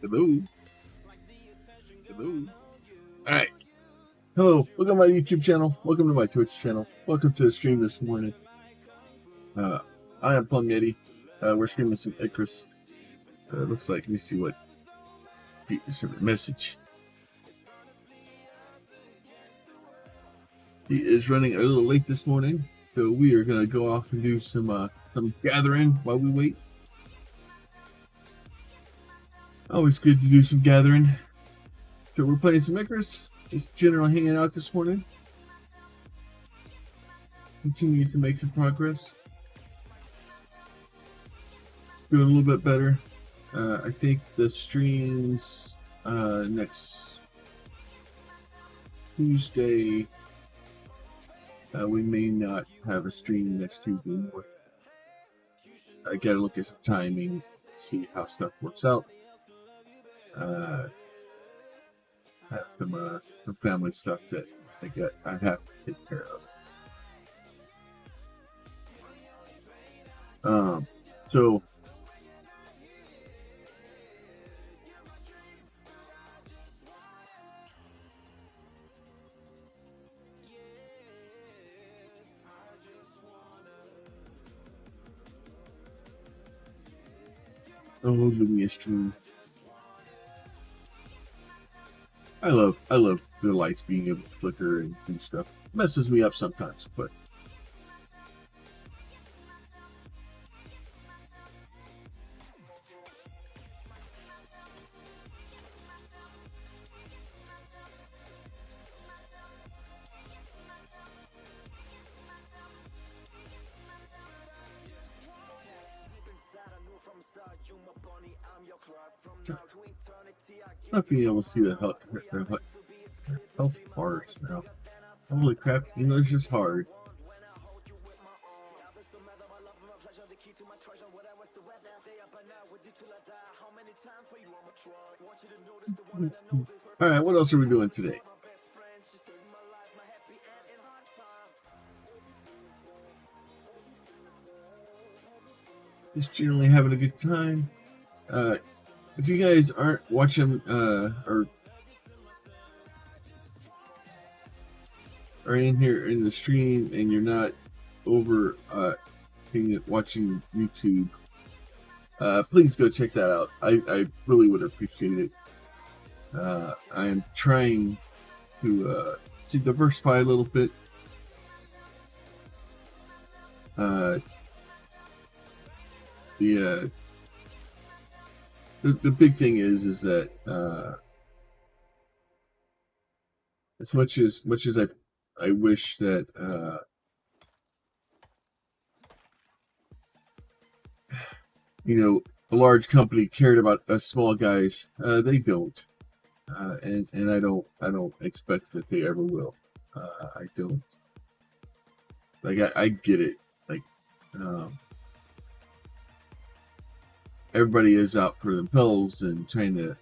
Hello. Hello. All right. Hello. Welcome to my YouTube channel. Welcome to my Twitch channel. Welcome to the stream this morning. I am Plum Yeti. We're streaming some Icarus. Looks like, let me see what Pete sent a message. He is running a little late this morning, so we are going to go off and do some gathering while we wait. Always good to do some gathering. So we're playing some Icarus. Just generally hanging out this morning. Continue to make some progress. Doing a little bit better. I think the streams next Tuesday. We may not have a stream next Tuesday anymore. I gotta look at some timing, see how stuff works out. Have some family stuff that I have to take care of. So give me a stream. I love the lights being able to flicker and do stuff. Messes me up sometimes, but not being able to see the health bars now. Holy crap, English is hard. Alright, what else are we doing today? Just generally having a good time. If you guys aren't watching or are in here in the stream and you're not over watching YouTube, please go check that out. I really would appreciate it. I am trying to diversify a little bit. The big thing is that as much as I wish that a large company cared about us small guys, they don't, and I don't expect that they ever will. I don't. Like I get it. Like everybody is out for themselves and trying to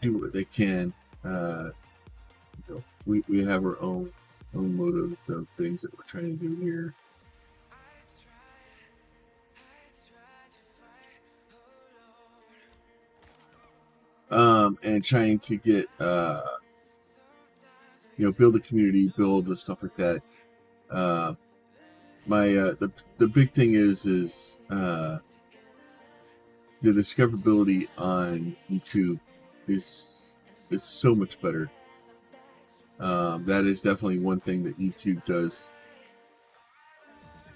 do what they can. We have our own motives of things that we're trying to do here. And trying to get build a community, build the stuff like that. The big thing is the discoverability on YouTube is so much better. That is definitely one thing that YouTube does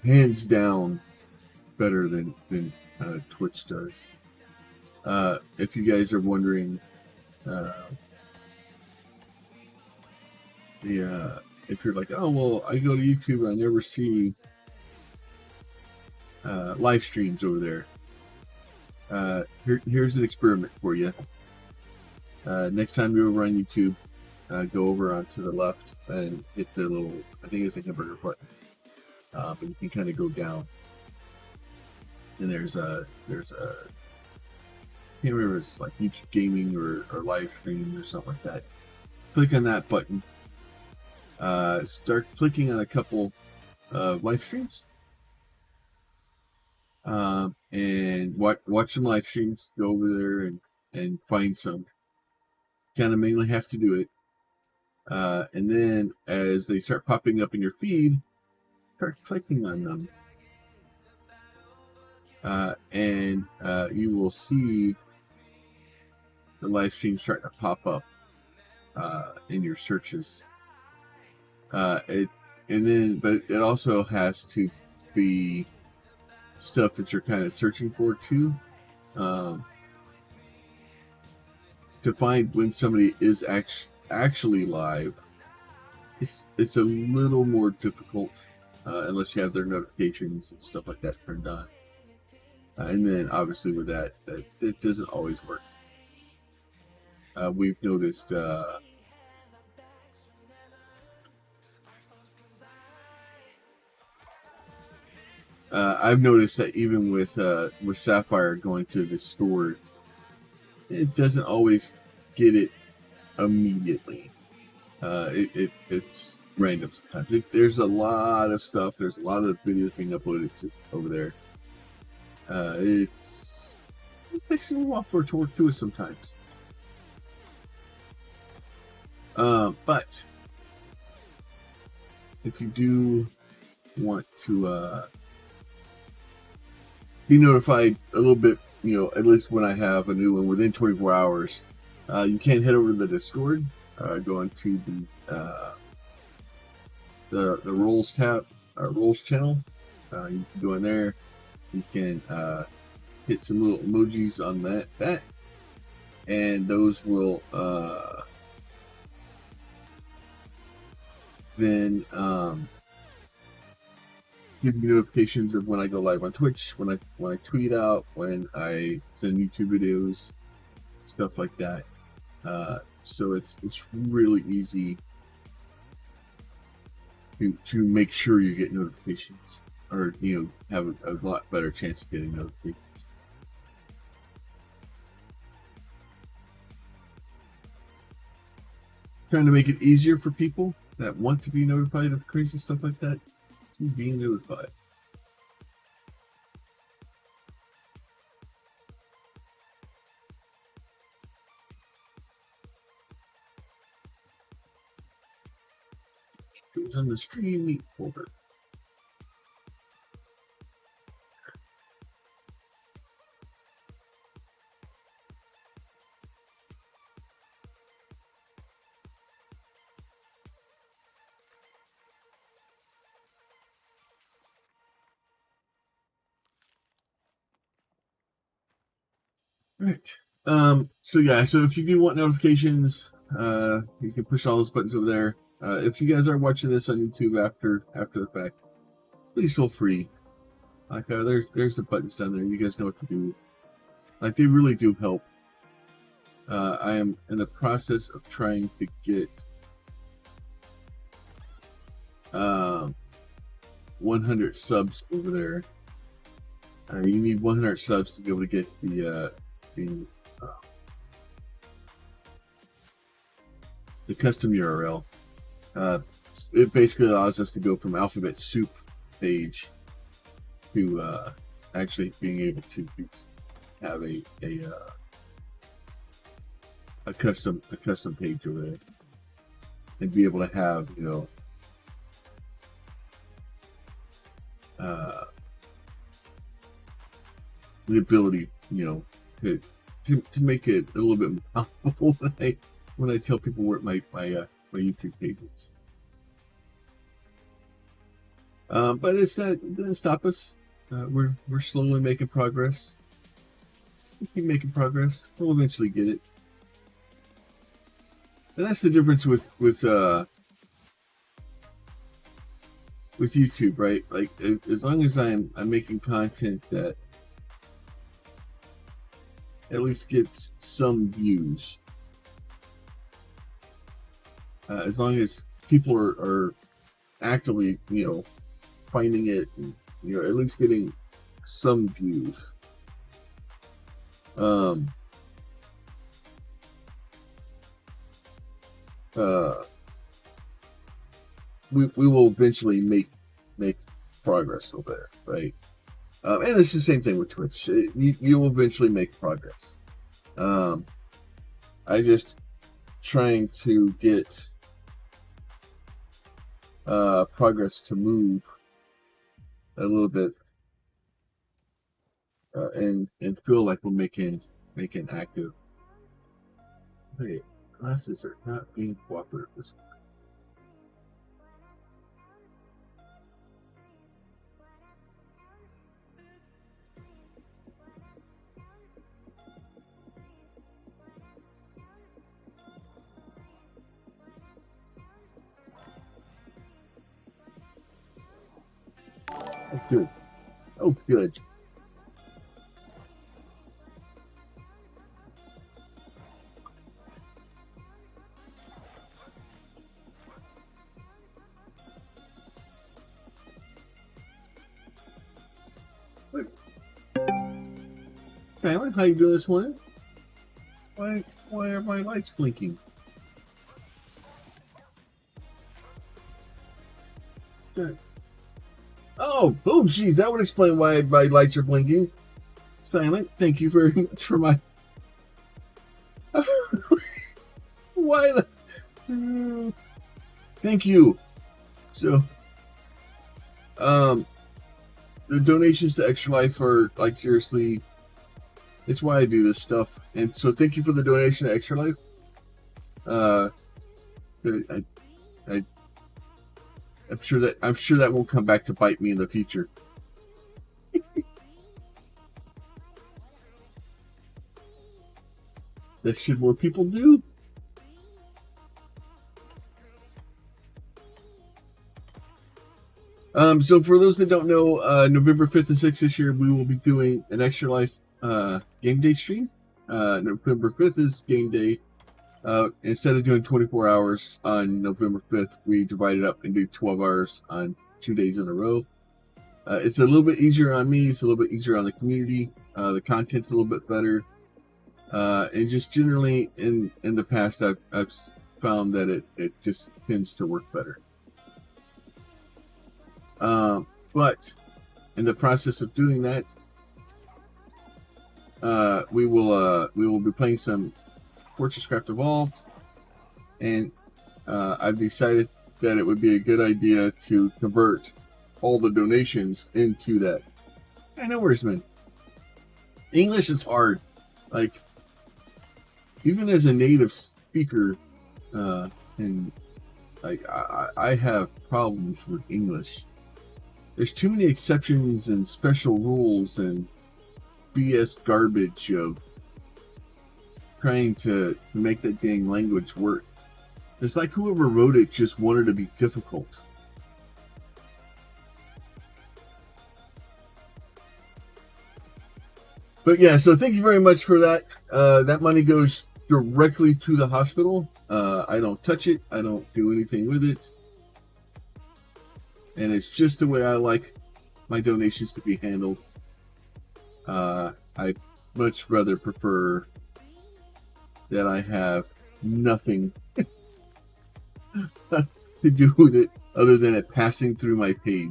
hands down better than Twitch does. If you guys are wondering, if you're like, oh well, I go to YouTube and I never see live streams over there. Here's an experiment for you. Next time you're over on YouTube, go over onto the left and hit the little, I think it's a hamburger button, and you can kind of go down. And there's a I can't remember if it's like YouTube Gaming or live stream or something like that. Click on that button. Start clicking on a couple live streams. and watch some live streams. Go over there and find some. Kind of mainly have to do it. And then as they start popping up in your feed, start clicking on them. And you will see the live stream starting to pop up in your searches. But it also has to be stuff that you're kind of searching for too. To find when somebody is actually live, it's a little more difficult unless you have their notifications and stuff like that turned on. And then obviously with that it doesn't always work. We've noticed I've noticed that even with Sapphire going to the store, it doesn't always get it immediately. It's random sometimes. There's a lot of stuff. There's a lot of videos being uploaded over there. It takes a little while for it to work to us sometimes. But if you do want to be notified a little bit, at least when I have a new one within 24 hours, you can head over to the Discord, go into the Rolls tab, Rolls channel. You can go in there. You can hit some little emojis on that, and those will then give me notifications of when I go live on Twitch, when I tweet out, when I send YouTube videos, stuff like that. So it's really easy to make sure you get notifications, or have a lot better chance of getting notifications. Trying to make it easier for people that want to be notified of crazy stuff like that. Being notified. It was on the stream meet folder. Right. So if you do want notifications, you can push all those buttons over there. If you guys are watching this on YouTube after the fact, please feel free. Like there's the buttons down there. You guys know what to do. Like, they really do help. I am in the process of trying to get 100 subs over there. You need 100 subs to be able to get the custom URL. It basically allows us to go from alphabet soup page to actually being able to have a custom page over there, and be able to have the ability to make it a little bit more powerful when I tell people where my YouTube page is. But it didn't stop us. We're slowly making progress. We keep making progress. We'll eventually get it. And that's the difference with YouTube, right? Like, as long as I'm making content that at least gets some views, as long as people are actively, finding it, and, at least getting some views. We will eventually make progress over there, right? And it's the same thing with Twitch. You will eventually make progress. I just trying to get progress to move a little bit and feel like we're making active. Hey, classes are not being cooperative this week. Oh, good. Oh, good. Kylan, how you doing this morning? Why are my lights blinking? Good. Oh, geez, that would explain why my lights are blinking. Silent, thank you very much for my. Why the? Thank you. So, the donations to Extra Life are like seriously. It's why I do this stuff, and so thank you for the donation to Extra Life. I'm sure that won't come back to bite me in the future. That should more people do. So for those that don't know, November 5th and 6th this year, we will be doing an Extra Life game day stream. November 5th is game day. Instead of doing 24 hours on November 5th, we divide it up and do 12 hours on 2 days in a row. It's a little bit easier on me. It's a little bit easier on the community. The content's a little bit better. And just generally in the past, I've found that it just tends to work better. But in the process of doing that, we will be playing some Fortresscraft Evolved, and I've decided that it would be a good idea to convert all the donations into that. I know where's man. English is hard. Like, even as a native speaker, and like I have problems with English. There's too many exceptions and special rules and BS garbage of trying to make that dang language work. It's like whoever wrote it just wanted to be difficult. But yeah, so thank you very much for that. That money goes directly to the hospital. I don't touch it. I don't do anything with it. And it's just the way I like my donations to be handled. I much rather prefer that I have nothing to do with it other than it passing through my page.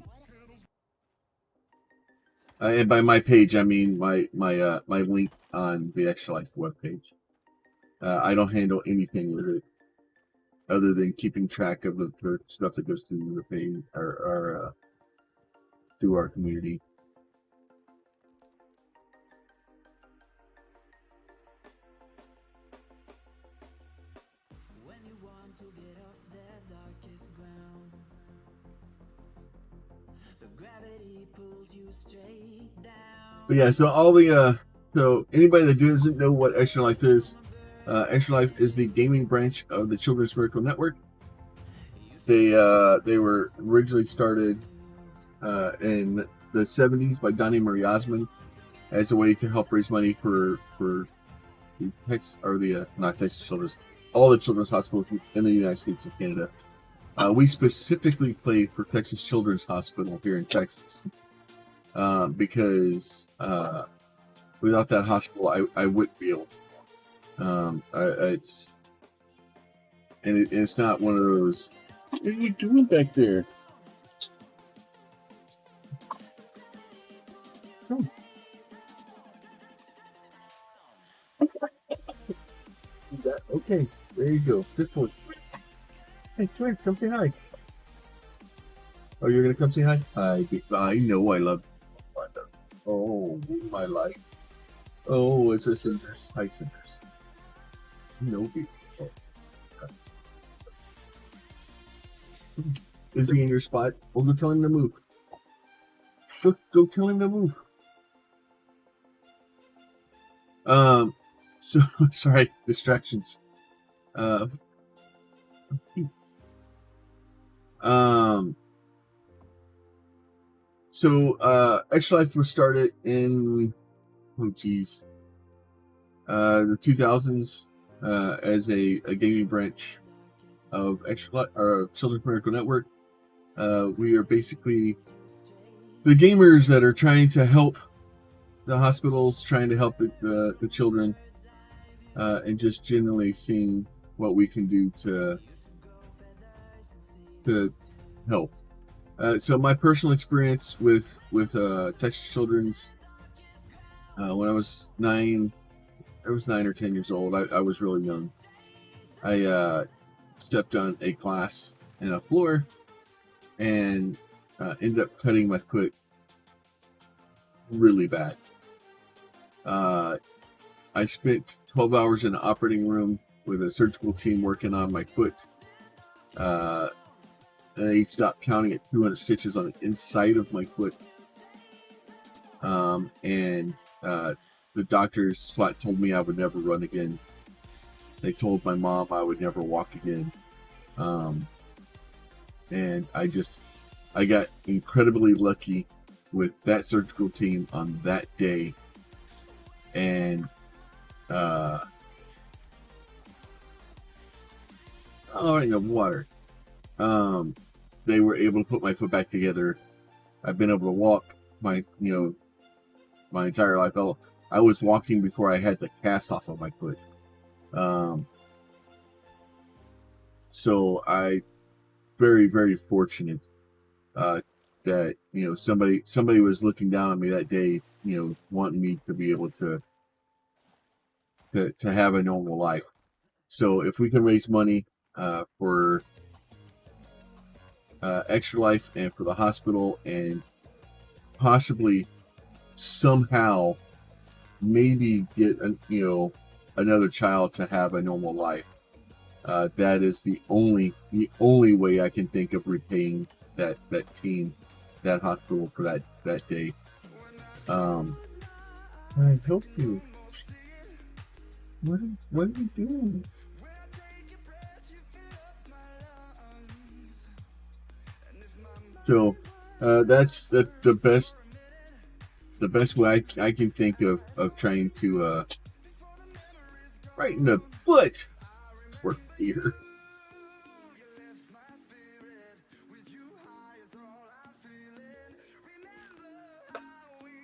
And by my page, I mean my link on the Extra Life webpage. I don't handle anything with it other than keeping track of the stuff that goes through the page or through our community. But yeah, so all the so anybody that doesn't know what Extra Life is, Extra Life is the gaming branch of the Children's Miracle Network. They were originally started in the 70s by Donnie Marie Osmond as a way to help raise money for the not Texas Children's, all the children's hospitals in the United States and Canada. We specifically play for Texas Children's Hospital here in Texas. Because without that hospital, I wouldn't be able to. It's not one of those. What are you doing back there? Okay, there you go. This one. Hey, come here. Come say hi. Oh, you're gonna come say hi? I know I love you. Oh, my life. Oh, it's a Cinders. Hi, Cinders. No big. Oh, is he in your spot? Oh, go tell him to move. Go tell him to move. So sorry, distractions. Uh, um, Extra Life was started in, the 2000s, as a gaming branch of Extra Life, or Children's Miracle Network. We are basically the gamers that are trying to help the hospitals, trying to help the children, and just generally seeing what we can do to help. So my personal experience with Texas Children's, when I was 9 or 10 years old. I was really young. I stepped on a glass in a floor and ended up cutting my foot really bad. I spent 12 hours in an operating room with a surgical team working on my foot. They stopped counting at 200 stitches on the inside of my foot. And the doctors flat told me I would never run again. They told my mom I would never walk again. And I got incredibly lucky with that surgical team on that day. And water. They were able to put my foot back together. I've been able to walk my entire life. I was walking before I had the cast off of my foot. So I very, very fortunate that somebody was looking down on me that day, wanting me to be able to have a normal life. So if we can raise money for Extra Life and for the hospital, and possibly somehow maybe get another child to have a normal life, that is the only way I can think of repaying that team, that hospital, for that day. I help you. What are you doing? So that's the best way I can think of trying to right in the butt for fear.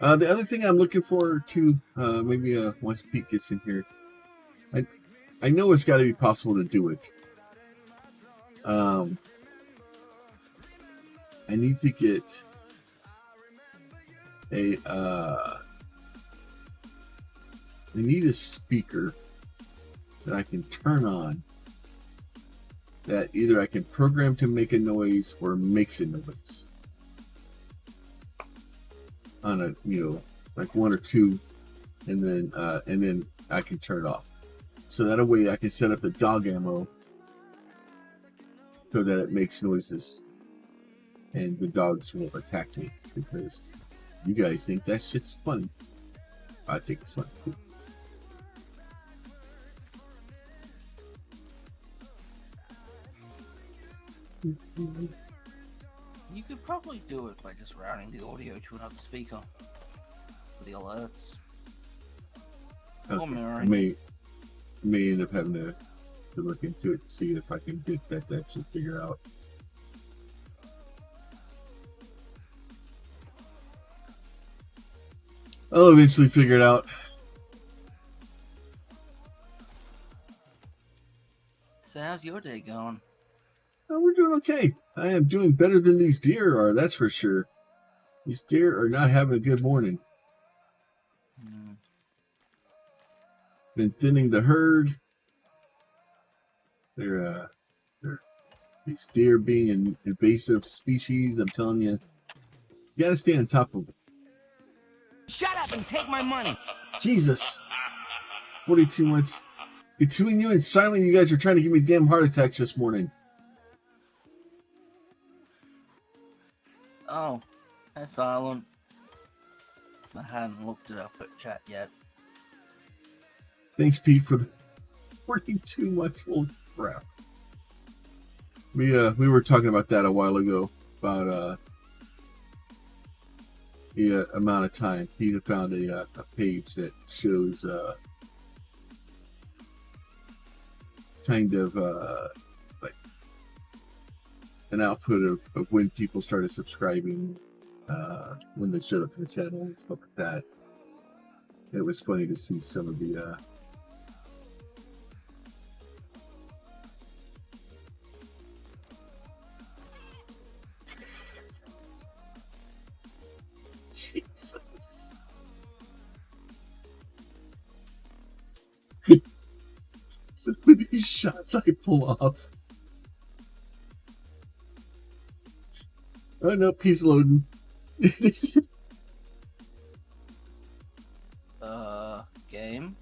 The other thing I'm looking forward to, maybe once Pete gets in here, I know it's got to be possible to do it. I need to get I need a speaker that I can turn on, that either I can program to make a noise or makes a noise on a like one or two, and then I can turn it off. So that way I can set up the dog ammo so that it makes noises and the dogs won't attack me, because you guys think that shit's funny. I think it's funny too. You could probably do it by just routing the audio to another speaker for the alerts. Okay. Or mirroring. May end up having to look into it to see if I can get that to actually figure out. I'll eventually figure it out. So how's your day going? Oh, we're doing okay. I am doing better than these deer are, that's for sure. These deer are not having a good morning. Been thinning the herd. They're these deer being an invasive species. I'm telling you, you gotta stay on top of them. Shut up and take my money. Jesus, 42 months between you and Silent. You guys are trying to give me damn heart attacks this morning. Oh, hey, Silent. I hadn't looked it up at chat yet. Thanks, Pete, for the 42 months. Holy crap. We were talking about that a while ago about the amount of time. Pete had found a page that shows kind of like an output of when people started subscribing, when they showed up to the channel and stuff like that. It was funny to see some of the Jesus. Some of these shots I pull off. Oh no, he's loading. Game?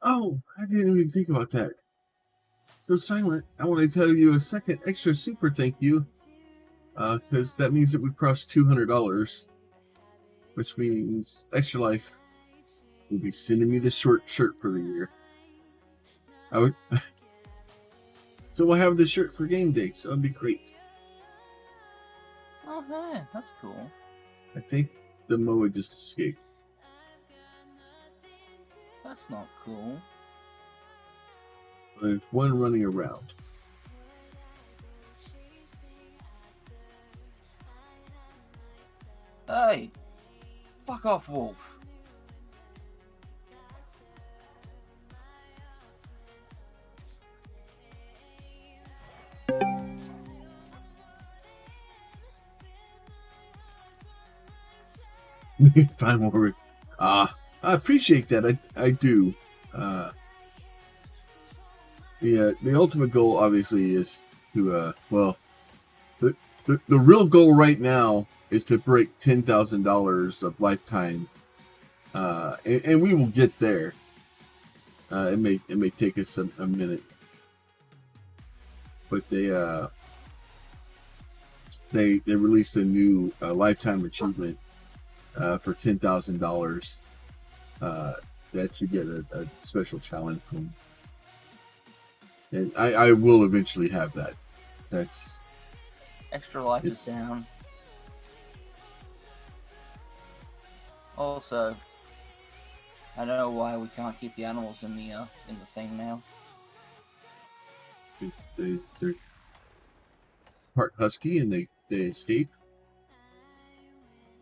Oh, I didn't even think about that. So Silent, I want to tell you a second extra super thank you. Because that means that we crossed $200, which means Extra Life will be sending me the short shirt for the year. So we'll have the shirt for game day, so that'd be great. Oh, hey, that's cool. I think the Moa just escaped. That's not cool. There's one running around. Hey! Fuck off, Wolf. Find more. I appreciate that. I do. The ultimate goal obviously is to the real goal right now is to break $10,000 of lifetime, and we will get there. It may take us a minute, but they released a new lifetime achievement for $10,000 that you get a special challenge from, and I will eventually have that. That's Extra Life is down. Also, I don't know why we can't keep the animals in the thing now. they're part husky and they escape.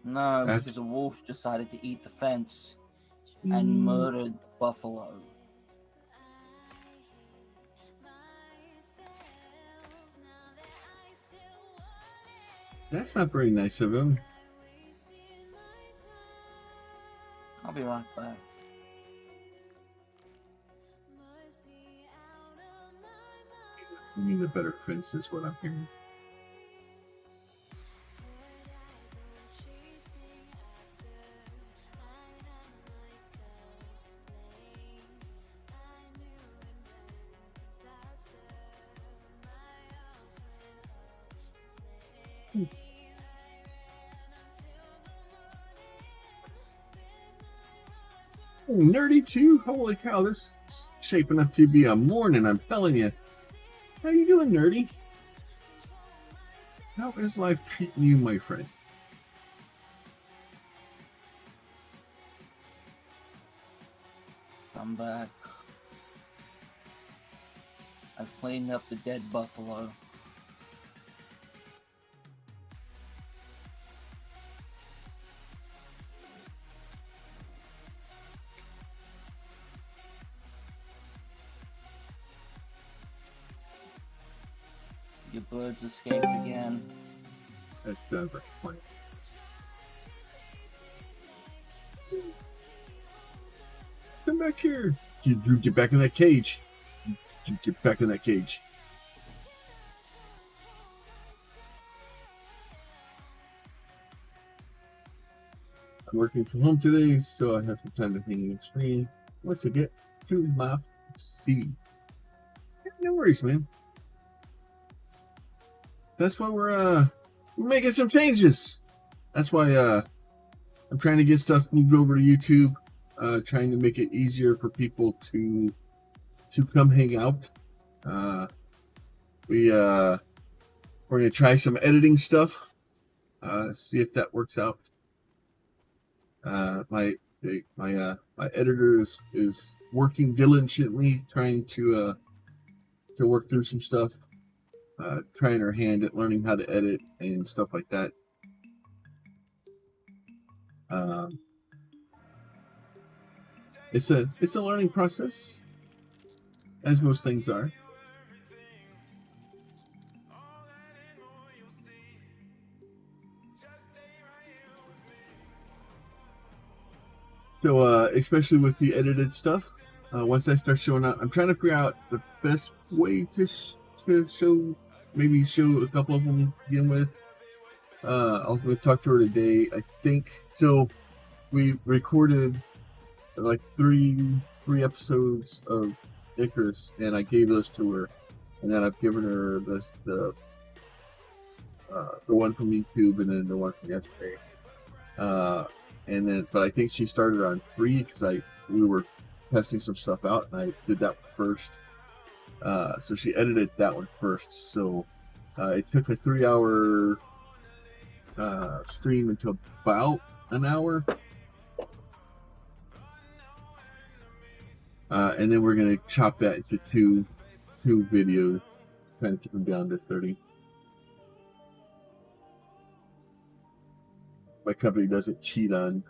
No, because a wolf decided to eat the fence and murdered the buffalo. That's not very nice of him. I'll be right back. You need a better fence, is what I'm hearing. Nerdy too? Holy cow, this is shaping up to be a morning, I'm telling you. How you doing, Nerdy? How is life treating you, my friend? I'm back. I've cleaned up the dead buffalo. Your birds escaped again. That's very funny. Come back here. Get back in that cage. Get back in that cage. I'm working from home today, so I have some time to hang in screen. Once I get to my seat. No worries, man. That's why we're making some changes. That's why I'm trying to get stuff moved over to YouTube. Trying to make it easier for people to come hang out. We're gonna try some editing stuff. See if that works out. My editor is working diligently, trying to work through some stuff, trying her hand at learning how to edit and stuff like that. It's a learning process, as most things are. So, especially with the edited stuff, once I start showing out, I'm trying to figure out the best way to show, maybe show a couple of them to begin with. I was going to talk to her today, I think. So, we recorded like three episodes of Icarus, and I gave those to her, and then I've given her the one from YouTube and then the one from yesterday. And then, but I think she started on 3 because we were testing some stuff out, and I did that first. So she edited that one first. So it took a 3-hour stream into about an hour. And then we're gonna chop that into two videos, trying to keep them down to 30. My company doesn't cheat on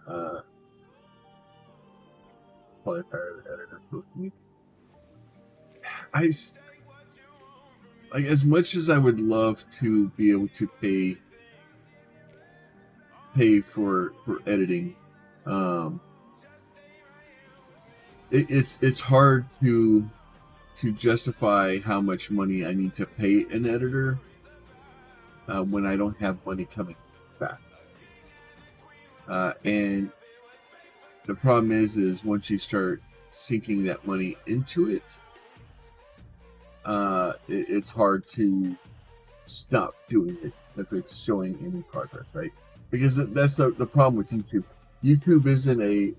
probably fire the editor. Like, as much as I would love to be able to pay for editing, it's hard to justify how much money I need to pay an editor when I don't have money coming back. And the problem is once you start sinking that money into it, it's hard to stop doing it if it's showing any progress, right? Because that's the problem with YouTube. YouTube isn't a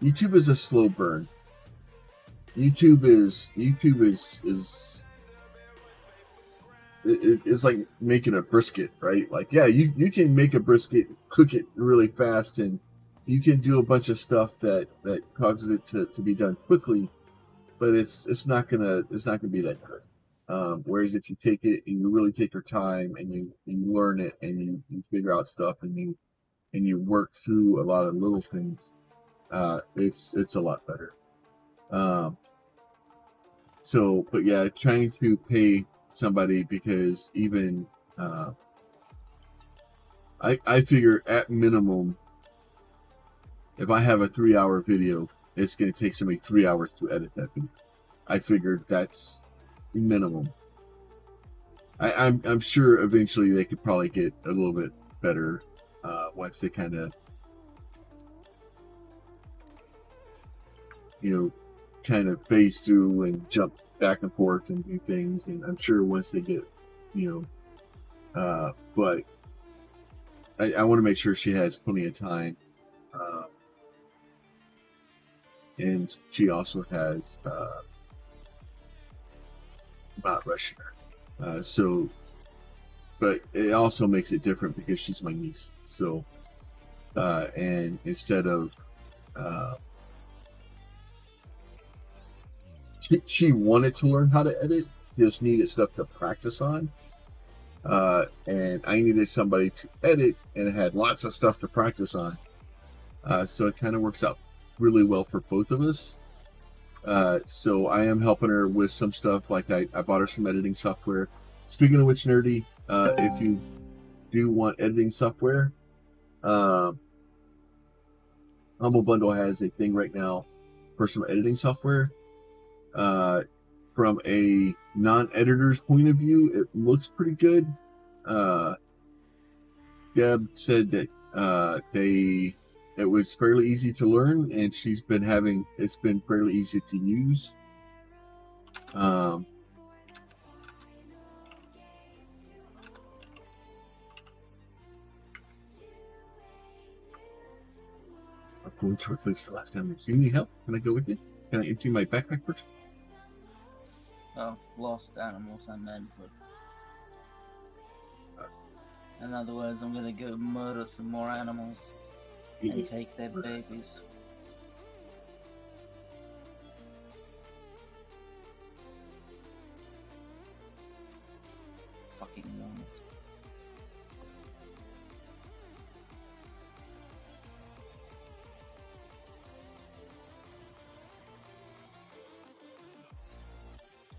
YouTube is a slow burn. YouTube is it's like making a brisket, right? Like, yeah, you can make a brisket, cook it really fast, and you can do a bunch of stuff that causes it to be done quickly, but it's not gonna be that good. Whereas if you take it and you really take your time and you learn it and you figure out stuff and you work through a lot of little things, it's a lot better. So, but yeah, trying to pay somebody, because even I figure at minimum, if I have a 3-hour video, it's going to take somebody 3 hours to edit that video. I figured that's minimum. I'm sure eventually they could probably get a little bit better once they kind of phase through and jump back and forth and do things. And I'm sure once they get, but I want to make sure she has plenty of time. And she also has not rushing her. So, but it also makes it different because she's my niece. So, and instead of, she wanted to learn how to edit, just needed stuff to practice on. And I needed somebody to edit and had lots of stuff to practice on. So it kind of works out really well for both of us. So I am helping her with some stuff. Like I bought her some editing software. Speaking of which, nerdy, if you do want editing software, Humble Bundle has a thing right now for some editing software. From a non-editor's point of view, it looks pretty good. Deb said that it was fairly easy to learn, and it's been fairly easy to use. I'm going to replace the last time. Do you need help? Can I go with you? Can I empty my backpack first? Oh, lost animals I meant, but in other words, I'm gonna go murder some more animals and take their babies. Fucking morons.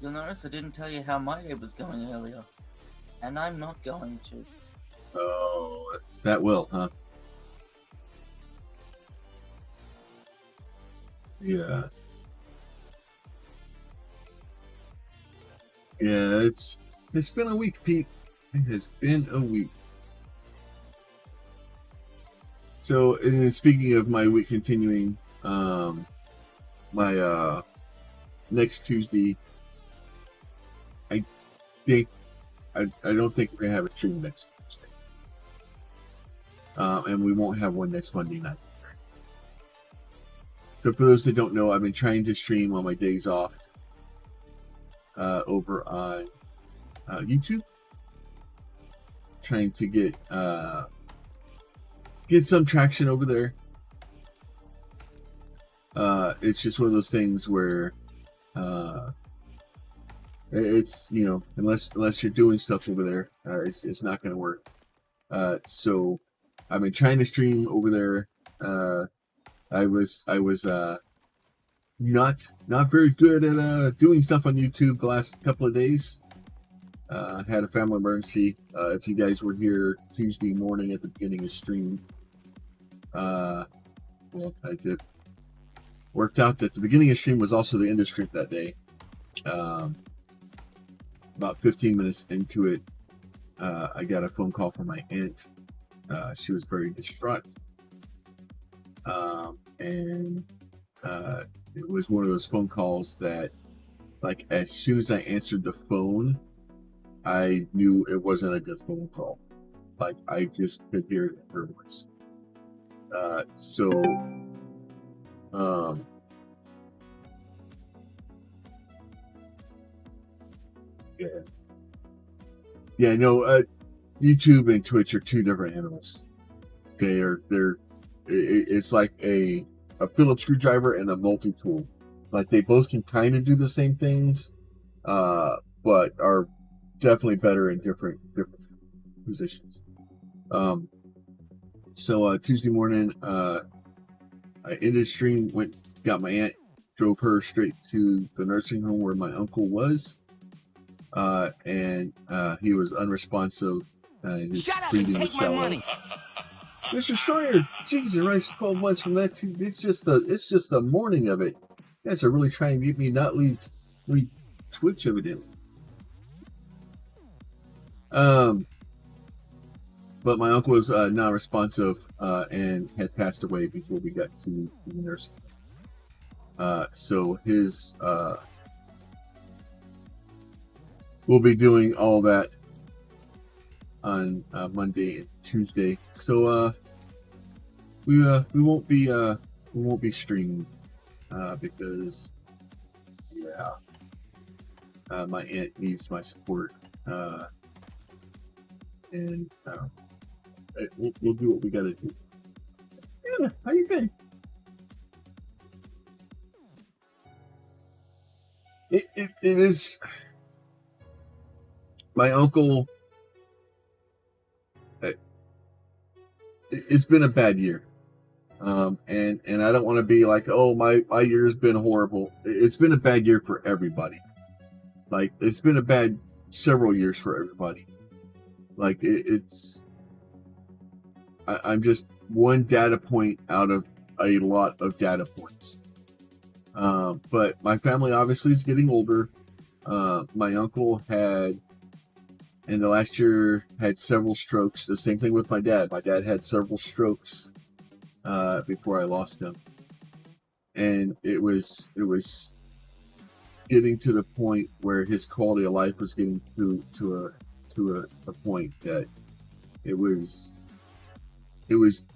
You'll notice I didn't tell you how my day was going earlier. And I'm not going to. Oh, that will, huh? Yeah. Yeah, it's been a week, Pete. It has been a week. So, and speaking of my week continuing, my next Tuesday, I don't think we're gonna have a stream next Tuesday, and we won't have one next Monday night. So, for those that don't know, I've been trying to stream on my days off over on YouTube, trying to get some traction over there. It's just one of those things where it's, you know, unless you're doing stuff over there, it's not going to work. So I've been trying to stream over there. I was not very good at doing stuff on YouTube the last couple of days. Had a family emergency. If you guys were here Tuesday morning at the beginning of stream, well, I did. Worked out that the beginning of stream was also the end of stream that day. About 15 minutes into it, I got a phone call from my aunt. She was very distraught. And it was one of those phone calls that, like, as soon as I answered the phone, I knew it wasn't a good phone call. Like, I just could hear it in her voice. Yeah, no, YouTube and Twitch are two different animals. It's like a Phillips screwdriver and a multi-tool. Like, they both can kind of do the same things, but are definitely better in different positions. So Tuesday morning, I ended stream, got my aunt, drove her straight to the nursing home where my uncle was, and he was unresponsive. Shut up and take my money. Mr. Sawyer, Jesus Christ, 12 months from that, it's just the morning of it. You guys are really trying to get me not leave Twitch, evidently. But my uncle was non-responsive and had passed away before we got to the nursing home. So his we'll be doing all that on Monday and Tuesday. So we won't be streaming because my aunt needs my support, and we'll do what we gotta do. Yeah, how you been? It is my uncle. It's been a bad year. And I don't want to be like, oh, my year's been horrible. It's been a bad year for everybody. Like, it's been a bad several years for everybody. Like, I'm just one data point out of a lot of data points. But my family obviously is getting older. My uncle had, in the last year, had several strokes. The same thing with my dad. My dad had several strokes before I lost him, and it was getting to the point where his quality of life was getting to a point that it was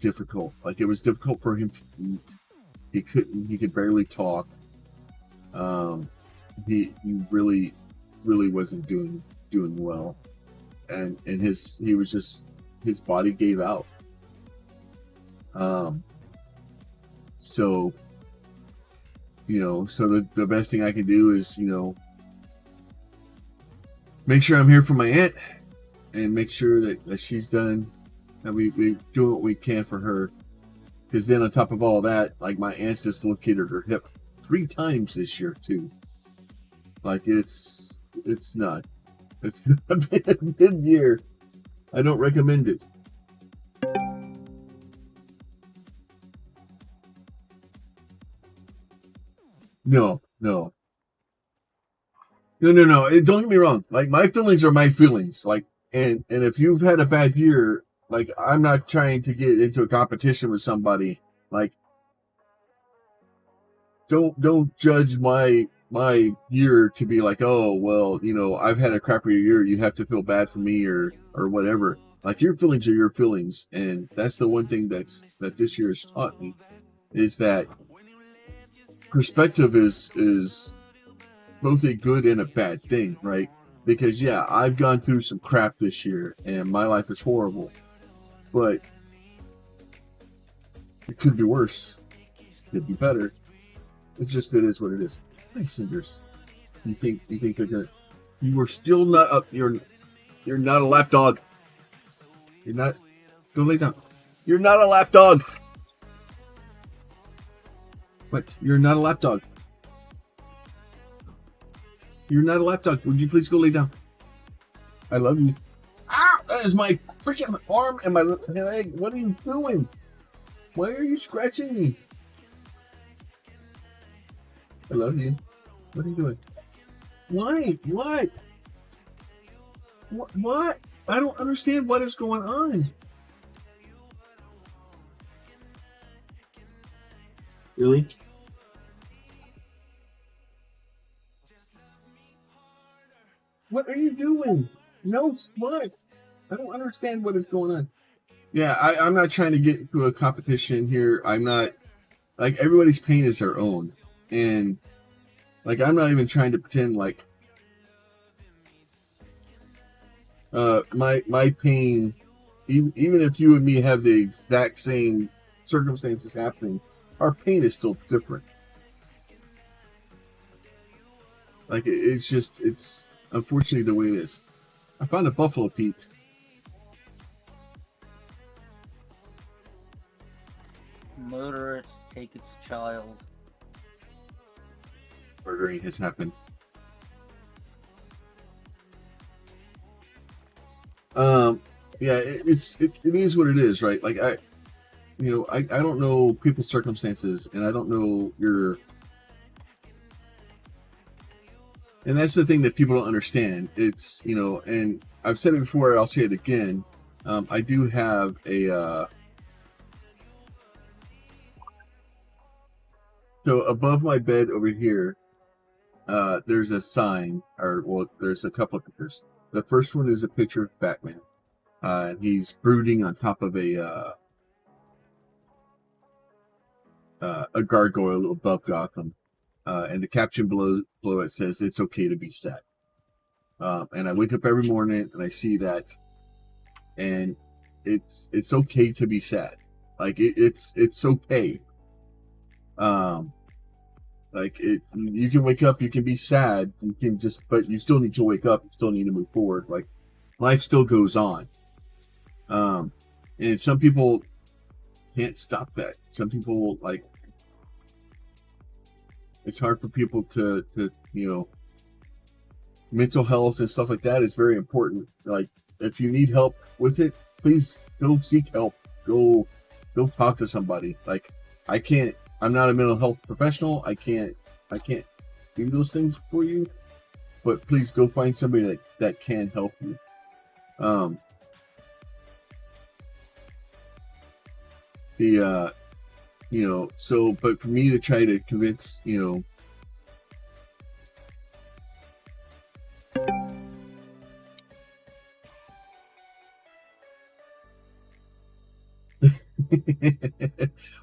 difficult. Like, it was difficult for him to eat. He could barely talk. He really wasn't doing well, and his body gave out. So, so the best thing I can do is, make sure I'm here for my aunt, and make sure that she's done, and we do what we can for her. Because then on top of all that, like, my aunt's dislocated her hip 3 times this year too. Like, it's not been a good year. I don't recommend it. No. Don't get me wrong. Like, my feelings are my feelings. Like, and if you've had a bad year, like, I'm not trying to get into a competition with somebody. Like, don't judge my year to be like, oh, well, I've had a crappier year, you have to feel bad for me or whatever. Like, your feelings are your feelings, and that's the one thing that this year has taught me, is that perspective is both a good and a bad thing, right? Because, yeah, I've gone through some crap this year, and my life is horrible, but it could be worse. It could be better. It's just, it is what it is. Nice singers. You think they're gonna? You are still not up. You're not a lap dog. You're not. Go lay down. You're not a lap dog. What? You're not a lap dog. You're not a lap dog. Would you please go lay down? I love you. Ah! That is my freaking arm and my leg. What are you doing? Why are you scratching me? I love you. What are you doing? Why? What? What? I don't understand what is going on. Really? What are you doing? No, what? I don't understand what is going on. Yeah, I'm not trying to get into a competition here. I'm not, like, everybody's pain is their own. And, like, I'm not even trying to pretend like my pain, even if you and me have the exact same circumstances happening, our pain is still different. Like, it's unfortunately the way it is. I found a Buffalo Pete. Murder it, take its child. Murdering has happened. Yeah, it is what it is, right? Like, I don't know people's circumstances, and I don't know and that's the thing that people don't understand. It's, and I've said it before, I'll say it again. I do have a, so above my bed over here, there's a sign, there's a couple of pictures. The first one is a picture of Batman. He's brooding on top of a gargoyle above Gotham. And the caption below it says, "It's okay to be sad." And I wake up every morning and I see that, and it's okay to be sad. Like, it's okay. Like, you can wake up, you can be sad, but you still need to wake up, you still need to move forward. Like, life still goes on. And some people can't stop that. some people like. It's hard for people to mental health and stuff like that is very important. Like, if you need help with it, please go seek help. Go talk to somebody. Like, I'm not a mental health professional. I can't do those things for you, but please go find somebody that can help you. But for me to try to convince,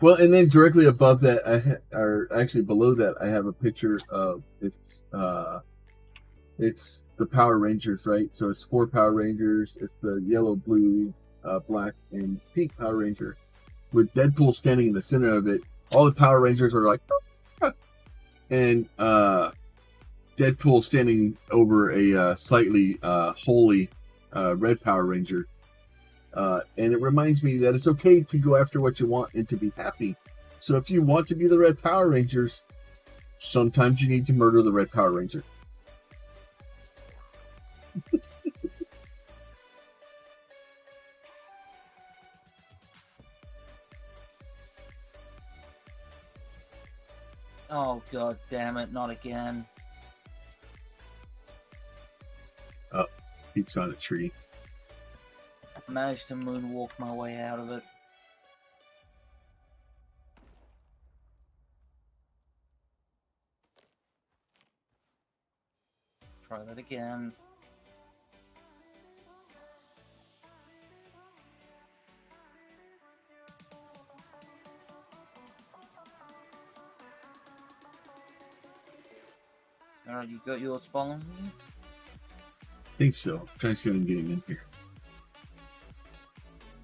well, and then directly above that, or actually below that, I have a picture of it's the Power Rangers, right? So it's 4 Power Rangers. It's the yellow, blue, black, and pink Power Ranger, with Deadpool standing in the center of it. All the Power Rangers are like, and Deadpool standing over a slightly holy red Power Ranger. And it reminds me that it's okay to go after what you want and to be happy. So if you want to be the Red Power Rangers, sometimes you need to murder the Red Power Ranger. Oh, god damn it, not again. Oh, he's on a tree. I managed to moonwalk my way out of it. Try that again. Alright, you got yours following me? I think so. I'm trying to see if I'm getting in here.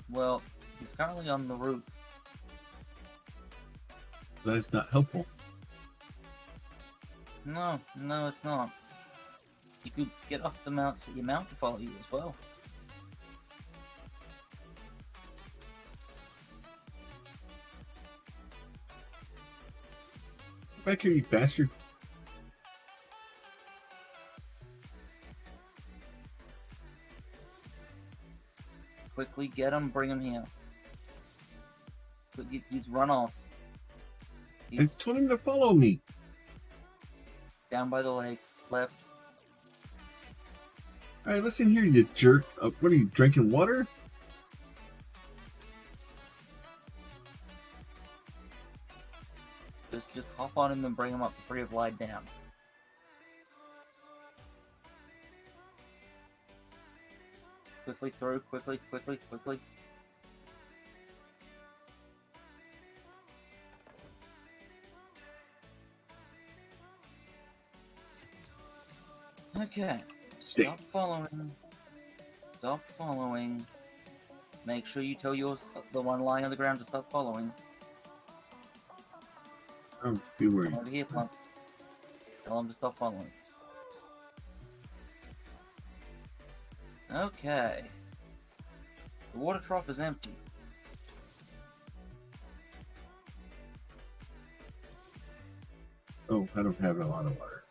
Well, he's currently on the roof. That's not helpful. No, it's not. You could get off the mount, set your mount to follow you as well. Get back here, you bastard. Quickly get him, bring him here. He's run off. I told him to follow me. Down by the lake, left. Alright, listen here, you jerk. What are you, drinking water? Just hop on him and bring him up before you glide down. Quickly through, quickly. Okay. Stay. Stop following. Make sure you tell the one lying on the ground to stop following. Oh, be worried. Come over here, Plump. Tell him to stop following. Okay. The water trough is empty. Oh, I don't have a lot of water.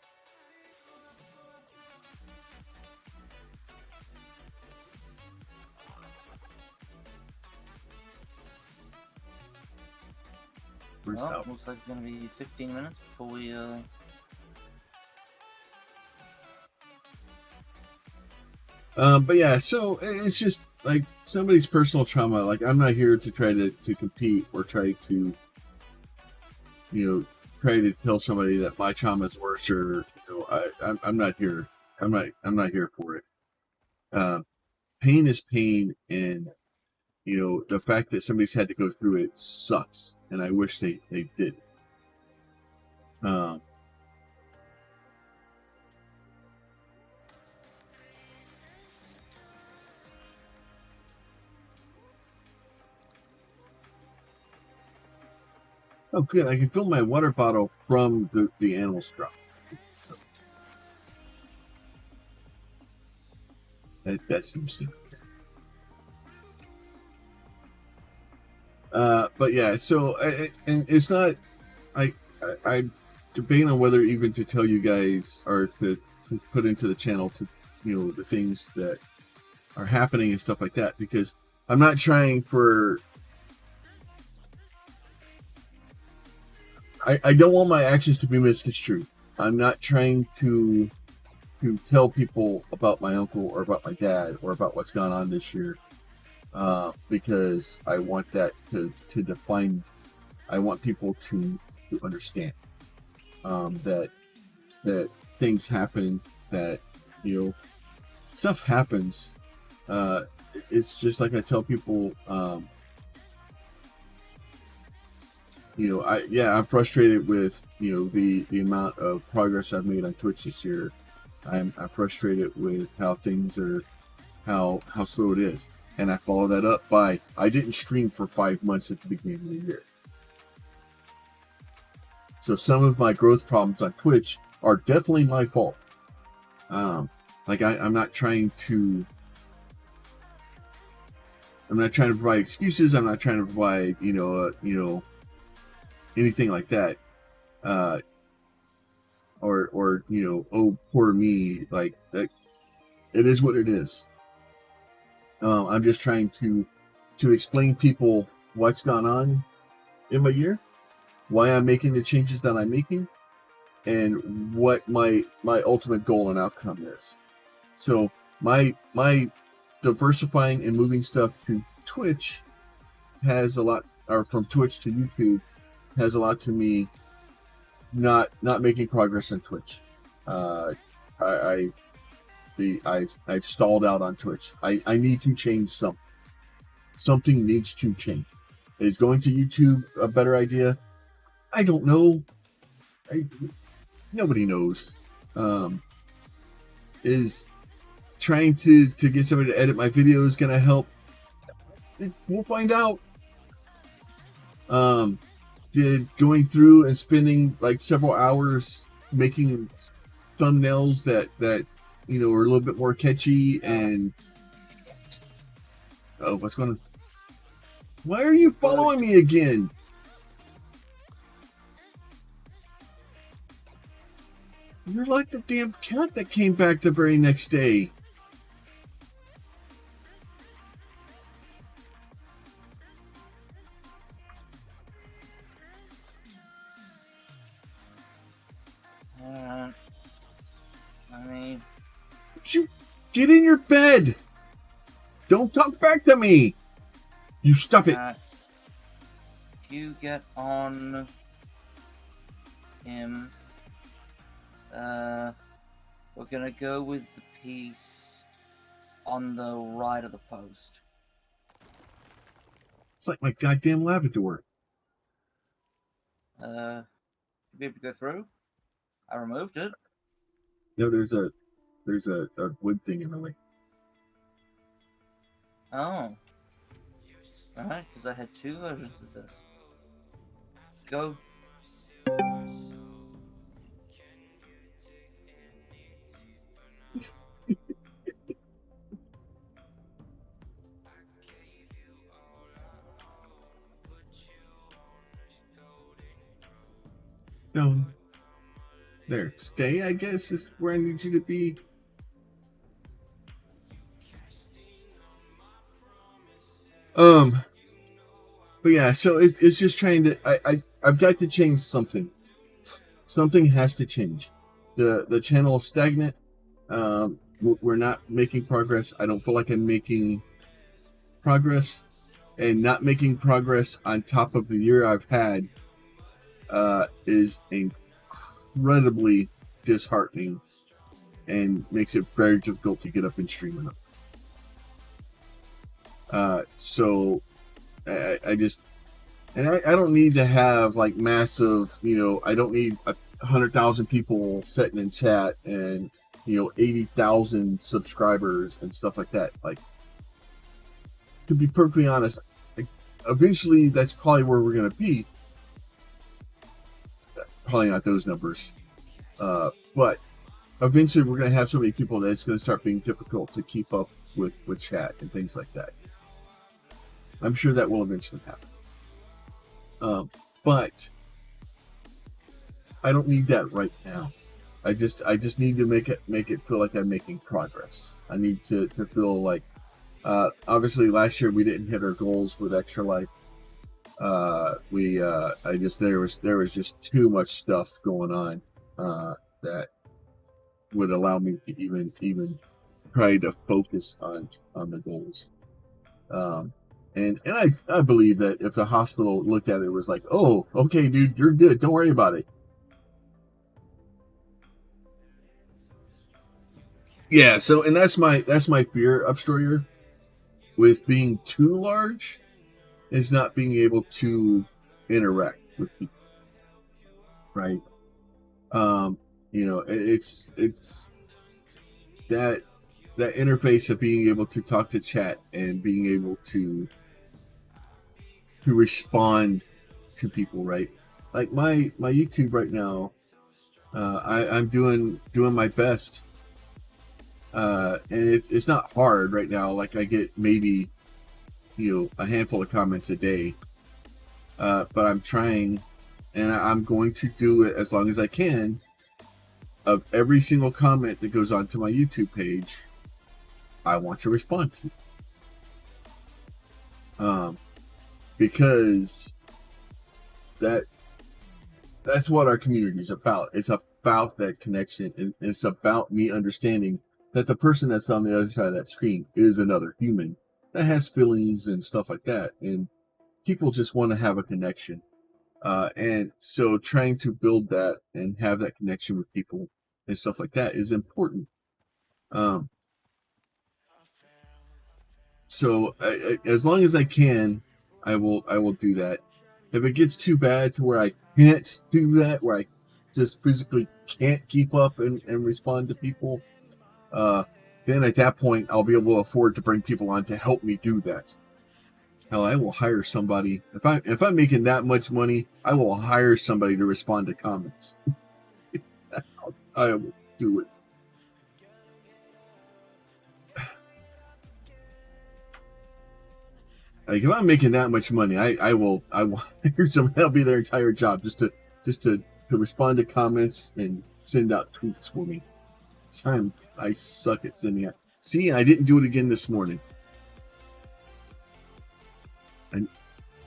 Well, looks like it's gonna be 15 minutes before we But yeah, so it's just like somebody's personal trauma. Like, I'm not here to try to compete or try to, try to tell somebody that my trauma is worse, or I'm not here. I'm not here for it. Pain is pain, and the fact that somebody's had to go through it sucks, and I wish they did. Oh, good. I can fill my water bottle from the animal's drop. That seems to. but yeah, so and it's not. I'm debating on whether even to tell you guys or to put into the channel to the things that are happening and stuff like that, because I'm not trying for. I don't want my actions to be misconstrued. I'm not trying to tell people about my uncle or about my dad or about what's gone on this year, because I want that to define. I want people to understand that things happen, that stuff happens. It's just like I tell people. I'm frustrated with the amount of progress I've made on Twitch this year. I'm frustrated with how things are, how slow it is, and I follow that up by I didn't stream for 5 months at the beginning of the year. So some of my growth problems on Twitch are definitely my fault. I'm not trying to. I'm not trying to provide excuses. I'm not trying to provide anything like that, or oh poor me, like that. It is what it is. I'm just trying to explain people what's gone on in my year, why I'm making the changes that I'm making, and what my ultimate goal and outcome is. So my diversifying and moving stuff to Twitch has a lot, or from Twitch to YouTube has a lot to me not making progress on Twitch. I've stalled out on Twitch. I need to change something. Something needs to change. Is going to YouTube a better idea? I don't know. Nobody knows. Is trying to get somebody to edit my videos going to help? We'll find out. Did going through and spending like several hours making thumbnails that are a little bit more catchy and what's going on? Why are you following me again? You're like the damn cat that came back the very next day. You get in your bed. Don't talk back to me. You stop it. You get on him. We're gonna go with the piece on the right of the post. It's like my goddamn Labrador. You be able to go through? I removed it. No, there's a wood thing in the way. Oh. Alright, because I had two versions of this. Go. No. There. Stay, I guess, is where I need you to be. But yeah, so it's just trying to. I've got to change something. Something has to change. The channel is stagnant. We're not making progress. I don't feel like I'm making progress, and not making progress on top of the year I've had is incredibly disheartening and makes it very difficult to get up and stream enough. So I just, and I don't need to have like massive, I don't need 100,000 people sitting in chat and 80,000 subscribers and stuff like that. Like, to be perfectly honest, eventually that's probably where we're gonna be. Probably not those numbers, but eventually we're gonna have so many people that it's gonna start being difficult to keep up with chat and things like that. I'm sure that will eventually happen. But I don't need that right now. I just need to make it feel like I'm making progress. I need to feel like, obviously last year we didn't hit our goals with Extra Life. There was just too much stuff going on that would allow me to even try to focus on the goals. And I believe that if the hospital looked at it, it was like, oh, okay, dude, you're good. Don't worry about it. Yeah. So, and that's my fear, Upstroyer, with being too large, is not being able to interact with people. Right. It's that interface of being able to talk to chat and being able to respond to people, right? Like my YouTube right now, I'm doing my best, and it's not hard right now. Like I get maybe a handful of comments a day, but I'm trying, and I'm going to do it as long as I can. Of every single comment that goes onto my YouTube page, I want to respond to. Because that's what our community is about. It's about that connection, and it's about me understanding that the person that's on the other side of that screen is another human that has feelings and stuff like that, and people just want to have a connection. And so trying to build that and have that connection with people and stuff like that is important. So as long as I can, I will do that. If it gets too bad to where I can't do that, where I just physically can't keep up and respond to people, then at that point I'll be able to afford to bring people on to help me do that. Hell, I will hire somebody. If I'm making that much money, I will hire somebody to respond to comments. I will do it. Like if I'm making that much money, I will hire somebody. That'll be their entire job, just to respond to comments and send out tweets for me. I suck at sending out. See, I didn't do it again this morning. And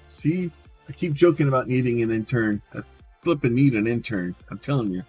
see, I keep joking about needing an intern. I flipping need an intern. I'm telling you.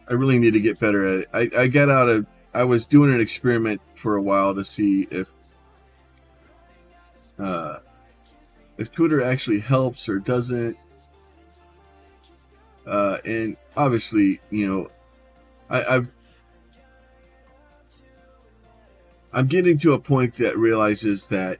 I really need to get better at it. I was doing an experiment for a while to see if Twitter actually helps or doesn't. And obviously, I'm getting to a point that realizes that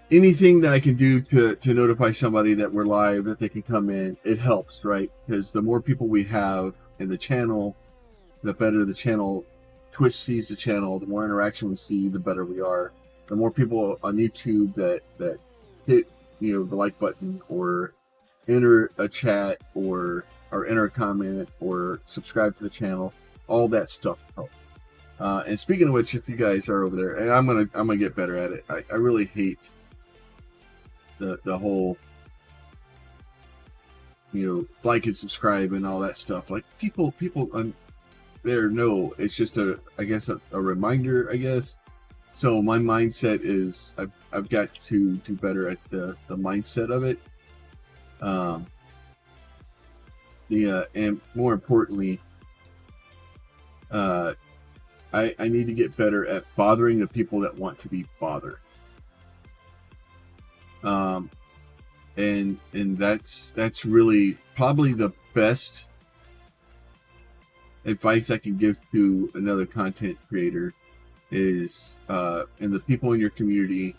anything that I can do to notify somebody that we're live, that they can come in, it helps, right? Because the more people we have in the channel, the better the channel. Twitch sees the channel. The more interaction we see, the better we are. The more people on YouTube that hit the like button or enter a chat or enter a comment or subscribe to the channel, all that stuff helps. And speaking of which, if you guys are over there, and I'm gonna get better at it. I really hate the whole like and subscribe and all that stuff. Like people there know it's just a reminder, I guess. So my mindset is I've got to do better at the mindset of it, And more importantly, I need to get better at bothering the people that want to be bothered. And that's really probably the best advice I can give to another content creator is, and the people in your community,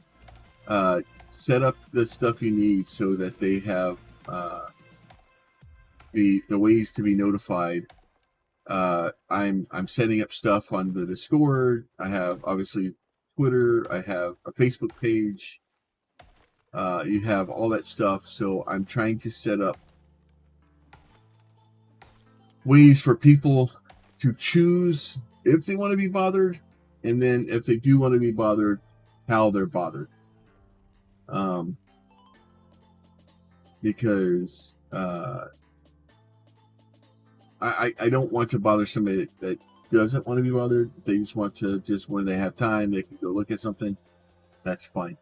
set up the stuff you need so that they have the ways to be notified. I'm setting up stuff on the Discord. I have obviously Twitter. I have a Facebook page. You have all that stuff. So I'm trying to set up ways for people to choose if they want to be bothered, and then if they do want to be bothered, how they're bothered. Because I don't want to bother somebody that doesn't want to be bothered. They just want to, just when they have time, they can go look at something. That's fine.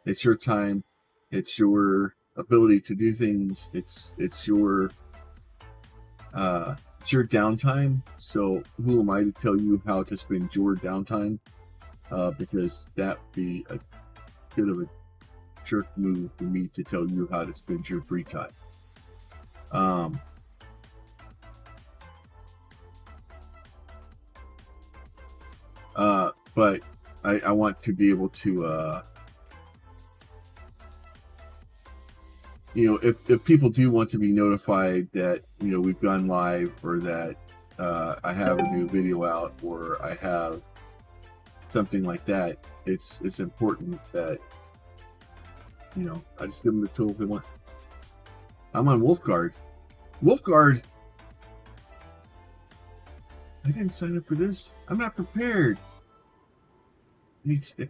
It's your time. It's your ability to do things. It's your downtime. So who am I to tell you how to spend your downtime? Because that would be a bit of a jerk move for me to tell you how to spend your free time. But I want to be able to, if people do want to be notified that, we've gone live, or that I have a new video out, or I have something like that, it's important that, I just give them the tool if they want. I'm on Wolfguard. Wolfguard? I didn't sign up for this. I'm not prepared. I need stick.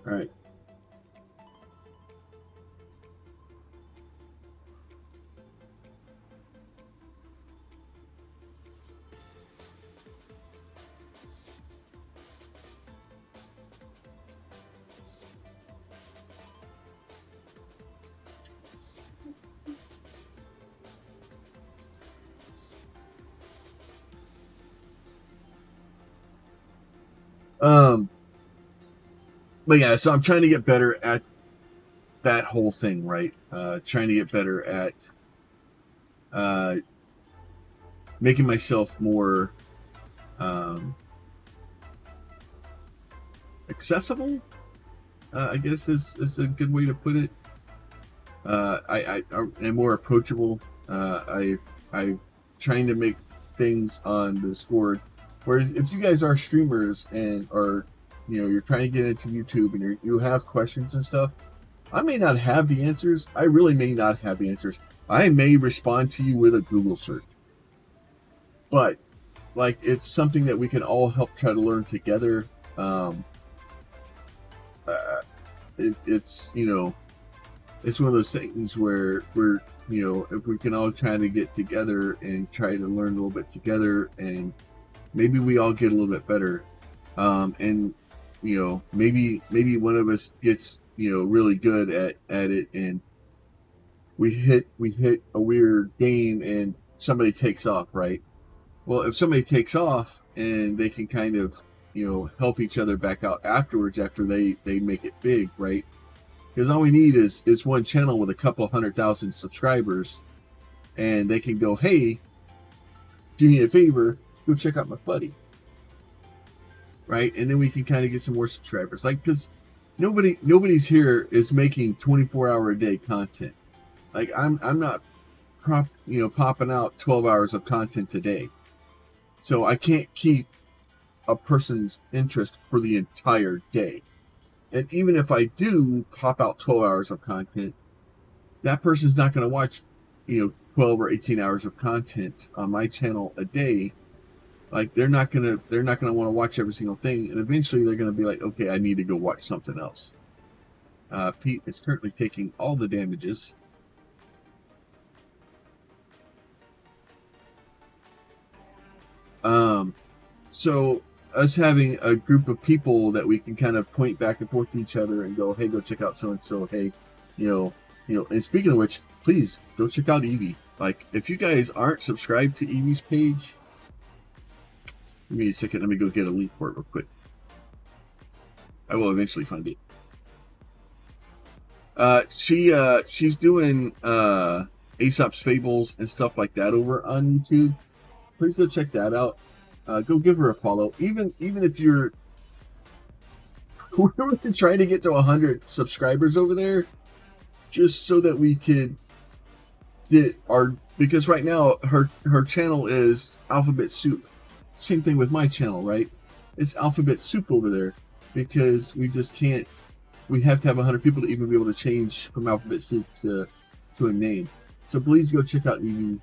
All right. But yeah, so I'm trying to get better at that whole thing, right? Trying to get better at making myself more accessible, I guess is a good way to put it. I am more approachable. I'm trying to make things on the Discord where if you guys are streamers and are, you're trying to get into YouTube and you have questions and stuff, I may not have the answers. I really may not have the answers. I may respond to you with a Google search. But, it's something that we can all help try to learn together. It's one of those things where we're, if we can all try to get together and try to learn a little bit together, and maybe we all get a little bit better. And, maybe one of us gets, really good at it, and we hit a weird game and somebody takes off, right? Well, if somebody takes off and they can kind of, help each other back out afterwards after they make it big, right? Because all we need is one channel with a couple 100,000 subscribers, and they can go, hey, do me a favor, go check out my buddy. Right? And then we can kind of get some more subscribers. Because nobody's here is making 24-hour-a-day content. I'm not popping out 12 hours of content a day. So I can't keep a person's interest for the entire day. And even if I do pop out 12 hours of content, that person's not going to watch, 12 or 18 hours of content on my channel a day. They're not gonna want to watch every single thing, and eventually they're gonna be like, okay, I need to go watch something else. Pete is currently taking all the damages. So us having a group of people that we can kind of point back and forth to each other and go, hey, go check out so and so. Hey, and speaking of which, please go check out Evie. Like, if you guys aren't subscribed to Evie's page, give me a second. Let me go get a link for it real quick. I will eventually find it. She's doing Aesop's Fables and stuff like that over on YouTube. Please go check that out. Go give her a follow. Even if we're trying to get to 100 subscribers over there, just so that we could get because right now her channel is Alphabet Soup. Same thing with my channel, right? It's Alphabet Soup over there because we just can't. We have to have 100 people to even be able to change from Alphabet Soup to a name. So please go check out Evie.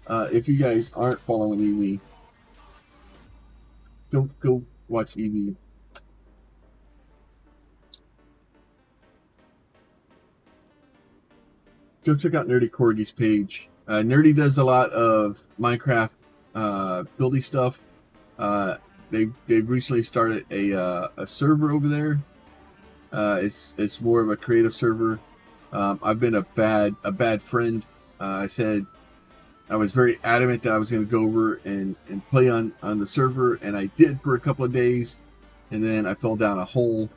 If you guys aren't following Evie, go watch Evie. Go check out Nerdy Corgi's page. Nerdy does a lot of Minecraft buildy stuff. They've recently started a server over there. It's more of a creative server. I've been a bad friend. I said I was very adamant that I was going to go over and play on the server, and I did for a couple of days, and then I fell down a hole.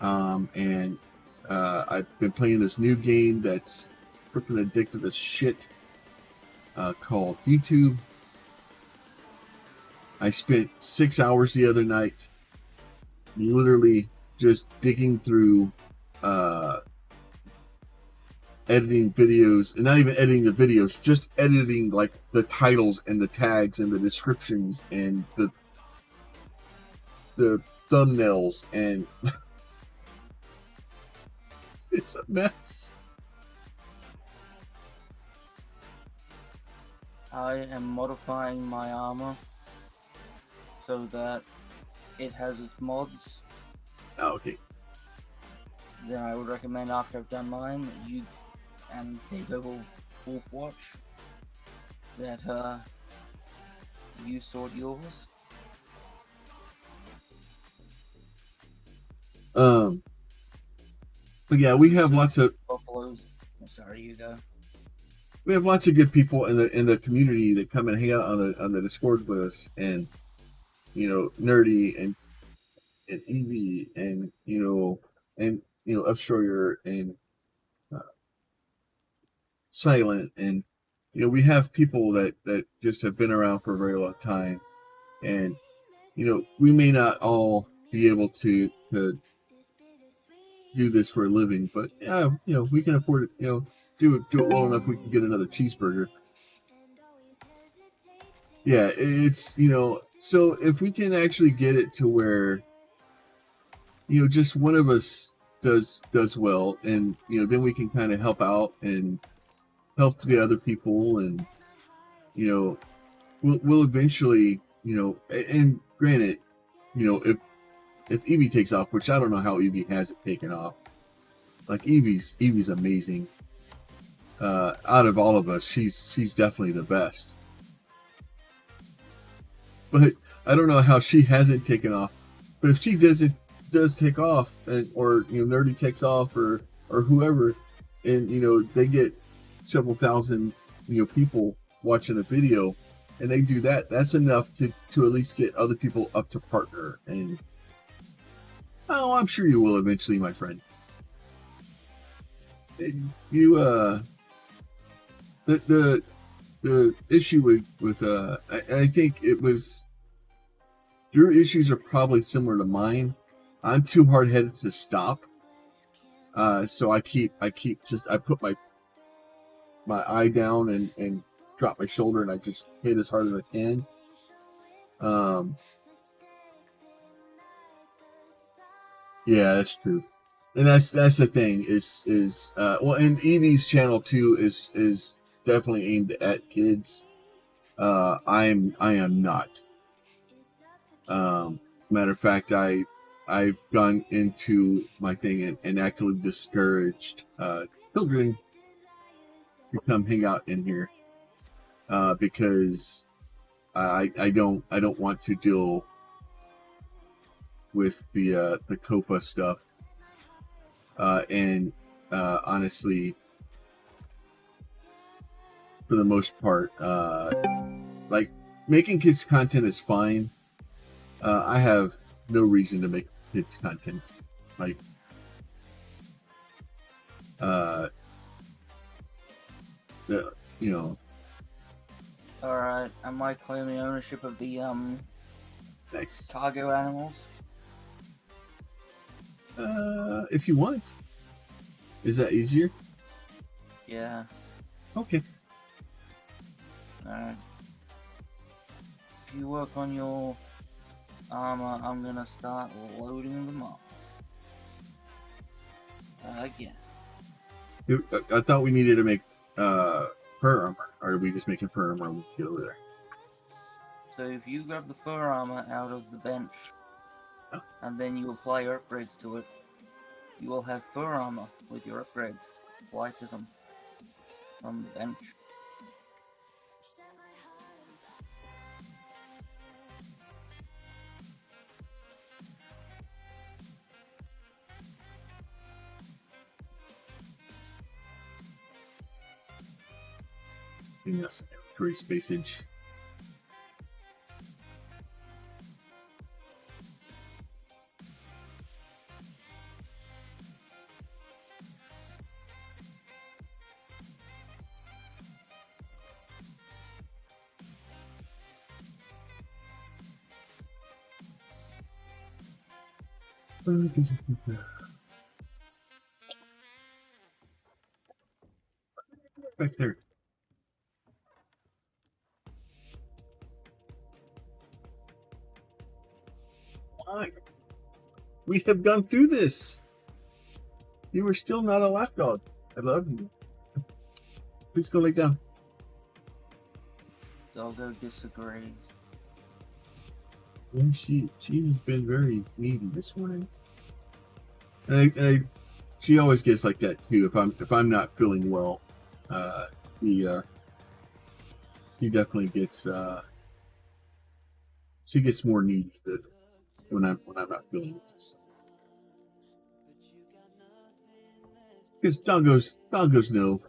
And I've been playing this new game that's freaking addictive as shit called YouTube. I spent 6 hours the other night literally just digging through editing videos, and not even editing the videos, just editing like the titles and the tags and the descriptions and the thumbnails, and it's a mess. I am modifying my armor so that it has its mods. Oh, okay. Then I would recommend, after I've done mine, that you and David will wolf watch, that you sort yours. But yeah, we have lots of buffaloes. I'm sorry, you go. We have lots of good people in the community that come and hang out on the Discord with us, and Nerdy and Evie and Upstroyer and Silent, and we have people that just have been around for a very long time, and we may not all be able to do this for a living, but we can afford it. Do it well enough we can get another cheeseburger. Yeah, it's so if we can actually get it to where just one of us does well, and then we can kind of help out and help the other people, and we'll eventually and granted if Evie takes off, which I don't know how Evie has it taken off. Like Evie's amazing. Out of all of us, she's definitely the best. But I don't know how she hasn't taken off. But if she does take off, or Nerdy takes off, or whoever, and they get several thousand people watching a video, and they do that, that's enough to at least get other people up to partner. And I'm sure you will eventually, my friend. The issue with I think it was your issues are probably similar to mine. I'm too hard-headed to stop, so I put my eye down and drop my shoulder, and I just hit as hard as I can. Yeah, that's true. And that's the thing is and Evie's channel too is definitely aimed at kids. I am not. Matter of fact, I've gone into my thing and actively discouraged children to come hang out in here because I don't want to deal with the Copa stuff, and honestly, for the most part, like making kids content is fine. I have no reason to make kids content. Like, you know. Alright, am I claiming ownership of the Nice. cargo animals? If you want. Is that easier? Yeah. Okay. Alright. If you work on your armor, I'm gonna start loading them up. Again. I thought we needed to make fur armor. Or are we just making fur armor when we get over there? So if you grab the fur armor out of the bench, and then you apply your upgrades to it, you will have fur armor with your upgrades applied to them from the bench. Yes, inventory spacage. Back there. Why? We have gone through this. You are still not a lapdog. I love you. Please go lay down. Doggo disagrees. Yeah, she's been very needy this morning. And she always gets like that too. If I'm not feeling well, he definitely gets she gets more needy when I'm not feeling it. Because doggos know.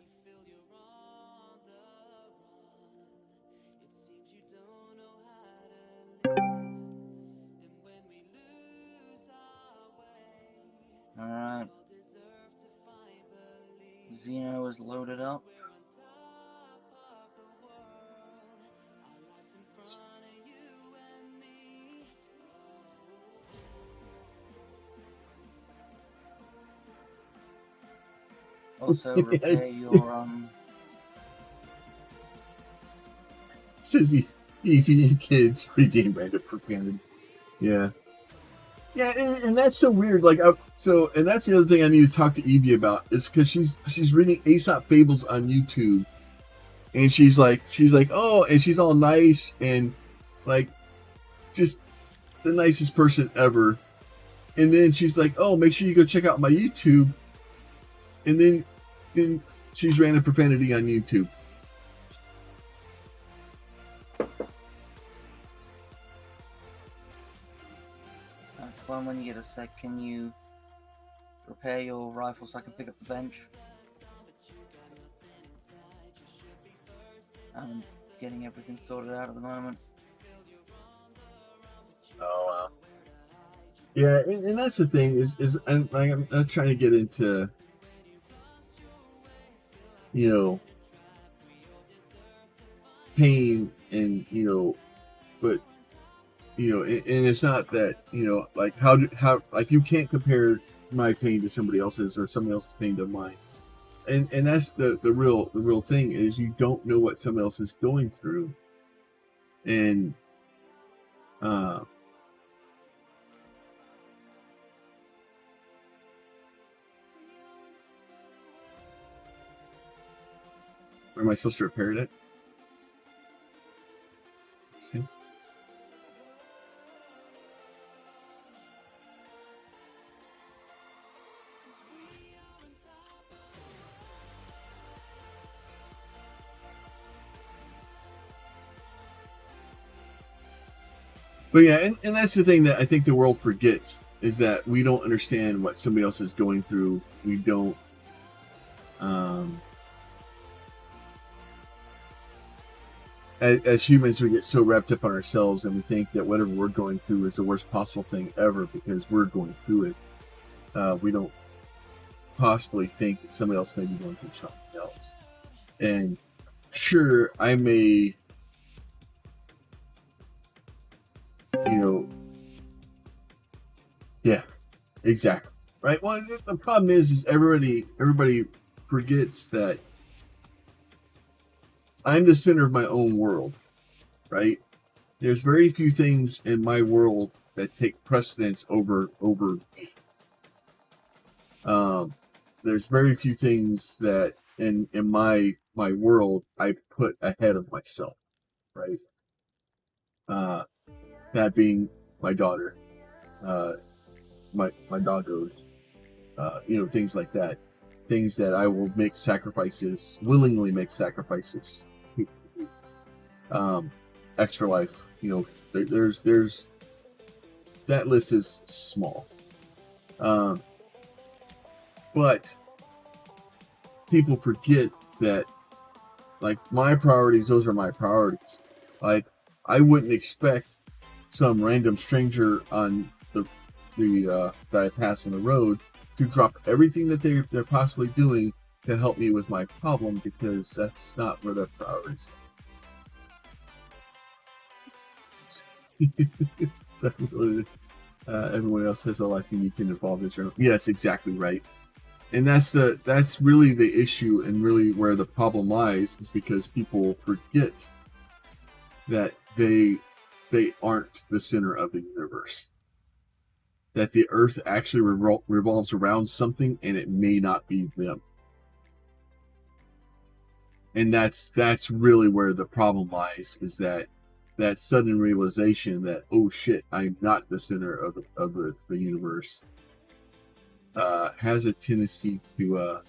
Alright. Xeno is loaded up. Also repair your Says he kids redeem random profanity. Yeah. Yeah, and that's so weird. Like, and that's the other thing I need to talk to Evie about is because she's reading Aesop fables on YouTube, and she's like, oh, and she's all nice and like, just the nicest person ever. And then she's like, oh, make sure you go check out my YouTube. And then she's random profanity on YouTube. when you get a sec, can you repair your rifle so I can pick up the bench? I'm getting everything sorted out at the moment. Oh, wow. Yeah, and that's the thing is I'm not trying to get into, pain and, but, and it's not that, like how like you can't compare my pain to somebody else's or somebody else's pain to mine. And that's the real thing is you don't know what someone else is going through. And, where am I supposed to repair it? See? But yeah, and that's the thing that I think the world forgets is that we don't understand what somebody else is going through. We don't. As humans, we get so wrapped up on ourselves, and we think that whatever we're going through is the worst possible thing ever because we're going through it. We don't possibly think that somebody else may be going through something else. And sure, I may, yeah, exactly, right. Well, the problem is everybody forgets that I'm the center of my own world, right? There's very few things in my world that take precedence over me. There's very few things that in my world I put ahead of myself, right? That being my daughter, my doggos, things like that, things that I will make sacrifices, willingly make sacrifices. Extra life, there's that list is small, but people forget that, like, my priorities, those are my priorities. Like, I wouldn't expect some random stranger on the that I pass on the road to drop everything that they're possibly doing to help me with my problem, because that's not where their priorities are. Everyone else has a life and you can involve in your own. Yes, exactly right. And that's really the issue, and really where the problem lies, is because people forget that they aren't the center of the universe. That the Earth actually revolves around something, and it may not be them. And that's really where the problem lies, is that sudden realization that, oh shit, I'm not the center of the universe, has a tendency to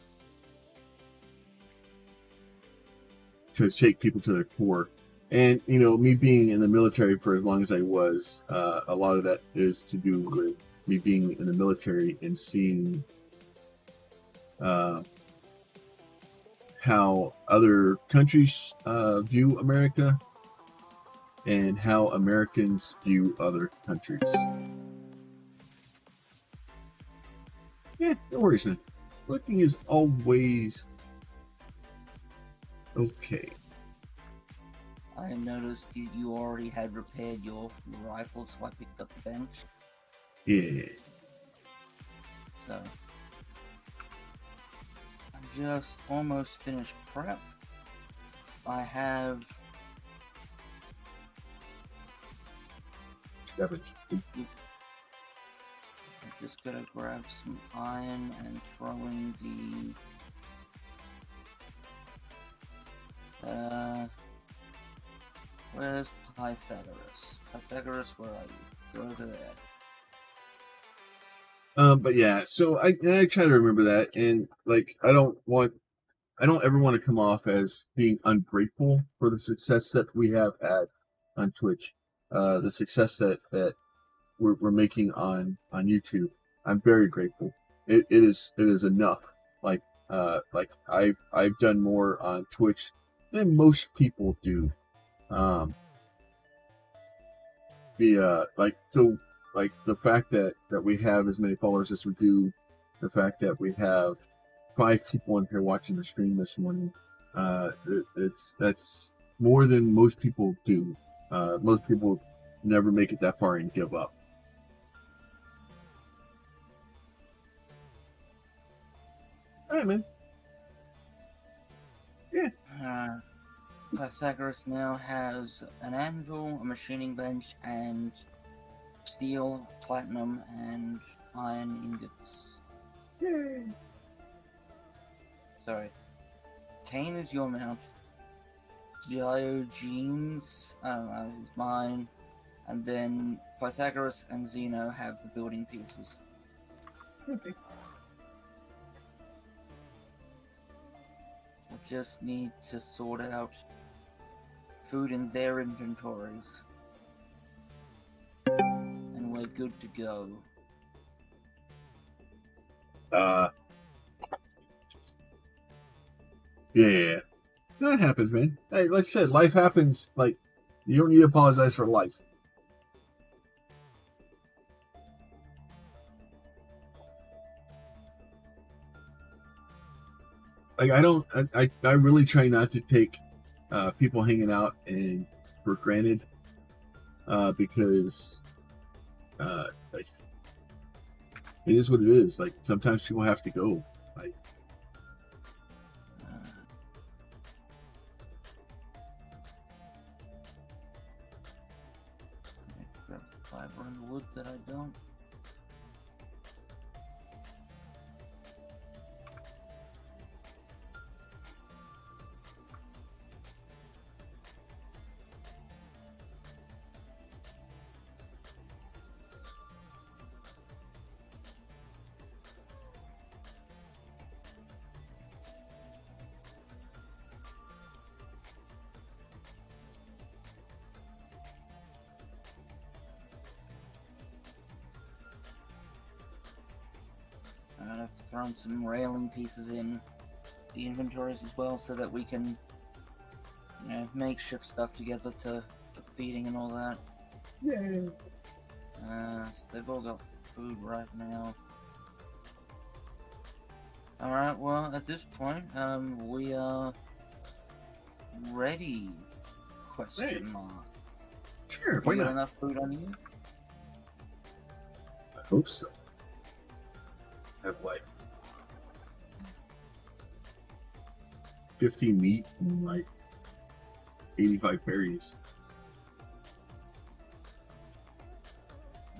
shake people to their core. And me being in the military for as long as I was, a lot of that is to do with me being in the military and seeing how other countries view America and how Americans view other countries. Yeah, no worries, man. Looking is always okay. I noticed you already had repaired your rifle, so I picked up the bench. Yeah. So, I'm just almost finished prep. I have... I'm just gonna grab some iron and throw in the... where's Pythagoras? Pythagoras, where are you? Go over there. But yeah, so I try to remember that, and like I don't ever want to come off as being ungrateful for the success that we have had on Twitch, the success that we're making on YouTube. I'm very grateful. It is enough. Like I've done more on Twitch than most people do. The fact that we have as many followers as we do, the fact that we have 5 people in here watching the stream this morning, that's more than most people do. Most people never make it that far and give up. All right, man. Yeah. Pythagoras now has an anvil, a machining bench, and steel, platinum, and iron ingots. Yay. Sorry. Tane is your mount. Diogenes is mine. And then Pythagoras and Zeno have the building pieces. Okay. I just need to sort out food in their inventories. we're good to go. Yeah. That happens, man. Hey, like I said, life happens. Like, you don't need to apologize for life. Like, I really try not to take people hanging out and for granted, because like, it is what it is. Like, sometimes people have to go. Like, Grab fiber in the wood that I don't. I've thrown some railing pieces in the inventories as well, so that we can, you know, makeshift stuff together for feeding and all that. yeah. They've all got food right now. Alright, well, at this point, we are ready? Question mark. Sure, You why got not? enough food on you? I hope so. I have like 15 meat and like 85 berries.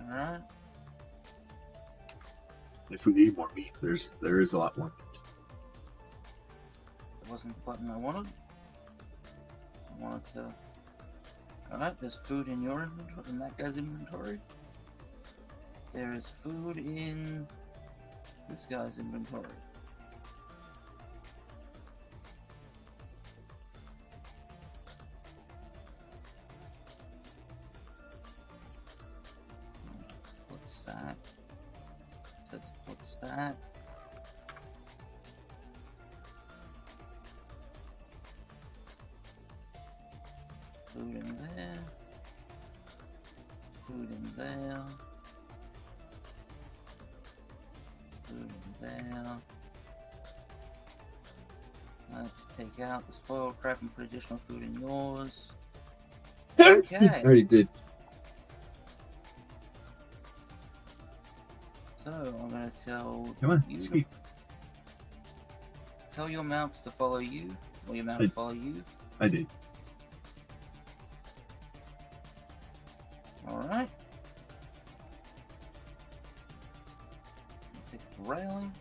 Alright. If we need more meat, there is a lot more meat. That wasn't the button I wanted. I wanted to... Alright, there's food in your inventory, in that guy's inventory. There is food in this guy's inventory. What's that? What's that? Food in there. Food in there. Food in there. To take out the spoiled crap and put additional food in yours. Okay. I already did. So I'm gonna tell Come on, you to speak. tell your mounts to follow you, or your mount to follow you. I did. Alright. Take the railing.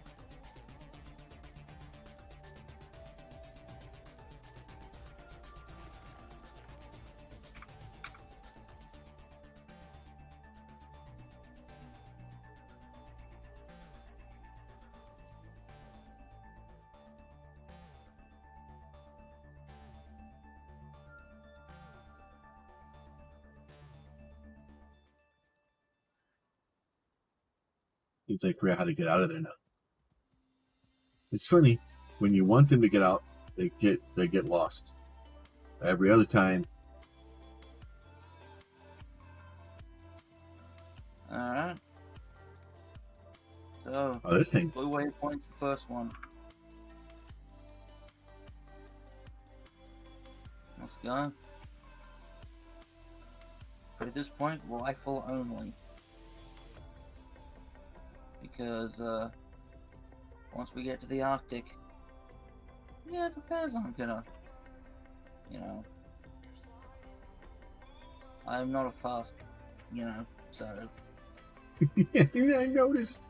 Seems like I forgot how to get out of there now. It's funny, when you want them to get out, they get lost. Every other time. Alright. So Oh, this thing. blue waypoint's the first one. Let's go. But at this point, rifle only. Because, once we get to the Arctic, yeah, the bears aren't gonna, you know, I'm not a fast, you know, so. Yeah, I noticed.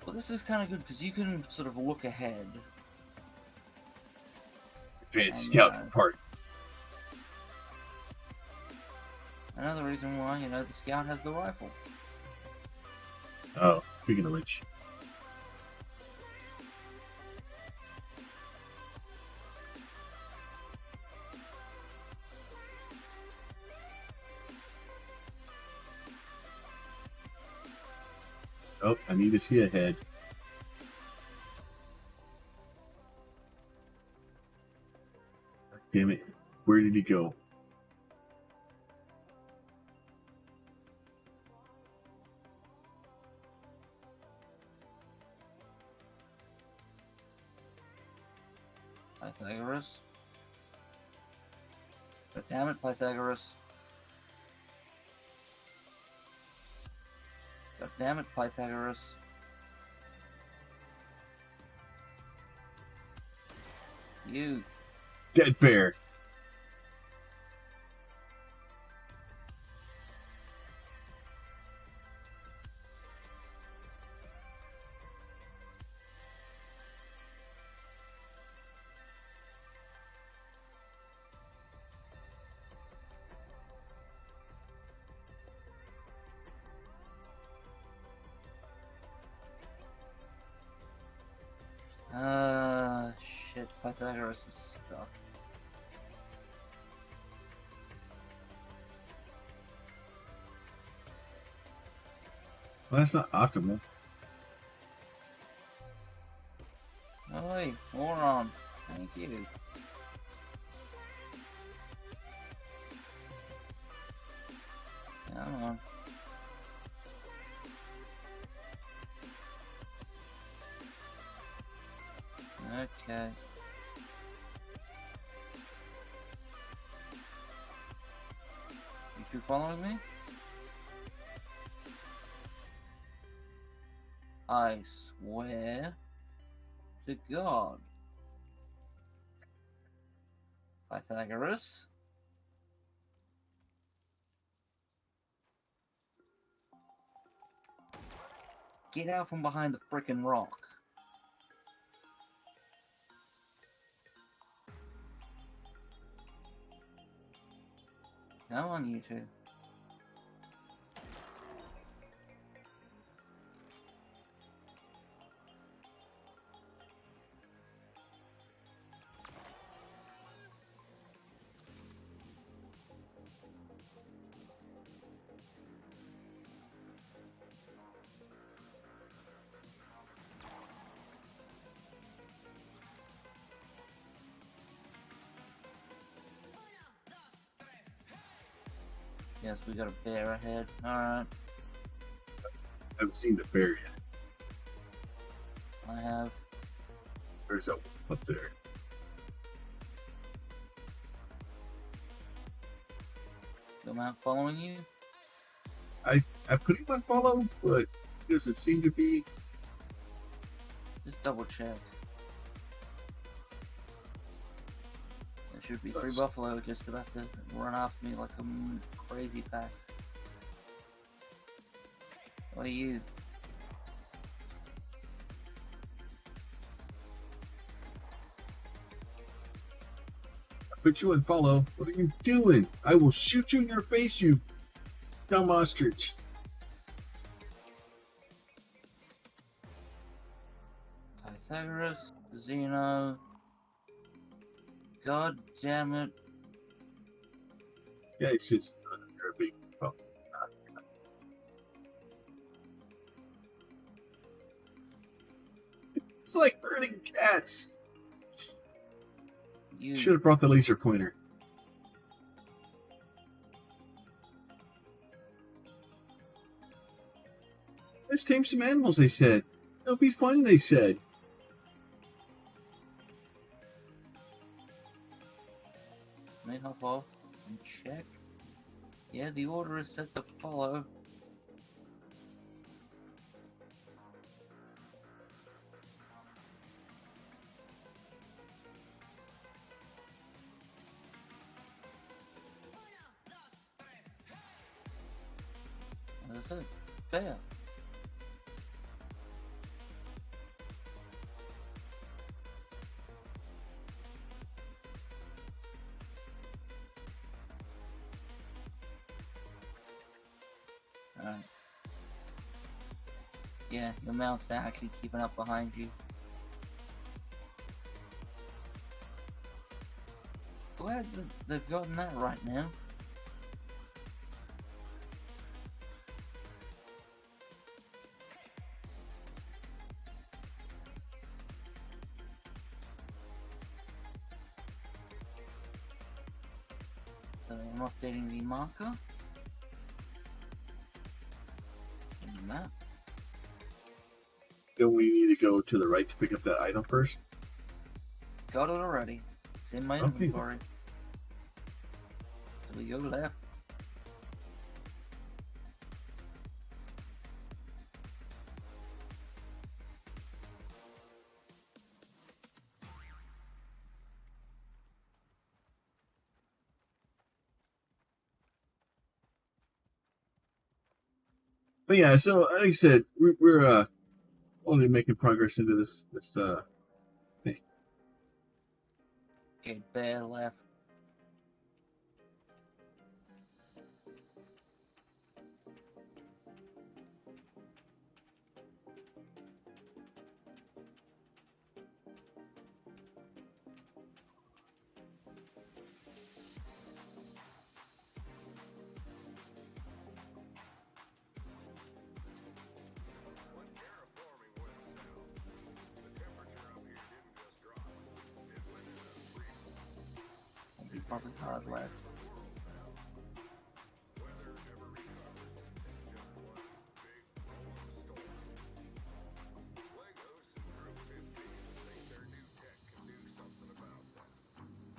Well, this is kind of good because you can sort of look ahead. Advanced And, scout part. Another reason why, you know, the scout has the rifle. Oh, speaking of which. Oh, I need to see ahead. Damn it. Where did he go? Pythagoras. God damn it, Pythagoras. God damn it, Pythagoras. You. Dead bear. Shit, Pythagoras is stuck. Well, that's not optimal. Oi, moron. Thank you. Come on. Okay. You two following me? I swear to God. Pythagoras? Get out from behind the frickin' rock. Come on, you two. Yes, we got a bear ahead. Alright, I haven't seen the bear yet. I have. There's a wolf up there. Am I following you? I put him on follow, but does it seem to be? Just double check. There should be 3 Nice. buffalo just about to run after me like a crazy pack. What are you? I put you on follow. What are you doing? I will shoot you in your face, you dumb ostrich. Pythagoras, Zeno. God damn it. Yeah, it's just a big. Oh, it's like herding cats. You. Should have brought the laser pointer. Let's tame some animals, they said. It'll be fun, they said. Let me hop off and check. Yeah, the order is set to follow. As I said, fair. Alright. Yeah, your mount's actually keeping up behind you. Glad that they've gotten that right now. I'm updating the marker. And that. Don't we need to go to the right to pick up that item first? Got it already. It's in my Okay. inventory. So we go left. But yeah, so like I said, we're only making progress into this thing. Okay, bear left. Probably hard left.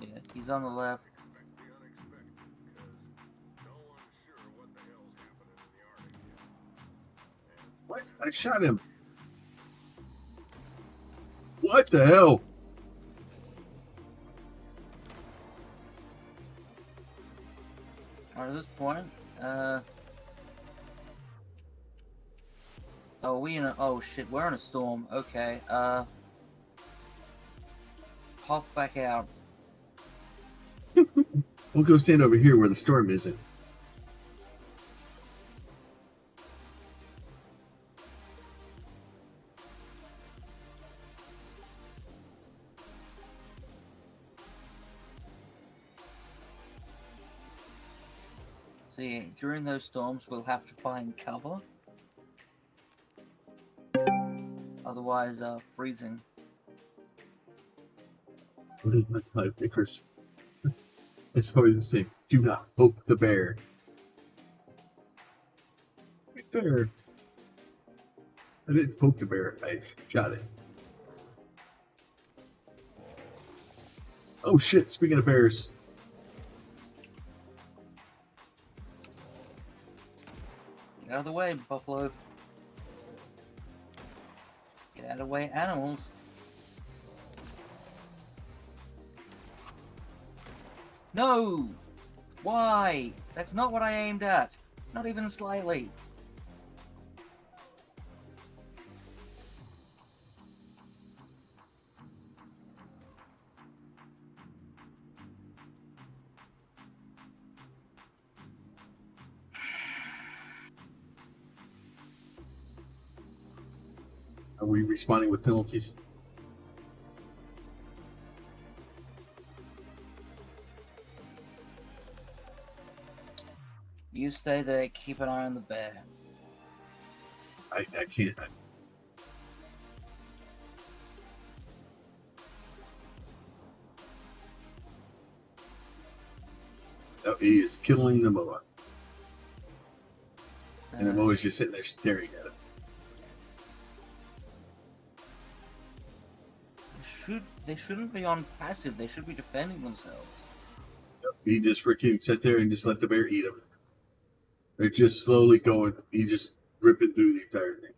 Yeah, he's on the left. What? I shot him. What the hell? Alright, at this point, oh, oh shit, we're in a storm. Okay, hop back out. We'll go stand over here where the storm isn't. See, during those storms, we'll have to find cover. Otherwise, freezing. What is my type, Icarus? It's always the same. Do not poke the bear. Bear. I didn't poke the bear. I shot it. Oh shit! Speaking of bears, Get out of the way, buffalo. Get out of the way, animals. No! Why? That's not what I aimed at. Not even slightly. are we responding with penalties? You stay there, keep an eye on the bear. I can't. Oh, he is killing the moa, and the moa's just sitting there staring at him. They shouldn't be on passive, they should be defending themselves. He just freaking sat there and just let the bear eat him. They're just slowly going. He just ripping through the entire thing.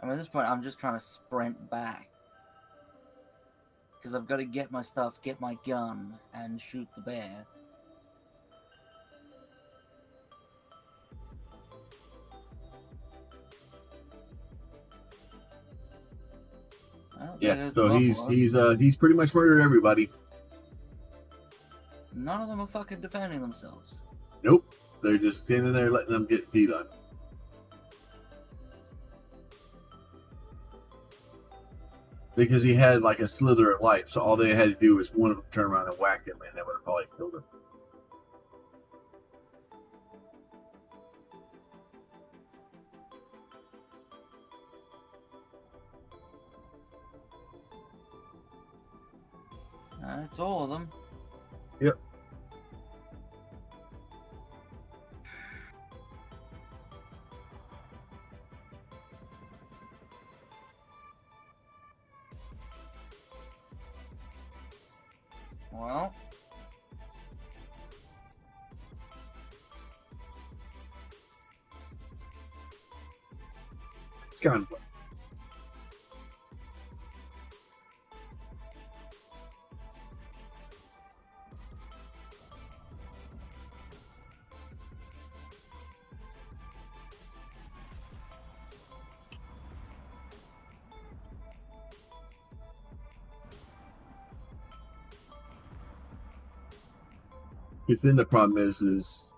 I mean, at this point, I'm just trying to sprint back. Because I've got to get my stuff, get my gun, and shoot the bear. Well, there Yeah, goes so the buffalo. he's pretty much murdered everybody. None of them are fucking defending themselves. Nope, they're just standing there letting them get beat on. Because he had like a slither of life, so all they had to do was one of them turn around and whack him, and that would have probably killed him. It's all of them. Yep. Well, It's gone. Because then the problem is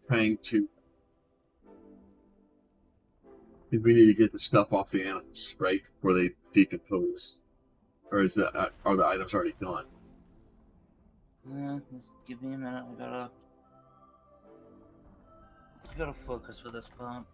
trying to. We need to get the stuff off the animals, right, before they decompose, or are the items already gone? just give me a minute. I gotta focus for this part.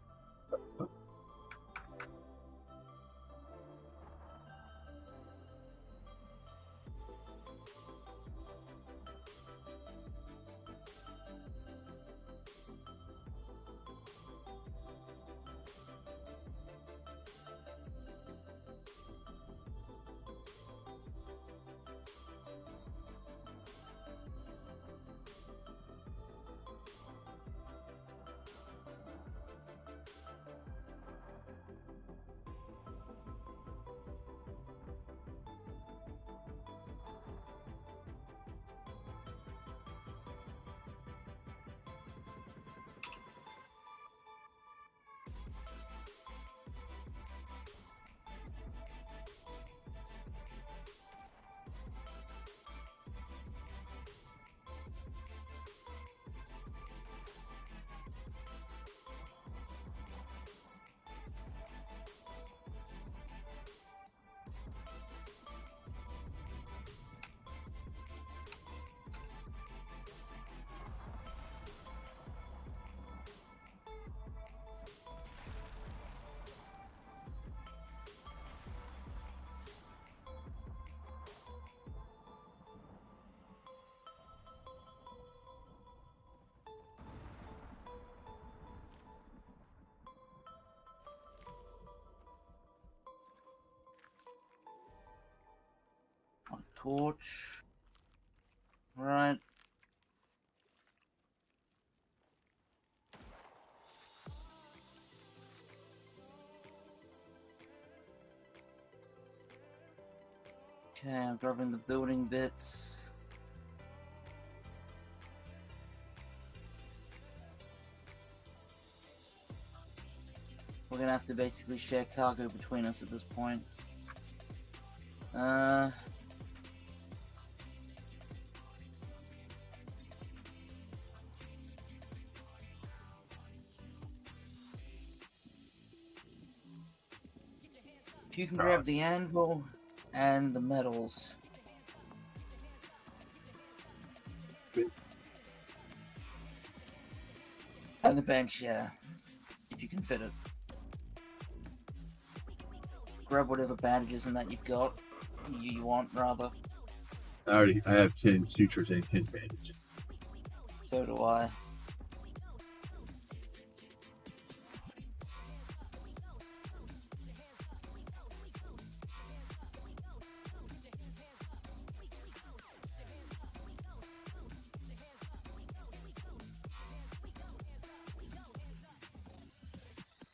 A torch. Right. Okay, I'm grabbing the building bits. We're gonna have to basically share cargo between us at this point. If you can grab the anvil and the metals. And the bench, yeah. If you can fit it. Grab whatever bandages and that you've got. You want, rather. I have 10 sutures and 10 bandages. So do I.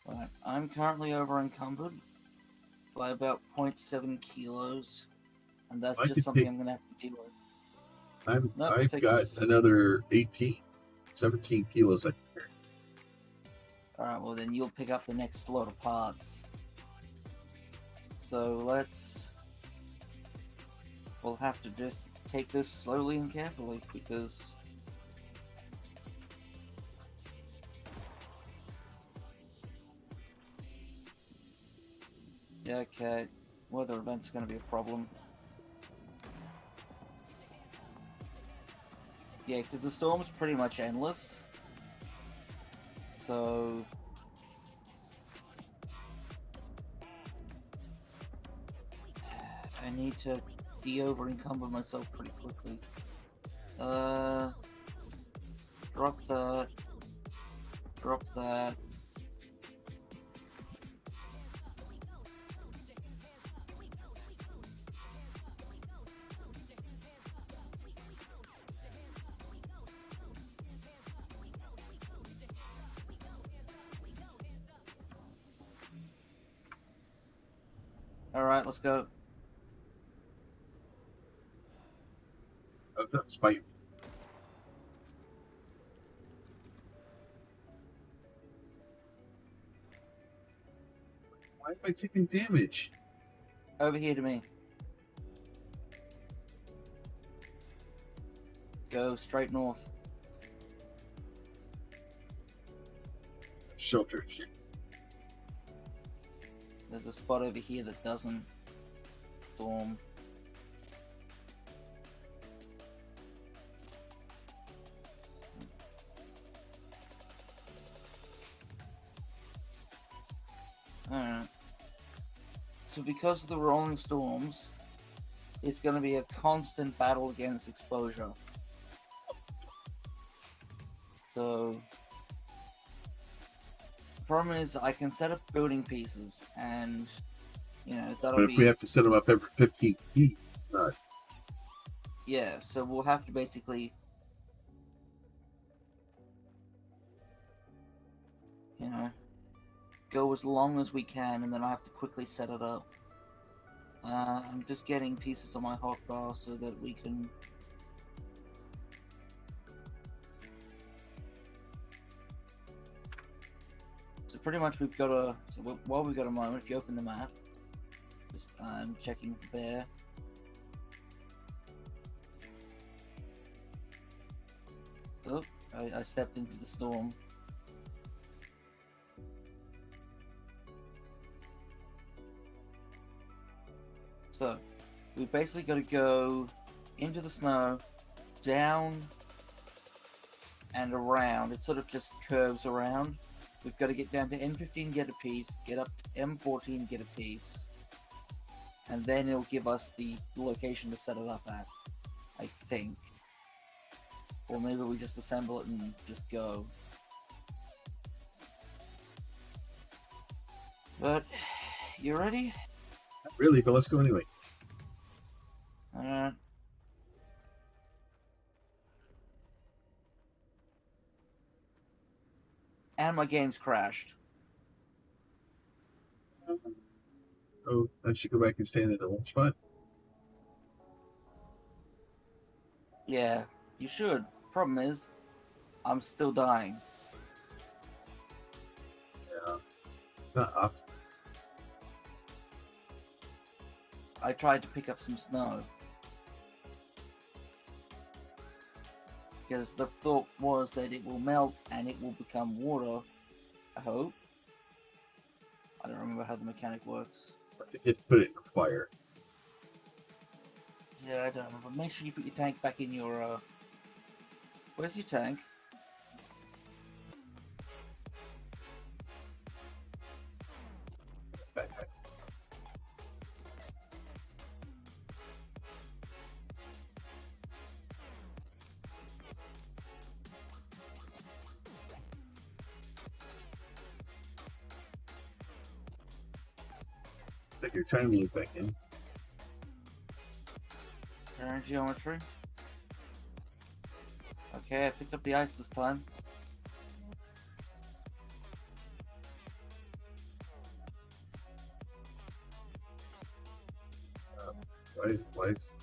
Right, I'm currently over encumbered by about 0.7 kilos, and that's just something I'm going to have to deal with. I've got another 17 kilos. Alright, well then you'll pick up the next load of parts. So we'll have to just take this slowly and carefully, because yeah, okay, weather event's going to be a problem. Yeah, because the storm's pretty much endless. So I need to de-over-encumber myself pretty quickly. Drop that. Drop that. Alright, let's go. Oh, no, spite. Why am I taking damage? Over here to me. Go straight north. Shelter. There's a spot over here that doesn't storm. Alright. So because of the rolling storms, it's going to be a constant battle against exposure. So the problem is I can set up building pieces and, you know, that'll But be... if we have to set them up every 15 feet, not. Yeah, so we'll have to basically, you know, go as long as we can, and then I have to quickly set it up. I'm just getting pieces on my hotbar so that we can... So pretty much we've got a... So while we've got a moment, if you open the map, just I'm checking for bear. Oh, I stepped into the storm. So, we've basically got to go into the snow, down, and around. It sort of just curves around. We've got to get down to M15, get a piece, get up to M14, get a piece. And then it'll give us the location to set it up at, I think. Or maybe we just assemble it and just go. But, you ready? Not really, but let's go anyway. Alright. And my game's crashed. Oh, I should go back and stand at the old spot. Yeah, you should. Problem is, I'm still dying. Yeah. Not up. I tried to pick up some snow. Because the thought was that it will melt and it will become water. I hope. I don't remember how the mechanic works. It put it in the fire. Yeah, I don't remember. Make sure you put your tank back in your, Where's your tank? Backpack. It's like you're trying to move back in. Current geometry. Okay, I picked up the ice this time. Why it's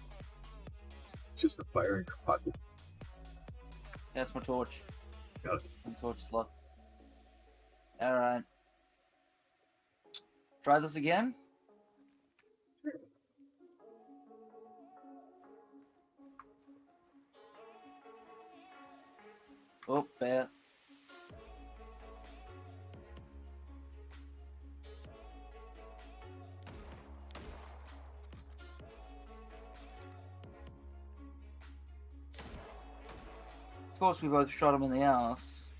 just a fire in your pocket. That's my torch. Got it. And torch slot. Alright. Try this again? Oh, bear. Of course, we both shot him in the ass.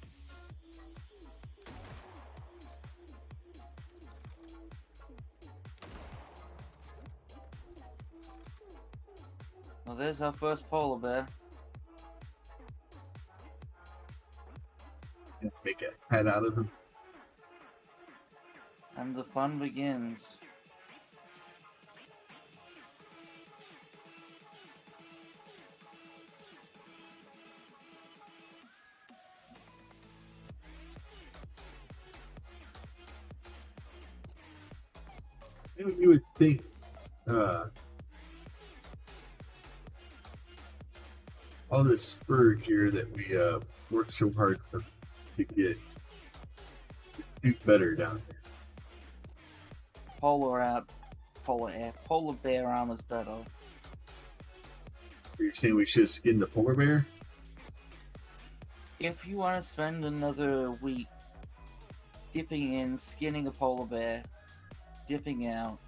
Well, there's our first polar bear. Make a hat out of him. And the fun begins. You would think all this fur gear that we worked so hard to get do better down there. Polar bear armor's better. You're saying we should skin the polar bear? If you want to spend another week dipping in, skinning a polar bear, dipping out,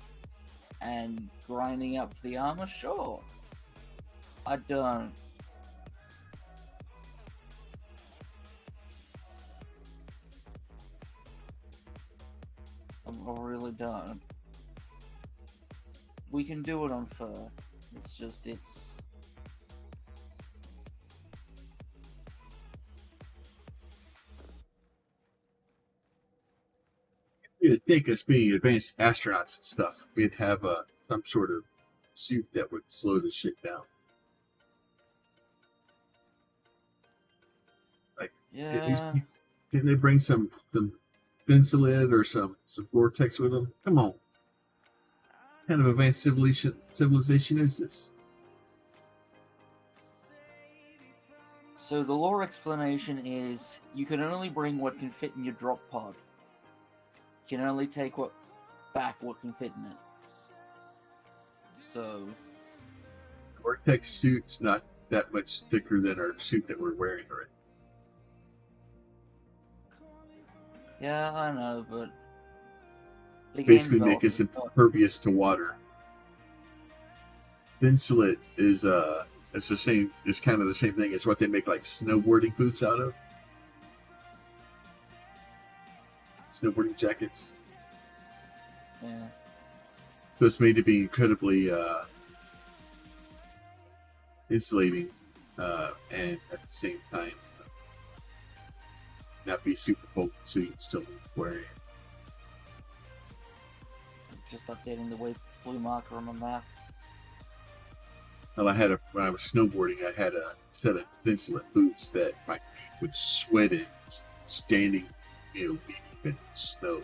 and grinding up the armor, sure. I don't. I really don't. We can do it on fur. It's just, You'd think us being advanced astronauts and stuff, we'd have some sort of suit that would slow the shit down. Like, yeah. Can they bring some insulate or some vortex with them? Come on. What kind of advanced civilization is this? So the lore explanation is you can only bring what can fit in your drop pod. You can only take back what can fit in it. So Vortex suit's not that much thicker than our suit that we're wearing already. yeah, I know, but the Basically game's make us developed- impervious to water. Insulate is it's the same. It's kind of the same thing. It's what they make like snowboarding boots out of. Snowboarding jackets. Yeah. So it's made to be incredibly insulating, and at the same time not be super potent, so you can still wear it. Just updating the white blue marker on my map. Well, when I was snowboarding, I had a set of insulate boots that my feet would sweat in, standing, deep in snow.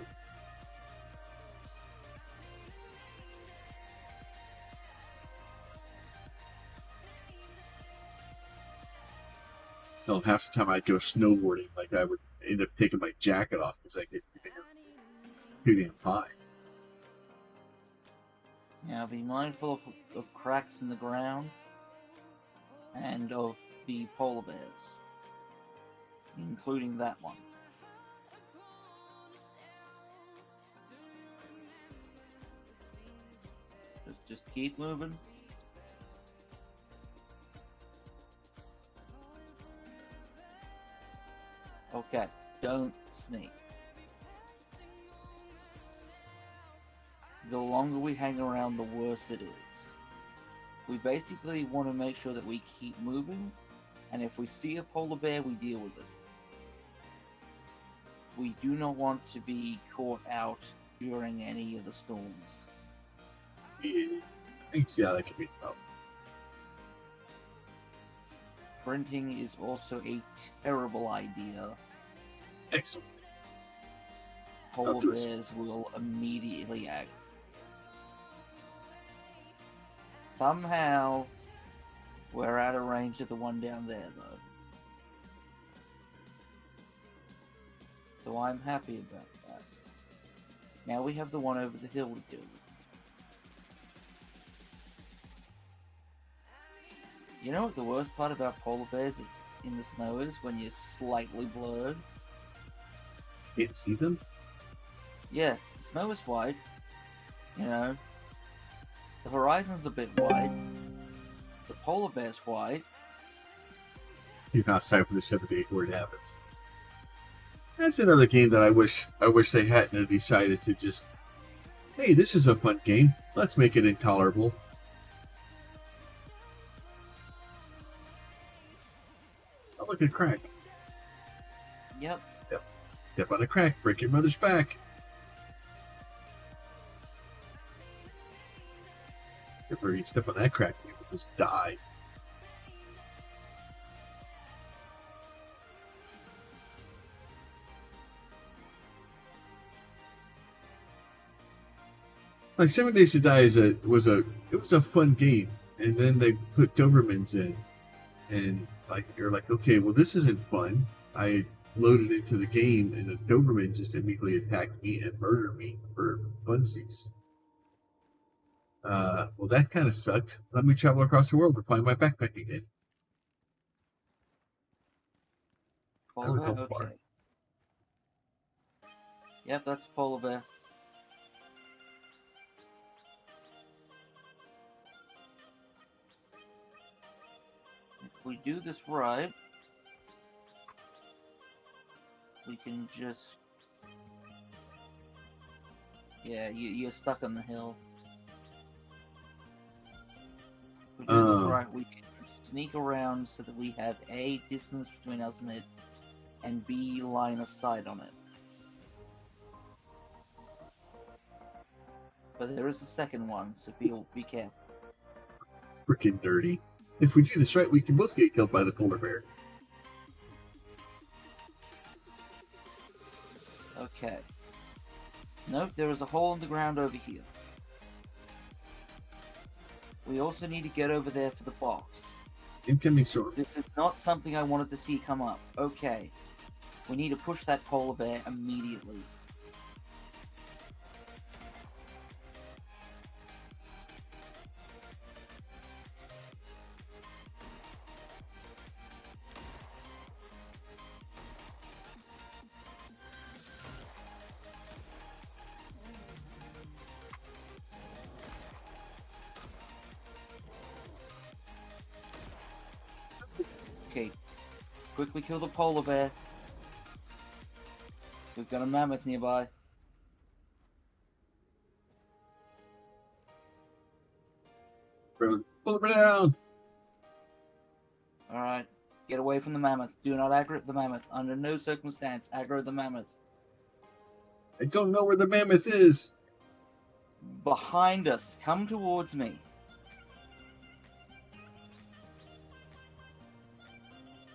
Well, half the time I'd go snowboarding, like I would end up taking my jacket off because I get too damn high. Yeah, be mindful of cracks in the ground and of the polar bears, including that one. Just keep moving. Okay, don't sneak. The longer we hang around, the worse it is. We basically want to make sure that we keep moving, and if we see a polar bear, we deal with it. We do not want to be caught out during any of the storms. Yeah, I can see how that could be about. Sprinting is also a terrible idea. Excellent. Polar bears will immediately act. Somehow, we're out of range of the one down there, though. So I'm happy about that. Now we have the one over the hill to deal with. You know what the worst part about polar bears in the snow is? When you're slightly blurred. Can't see them? Yeah, the snow is white. You know, the horizon's a bit white. The polar bear's white. You're not signed for the 78 where it happens. That's another game that I wish they hadn't decided to just, hey, this is a fun game. Let's make it intolerable. look, a crack. Yep. Step on a crack, break your mother's back. If you step on that crack, you will just die. Like 7 Days to Die was a fun game, and then they put Dobermans in, and like you're like, okay, well this isn't fun. I loaded into the game, and a Doberman just immediately attacked me and murdered me for funsies. Well, that kind of sucked. Let me travel across the world to find my backpack again. Polar bear? Okay. Yep, that's a polar bear. If we do this right, we can just... Yeah, you're stuck on the hill. If we do this right, we can sneak around so that we have A, distance between us and it, and B, line of sight on it. But there is a second one, so be careful. Freaking dirty. If we do this right, we can both get killed by the polar bear. Okay. Nope, there is a hole in the ground over here. We also need to get over there for the box. Incoming storm. This is not something I wanted to see come up. Okay. We need to push that polar bear immediately. Okay, quickly kill the polar bear. We've got a mammoth nearby. Polar bear down! Alright, get away from the mammoth. Do not aggro the mammoth. Under no circumstance, aggro the mammoth. I don't know where the mammoth is. Behind us, come towards me.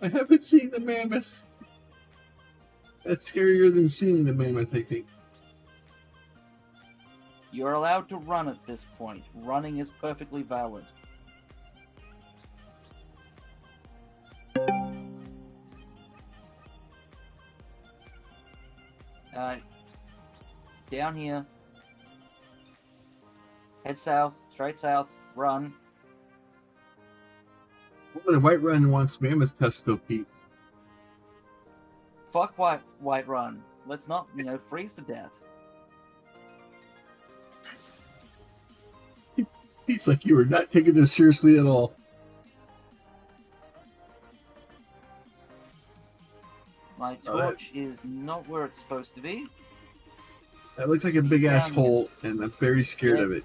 I haven't seen the mammoth. That's scarier than seeing the mammoth, I think. You're allowed to run at this point. Running is perfectly valid. Down here. Head south, straight south, run. Woman in Whiterun wants mammoth pesto, Pete. Fuck Whiterun. Let's not, freeze to death. Pete's like, you are not taking this seriously at all. My torch is not where it's supposed to be. That looks like a big ass hole, and I'm very scared of it.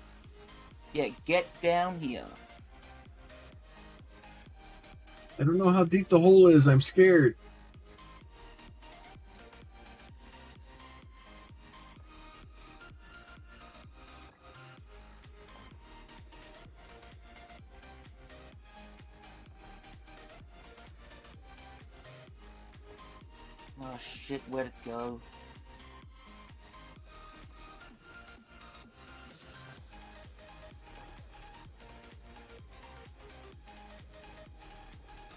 Yeah, get down here. I don't know how deep the hole is. I'm scared. Oh shit, where'd it go?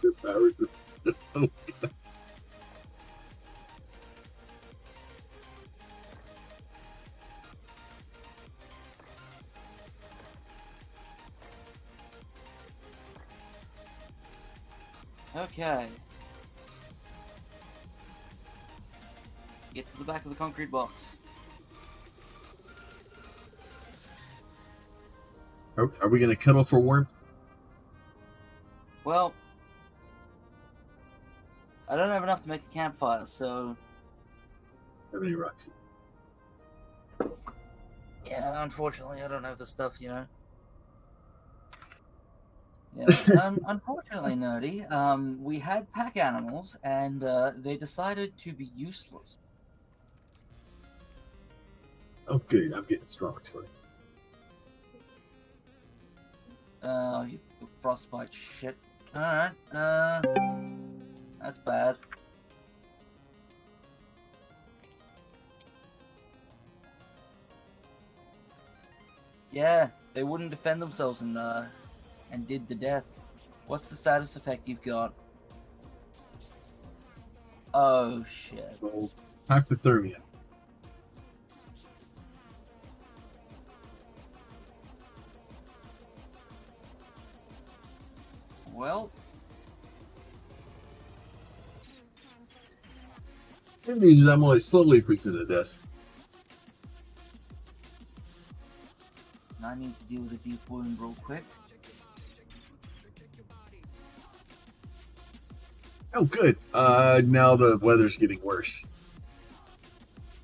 The powers of... Okay. Get to the back of the concrete box. Are we going to cuddle for warmth? Well, I don't have enough to make a campfire, so... Have any rocks? Yeah, unfortunately, I don't have the stuff, Yeah, unfortunately, nerdy, we had pack animals, and they decided to be useless. Oh, good. I'm getting strong today. You frostbite shit. Alright, that's bad. Yeah, they wouldn't defend themselves and did the death. What's the status effect you've got? Oh shit. So, hypothermia. Well, It means I'm only slowly freezing to death. I need to deal with a deep wound real quick. Oh, good. Now the weather's getting worse.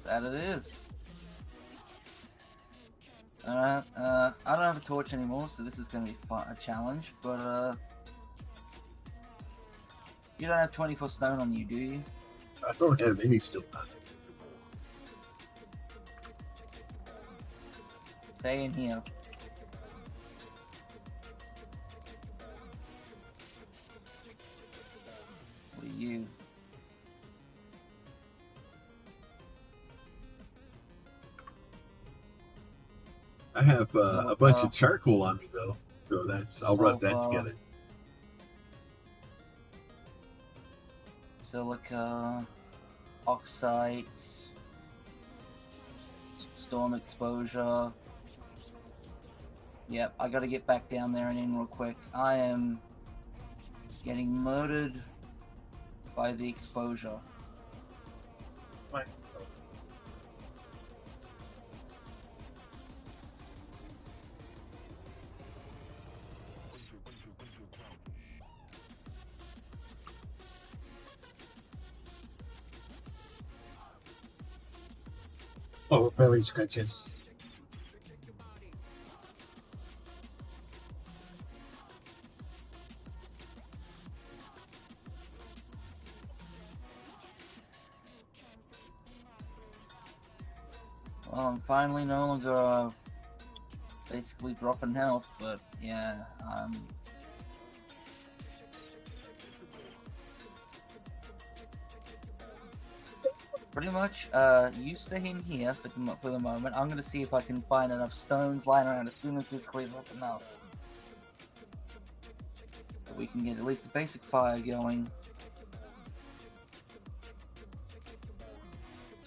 That it is. I don't have a torch anymore, so this is going to be a challenge, but, you don't have 24 stone on you, do you? I don't have any still. Stay in here. What are you? I have a bunch of charcoal on me though, so I'll rub that together. Silica, oxide, storm exposure. Yep, I gotta get back down there and in real quick. I am getting murdered by the exposure. Fine. Oh, belly scratches. Well, I'm finally no longer basically dropping health, but yeah, pretty much, you stay in here for the moment. I'm gonna see if I can find enough stones lying around as soon as this clears up enough. That we can get at least a basic fire going.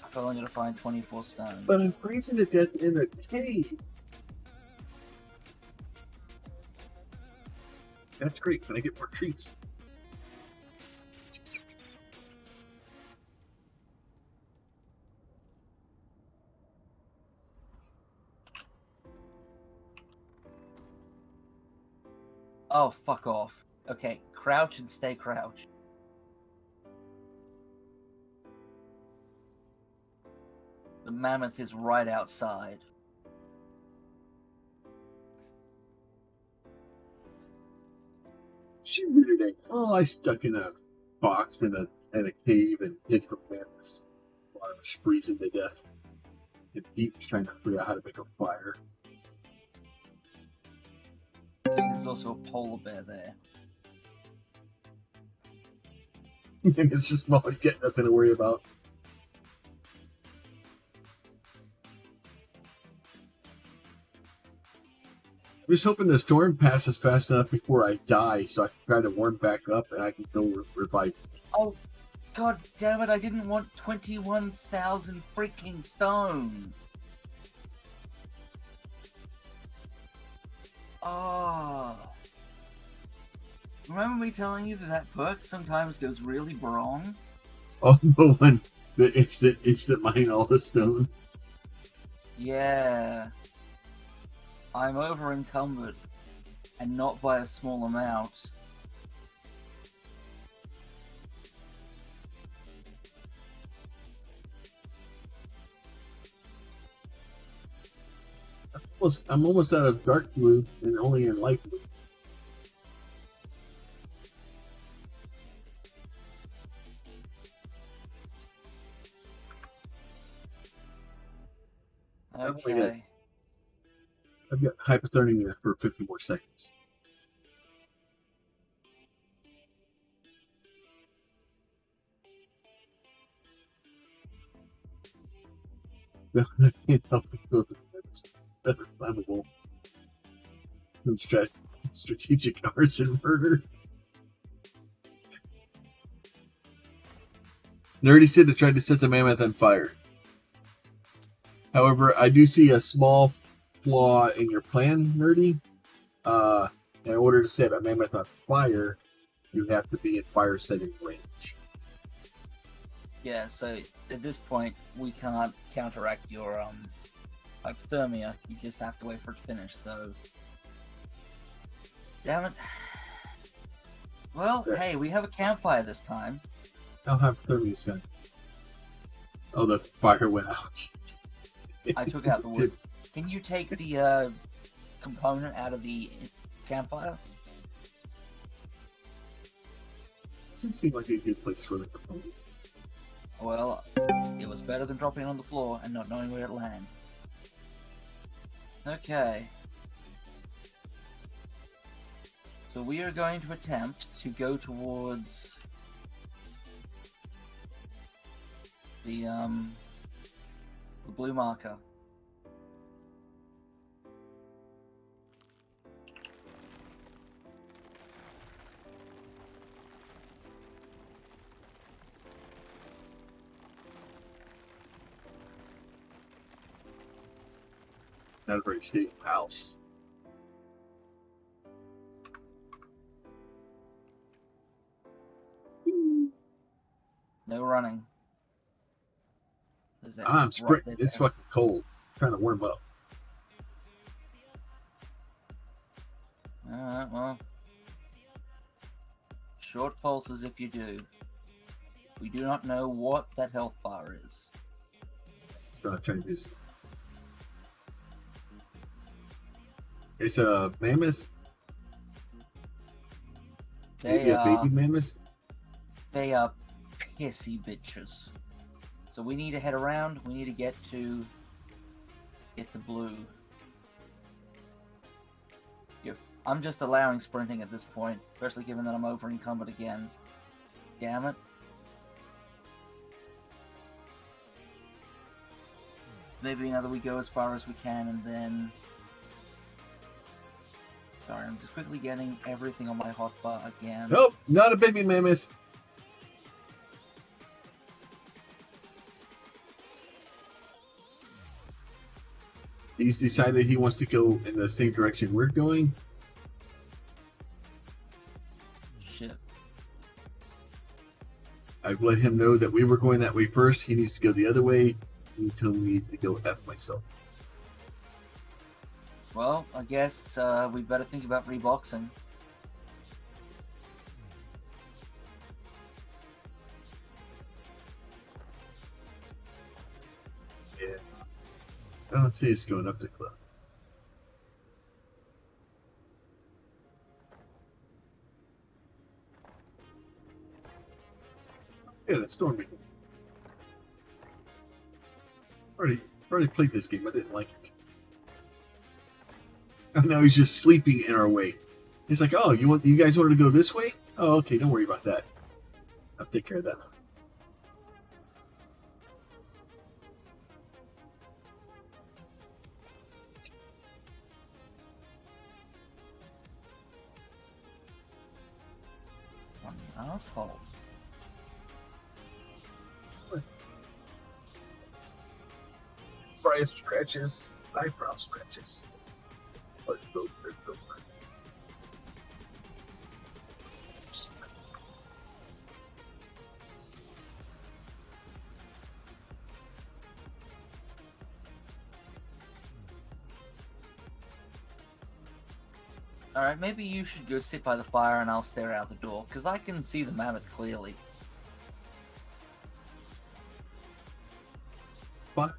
I'm only gonna find 24 stones. But I'm freezing to death in a cave. That's great. Can I get more treats? Oh, fuck off. Okay, crouch and stay crouched. The mammoth is right outside. She really like, oh, I stuck in a box in a cave and hid from mammoths while I was freezing to death. And Pete was trying to figure out how to make a fire. I think there's also a polar bear there. And it's just small, you get nothing to worry about. I'm just hoping the storm passes fast enough before I die so I can try to warm back up and I can go revive. Oh, god damn it, I didn't want 21,000 freaking stone. Oh. Remember me telling you that perk sometimes goes really wrong? Oh, the one, the instant mine all the stone. Yeah. I'm over encumbered, and not by a small amount. I'm almost out of dark blue and only in light blue. Okay. I've got hypothermia for 50 more seconds. Can't help but feel that that's flammable. Strategic arson murder. Nerdy said to try to set the mammoth on fire. However, I do see a small flaw in your plan, Nerdy. In order to set a mammoth on fire, you have to be in fire setting range. Yeah, so at this point, we can't counteract your hypothermia. You just have to wait for it to finish, so... Damn it. Well, Yeah. hey, we have a campfire this time. How hypothermia is gone? Oh, the fire went out. I took out the wood. Can you take the component out of the campfire? Doesn't seem like a good place for the component. Well, it was better than dropping it on the floor and not knowing where it landed. Okay. So we are going to attempt to go towards the blue marker. Not a very stable house. No running. There's that I'm rock sprinting. there. It's fucking cold. I'm trying to warm up. Alright, well. Short pulses if you do. We do not know what that health bar is. So I'm trying to do. It's a mammoth. Maybe a baby mammoth. They are pissy bitches. So we need to head around. We need to get the blue. Yep. I'm just allowing sprinting at this point, especially given that I'm over encumbered again. Damn it. Maybe now that we go as far as we can and then... Sorry, I'm just quickly getting everything on my hotbar again. Nope, not a baby mammoth. He's decided he wants to go in the same direction we're going. Shit. I've let him know that we were going that way first. He needs to go the other way. He told me to go F myself. Well, I guess we better think about reboxing. Yeah. I don't see us going up the cliff. Yeah, that's stormy. Already played this game. I didn't like it. And now he's just sleeping in our way. He's like, "Oh, you guys wanted to go this way? Oh, okay. Don't worry about that. I'll take care of that." What an asshole. Brian scratches, eyebrow scratches. Let's go. Alright, maybe you should go sit by the fire and I'll stare out the door, because I can see the mammoth clearly. What?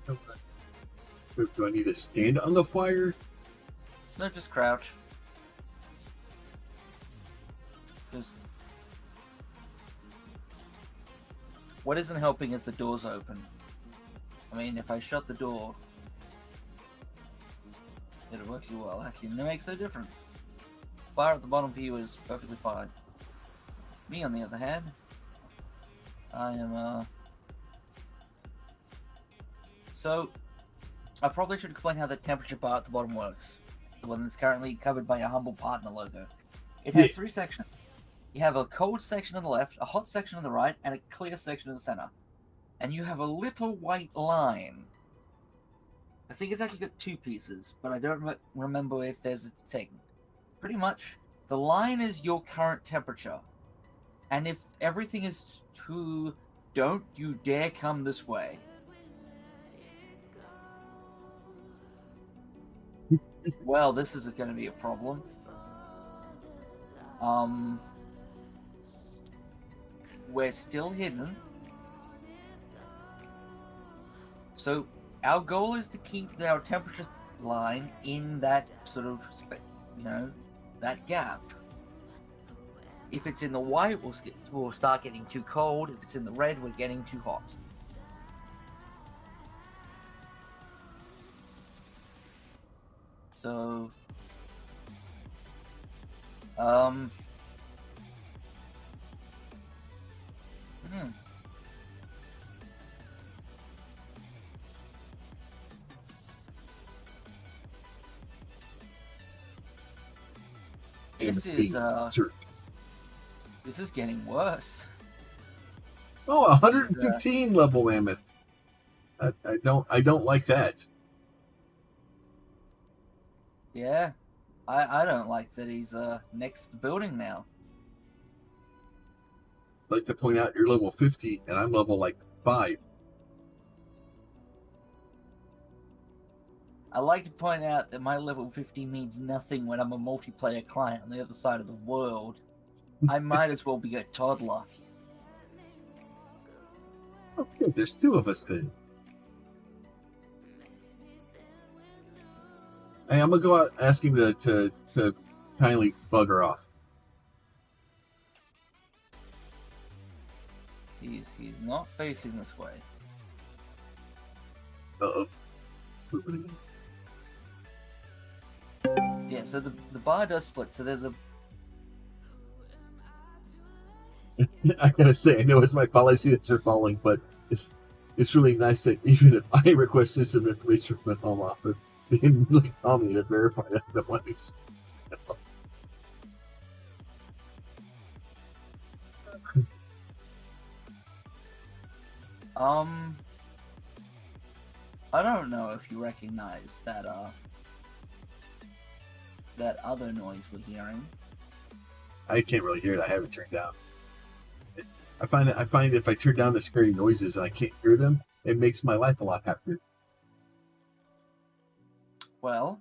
Okay. Do I need to stand on the fire? No, just crouch. Just... What isn't helping is the door's open. I mean, if I shut the door, it'll work you well. Actually, it makes no difference. Fire at the bottom for you is perfectly fine. Me, on the other hand, I am, So, I probably should explain how the temperature bar at the bottom works. The one that's currently covered by a humble partner logo. It has 3 sections. You have a cold section on the left, a hot section on the right, and a clear section in the center. And you have a little white line. I think it's actually got 2 pieces, but I don't remember if there's a thing. Pretty much, the line is your current temperature. And if everything is too... Don't you dare come this way. Well, this is going to be a problem. We're still hidden. So, our goal is to keep our temperature line in that sort of, that gap. If it's in the white, we'll start getting too cold. If it's in the red, we're getting too hot. So, This is getting worse. Oh, 115 level mammoth. I don't like that. Yeah, I don't like that he's next to the building now. I'd like to point out you're level 50 and I'm level like 5. I like to point out that my level 50 means nothing when I'm a multiplayer client on the other side of the world. I might as well be a toddler. Okay, there's 2 of us then. Hey, I'm gonna go out and ask him to kindly bugger off. He's not facing this way. Uh-oh. Yeah, so the bar does split, so there's a... I gotta say, I know it's my policy that you're falling, but it's really nice that even if I request system information from the home office, they didn't really call me to verify that the ones. I don't know if you recognize that that other noise we're hearing. I can't really hear it. I have it turned down. I find if I turn down the scary noises and I can't hear them, it makes my life a lot happier. Well,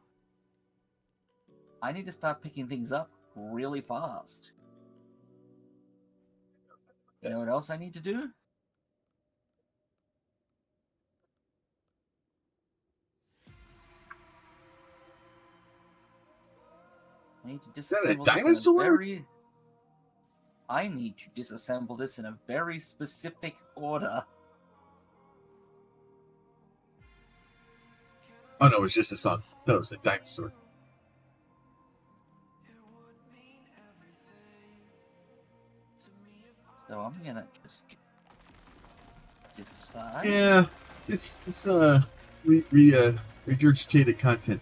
I need to start picking things up really fast. You know what else I need to do? I need to disassemble this dinosaur? I need to disassemble this in a very specific order. Oh no, it's just a song. No, it's a dinosaur. So I'm gonna just decide. Yeah, it's regurgitated content.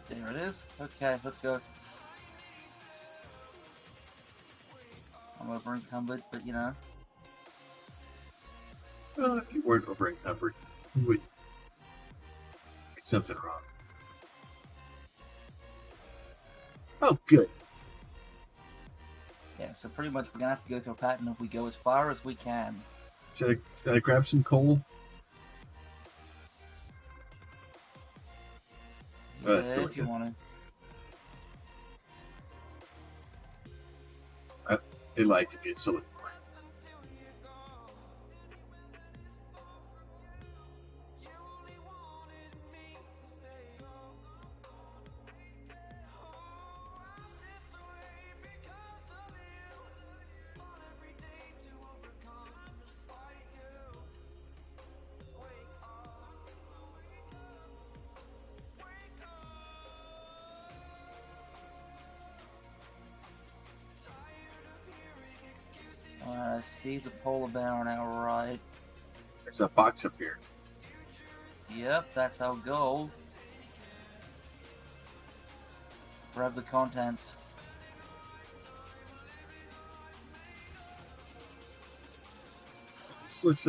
There it is. Okay, let's go. I'm over encumbered, but you know. Well, if you weren't over encumbered, you would make something wrong. Oh, good. Yeah, so pretty much we're gonna have to go through a pattern of we go as far as we can. Should I grab some coal? Yeah, if you want to. They like to be in silicon. see the polar bear on our right. There's a box up here. Yep, that's our goal. Grab the contents. This looks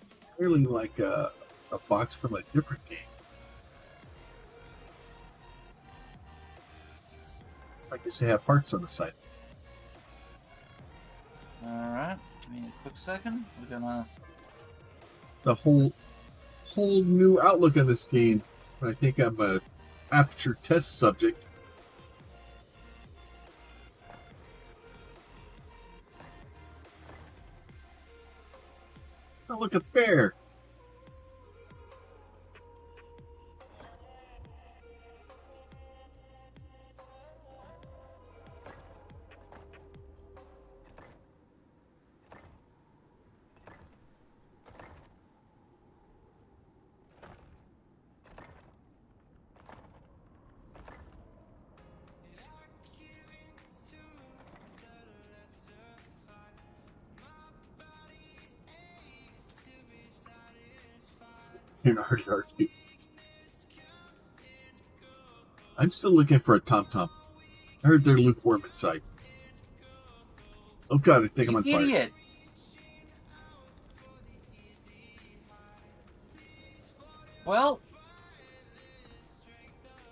it's clearly like a box from a different game. It's like they have parts on the side. Alright, give me a quick second. We're gonna... The whole new outlook on this game. I think I'm a aperture test subject. Oh, look, a bear. You're not already arguing. I'm still looking for a Tom-Tom. I heard they're lukewarm inside. Oh god, I think I'm on fire. Idiot! Well,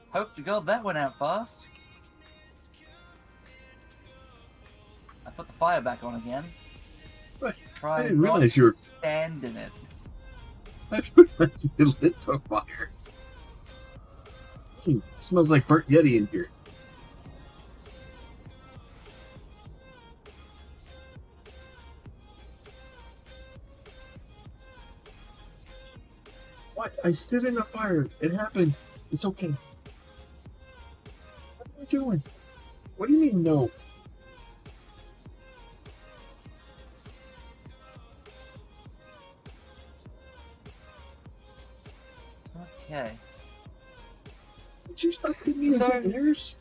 hope to God that went out fast. I put the fire back on again. What? Try I didn't not realize to you were... stand in it. I didn't realize you lit on fire. It smells like burnt Yeti in here. What? I stood in a fire. It happened. It's okay. What are you doing? What do you mean, no? Okay. Did you start putting me So- in ears?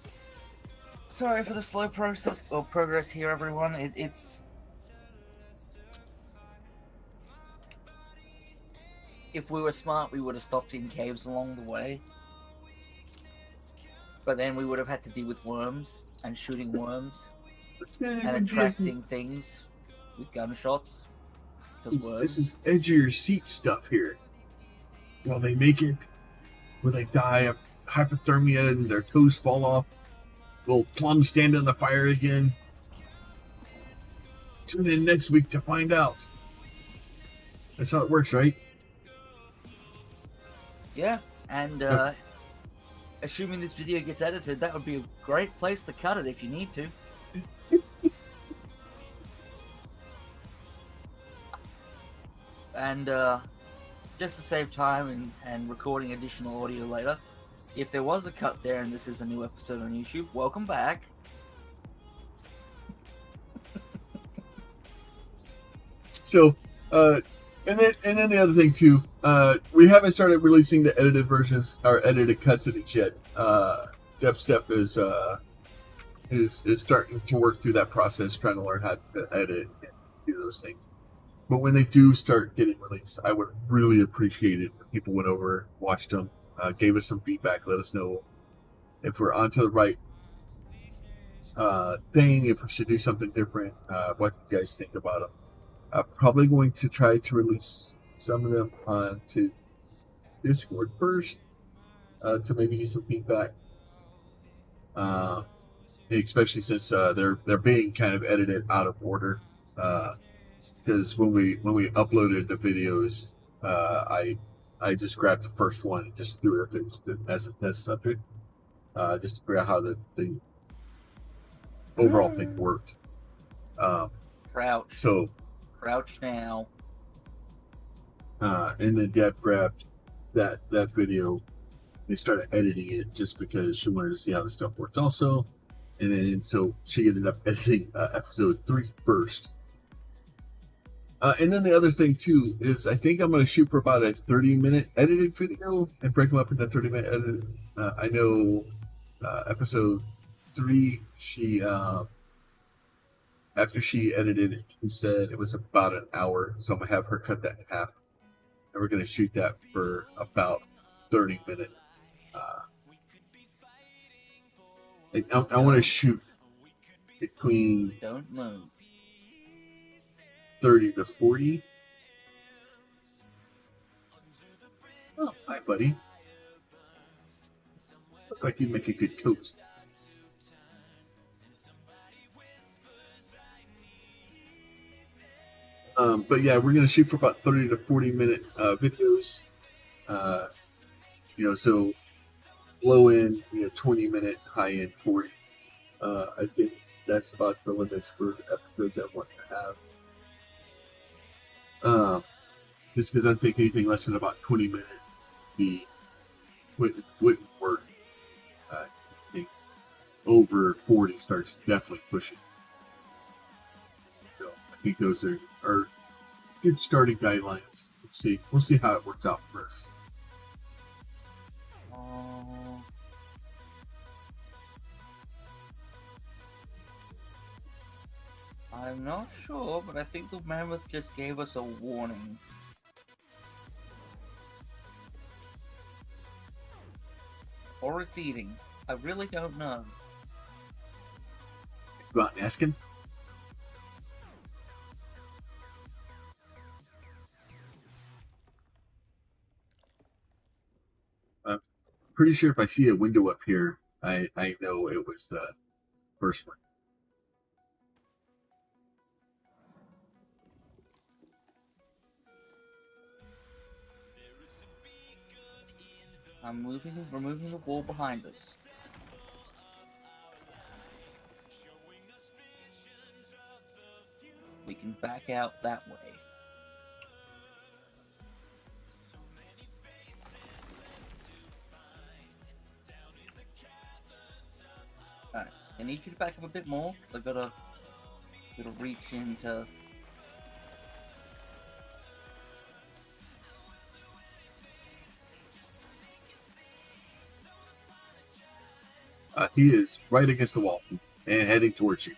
Sorry for the slow process or progress here, everyone. It's... If we were smart, we would have stopped in caves along the way. But then we would have had to deal with worms and shooting worms and attracting things with gunshots. Because worms. This is edge of your seat stuff here. Well, they make it where they die of hypothermia and their toes fall off. Will Plum stand in the fire again? Tune in next week to find out. That's how it works, right? Yeah, and assuming this video gets edited, that would be a great place to cut it if you need to. And just to save time and recording additional audio later, if there was a cut there and this is a new episode on YouTube, welcome back. So, and then the other thing too, we haven't started releasing the edited versions or edited cuts of it yet. Dubstep is starting to work through that process, trying to learn how to edit and do those things. But when they do start getting released, I would really appreciate it if people went over, watched them, gave us some feedback, let us know if we're onto the right thing, if we should do something different, what you guys think about them. I'm probably going to try to release some of them onto Discord first to maybe get some feedback, especially since they're being kind of edited out of order. Because when we uploaded the videos, I just grabbed the first one and just threw it as a test subject, just to figure out how the overall thing worked. Crouch. So. Crouch now. And then Deb grabbed that video. They started editing it just because she wanted to see how the stuff worked also. And then so she ended up editing episode 3 first. And then the other thing too is I think I'm going to shoot for about a 30-minute edited video and break them up into 30-minute edit. I know episode 3 she after she edited it, she said it was about an hour, so I'm gonna have her cut that in half, and we're gonna shoot that for about 30 minutes. I want to shoot between Don't move. 30 to 40. Oh, hi, buddy. Look like you make a good toast. But yeah, we're gonna shoot for about 30 to 40 minute videos. So low end, 20-minute, high end 40. I think that's about the limits for episodes I want to have. Just because I think anything less than about 20 minutes wouldn't work. I think over 40 starts definitely pushing. So I think those are good starting guidelines. We'll see how it works out for us. I'm not sure, but I think the mammoth just gave us a warning. Or it's eating. I really don't know. Go out and ask him. I'm pretty sure if I see a window up here, I know it was the first one. I'm removing the wall behind us. We can back out that way. Alright, I need you to back up a bit more, because I've gotta reach into... He is right against the wall and heading towards you.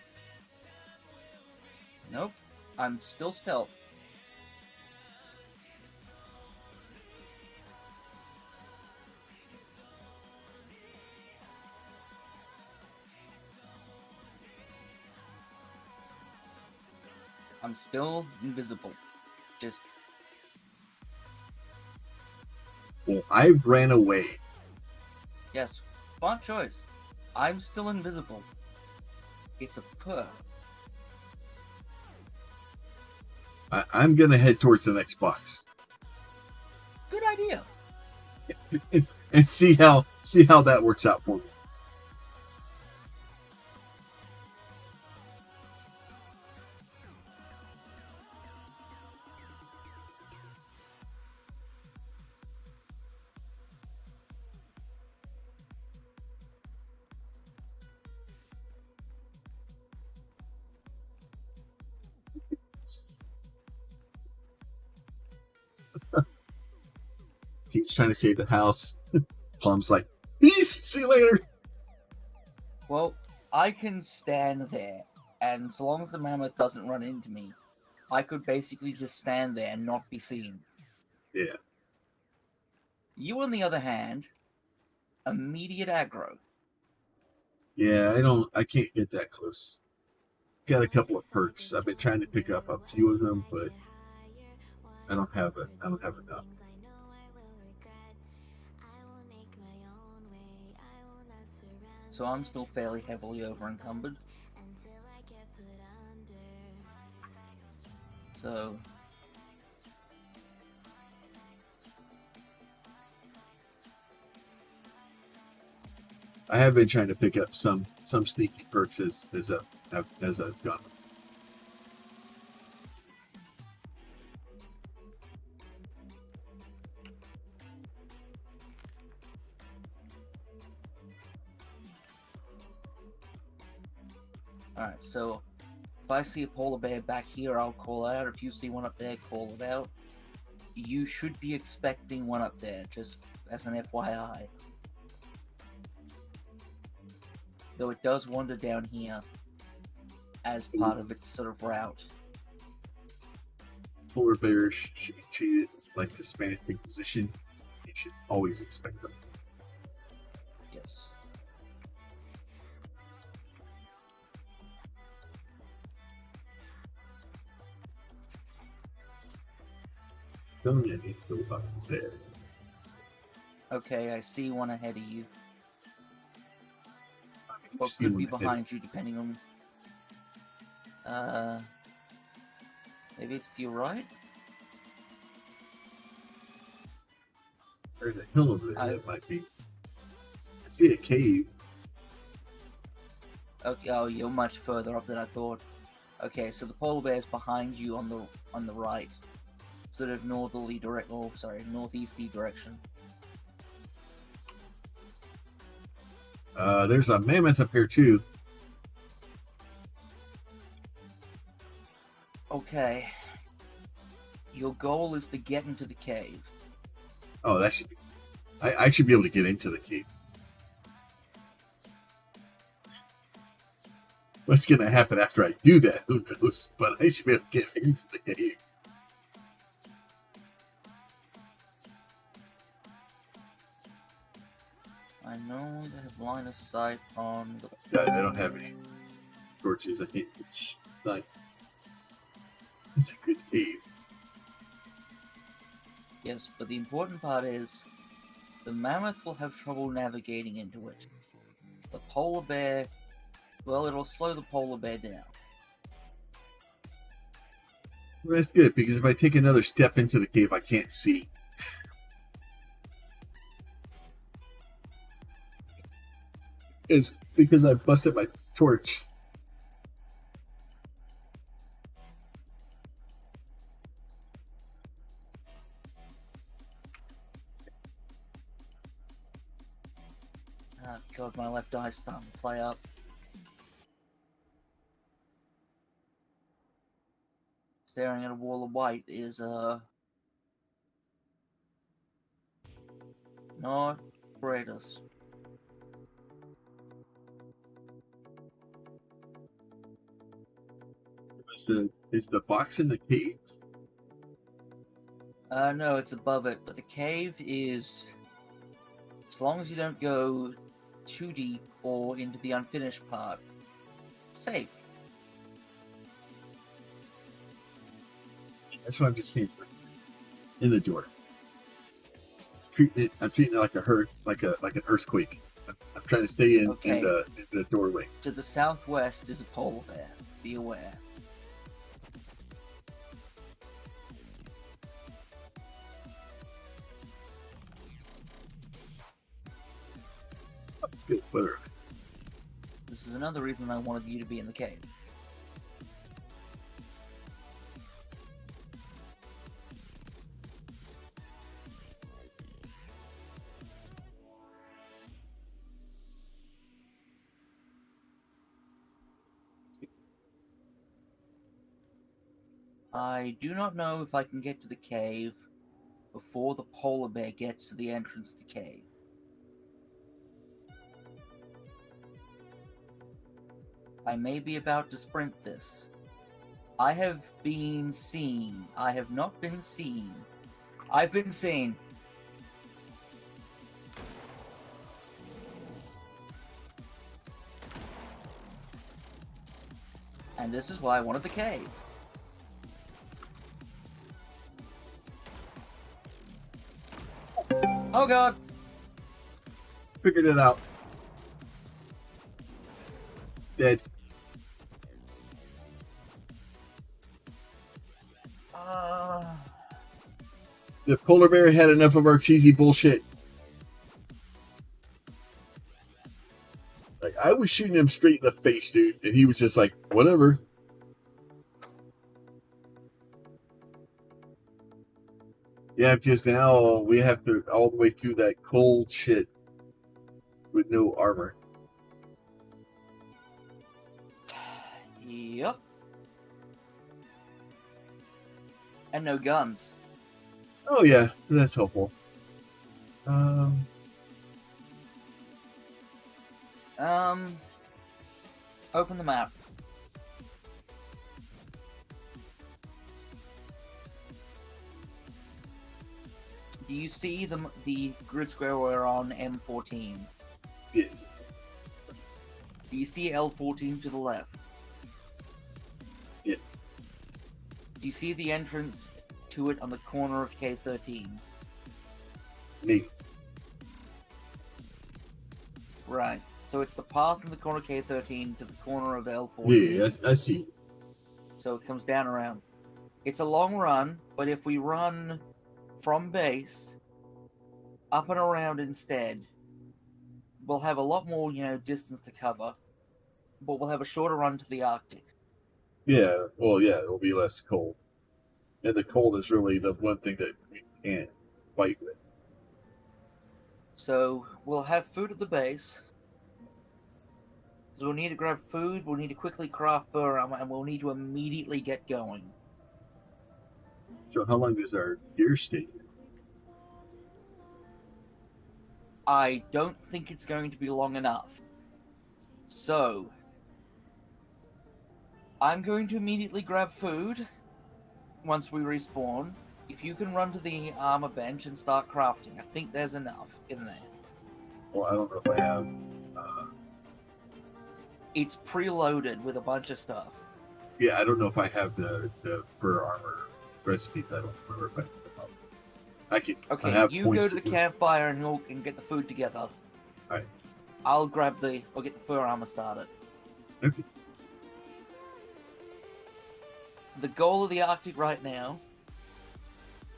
Nope, I'm still stealth. I'm still invisible. Just... Well, I ran away. Yes, smart choice. I'm still invisible. It's a perk. I'm gonna head towards the next box. Good idea. And see how that works out for me. He's trying to save the house. Plum's like, peace, see you later. Well, I can stand there, and so long as the mammoth doesn't run into me, I could basically just stand there and not be seen. Yeah. You, on the other hand, immediate aggro. Yeah, I can't get that close. Got a couple of perks. I've been trying to pick up a few of them, but I don't have enough. So I'm still fairly heavily over-encumbered. So... I have been trying to pick up some sneaky perks as I've gone. Alright, so if I see a polar bear back here, I'll call it out. If you see one up there, call it out. You should be expecting one up there, just as an FYI. Though it does wander down here. as part of its sort of route. Polar bears should be treated like the Spanish Inquisition. You should always expect them. Yes. Don't let me go up there. Okay, I see one ahead of you. Or See could one be ahead. behind you, depending on... Maybe it's to your right? There's a hill over there that might be. I see a cave. Okay, oh, you're much further up than I thought. Okay, so the polar bear is behind you on the right, sort of northeasterly direction. There's a mammoth up here too. Okay. Your goal is to get into the cave. Oh, that should be. I should be able to get into the cave. What's going to happen after I do that? Who knows? But I should be able to get into the cave. I know they have line of sight on the... Yeah, I don't have any torches. I can't reach. Like, it's a good cave. Yes, but the important part is the mammoth will have trouble navigating into it. The polar bear, well, it'll slow the polar bear down. Well, that's good, because if I take another step into the cave, I can't see. It's because I busted my torch. Oh god, my left eye's starting to play up. Staring at a wall of white is, not greatest. Is the box in the cave? No, it's above it, but the cave is... As long as you don't go too deep or into the unfinished part, safe. That's what I'm just saying. In the door. I'm treating it like an earthquake. I'm trying to stay in the doorway. To the southwest is a polar bear. Be aware. Good weather. This is another reason I wanted you to be in the cave. I do not know if I can get to the cave before the polar bear gets to the entrance to the cave. I may be about to sprint this. I have been seen. I have not been seen. I've been seen. And this is why I wanted the cave. Oh god! Figured it out. Dead. The polar bear had enough of our cheesy bullshit. Like, I was shooting him straight in the face, dude, and he was just like, whatever. Yeah, because now we have to all the way through that cold shit with no armor. Yep. And no guns. Oh yeah, that's helpful. Open the map. Do you see the grid square we're on M14? Yes. Do you see L14 to the left? Yeah. Do you see the entrance to it on the corner of K13? Me. Right. So it's the path from the corner of K13 to the corner of L14. Yeah, I see. So it comes down around. It's a long run, but if we run from base up and around instead, we'll have a lot more, distance to cover, but we'll have a shorter run to the Arctic. Yeah, well, yeah, it'll be less cold. And the cold is really the one thing that we can't fight with. So we'll have food at the base. So we'll need to grab food, we'll need to quickly craft fur armor, and we'll need to immediately get going. So how long does our gear stay? I don't think it's going to be long enough. So I'm going to immediately grab food once we respawn. If you can run to the armor bench and start crafting, I think there's enough in there. Well, I don't know if I have. It's preloaded with a bunch of stuff. Yeah, I don't know if I have the fur armor recipes. I don't remember if I have them up. I can. Okay, I have you points go to the do it. campfire and you can get the food together. Alright. I'll get the fur armor started. Okay. The goal of the Arctic right now,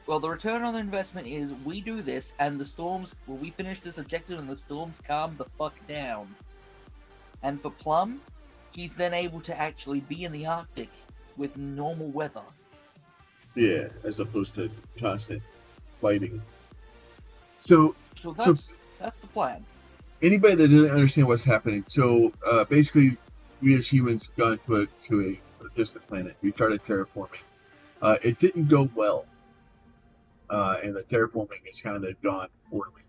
well, the return on investment is we do this and the storms, we finish this objective and the storms calm the fuck down. And for Plum, he's then able to actually be in the Arctic with normal weather. Yeah, as opposed to constant fighting. So That's the plan. anybody that doesn't understand what's happening, so basically, we as humans gone to a distant planet. We started terraforming. It didn't go well, and the terraforming has kind of gone poorly.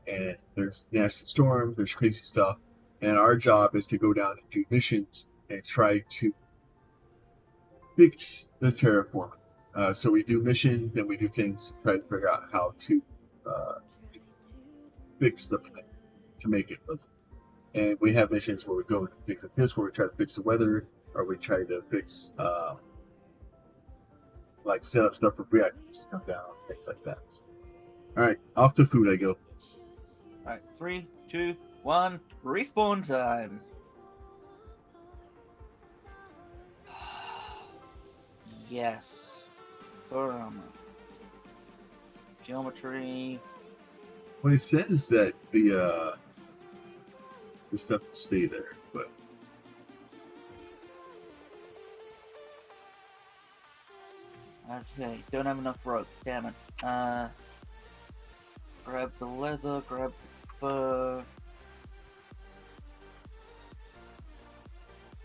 And there's nasty storms, there's crazy stuff, and our job is to go down and do missions and try to fix the terraforming. So we do missions and we do things to try to figure out how to fix the planet to make it livable. And we have missions where we go and fix this, where we try to fix the weather, or we try to fix, like set up stuff for reactors to come down, things like that. All right, off to food I go. Alright, 3, 2, 1, respawn time! Yes. Fur armor. Geometry. Well, it says that the stuff will stay there, but Okay, don't have enough rope, damn it. Grab the leather, grab the fur.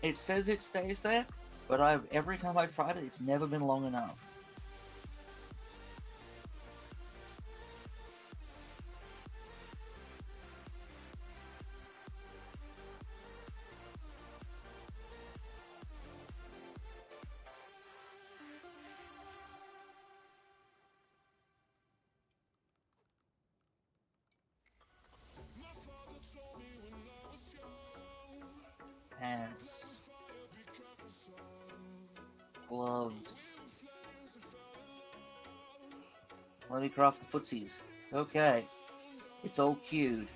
It says it stays there, but every time I've tried it, it's never been long enough. Pants. Gloves. Let me craft the footsies. Okay. It's all queued.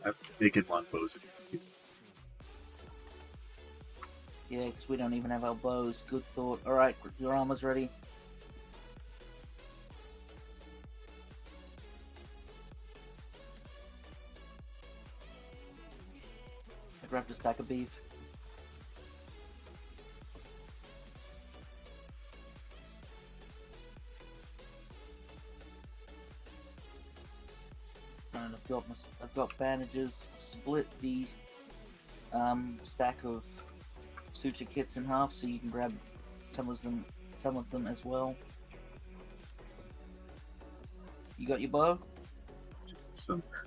I'm making longbows. Yeah, because we don't even have our bows. Good thought. Alright, your armor's ready. I grabbed a stack of beef. And I've got bandages. Split the stack of suture kits in half, so you can grab some of them as well. You got your bow? Somewhere.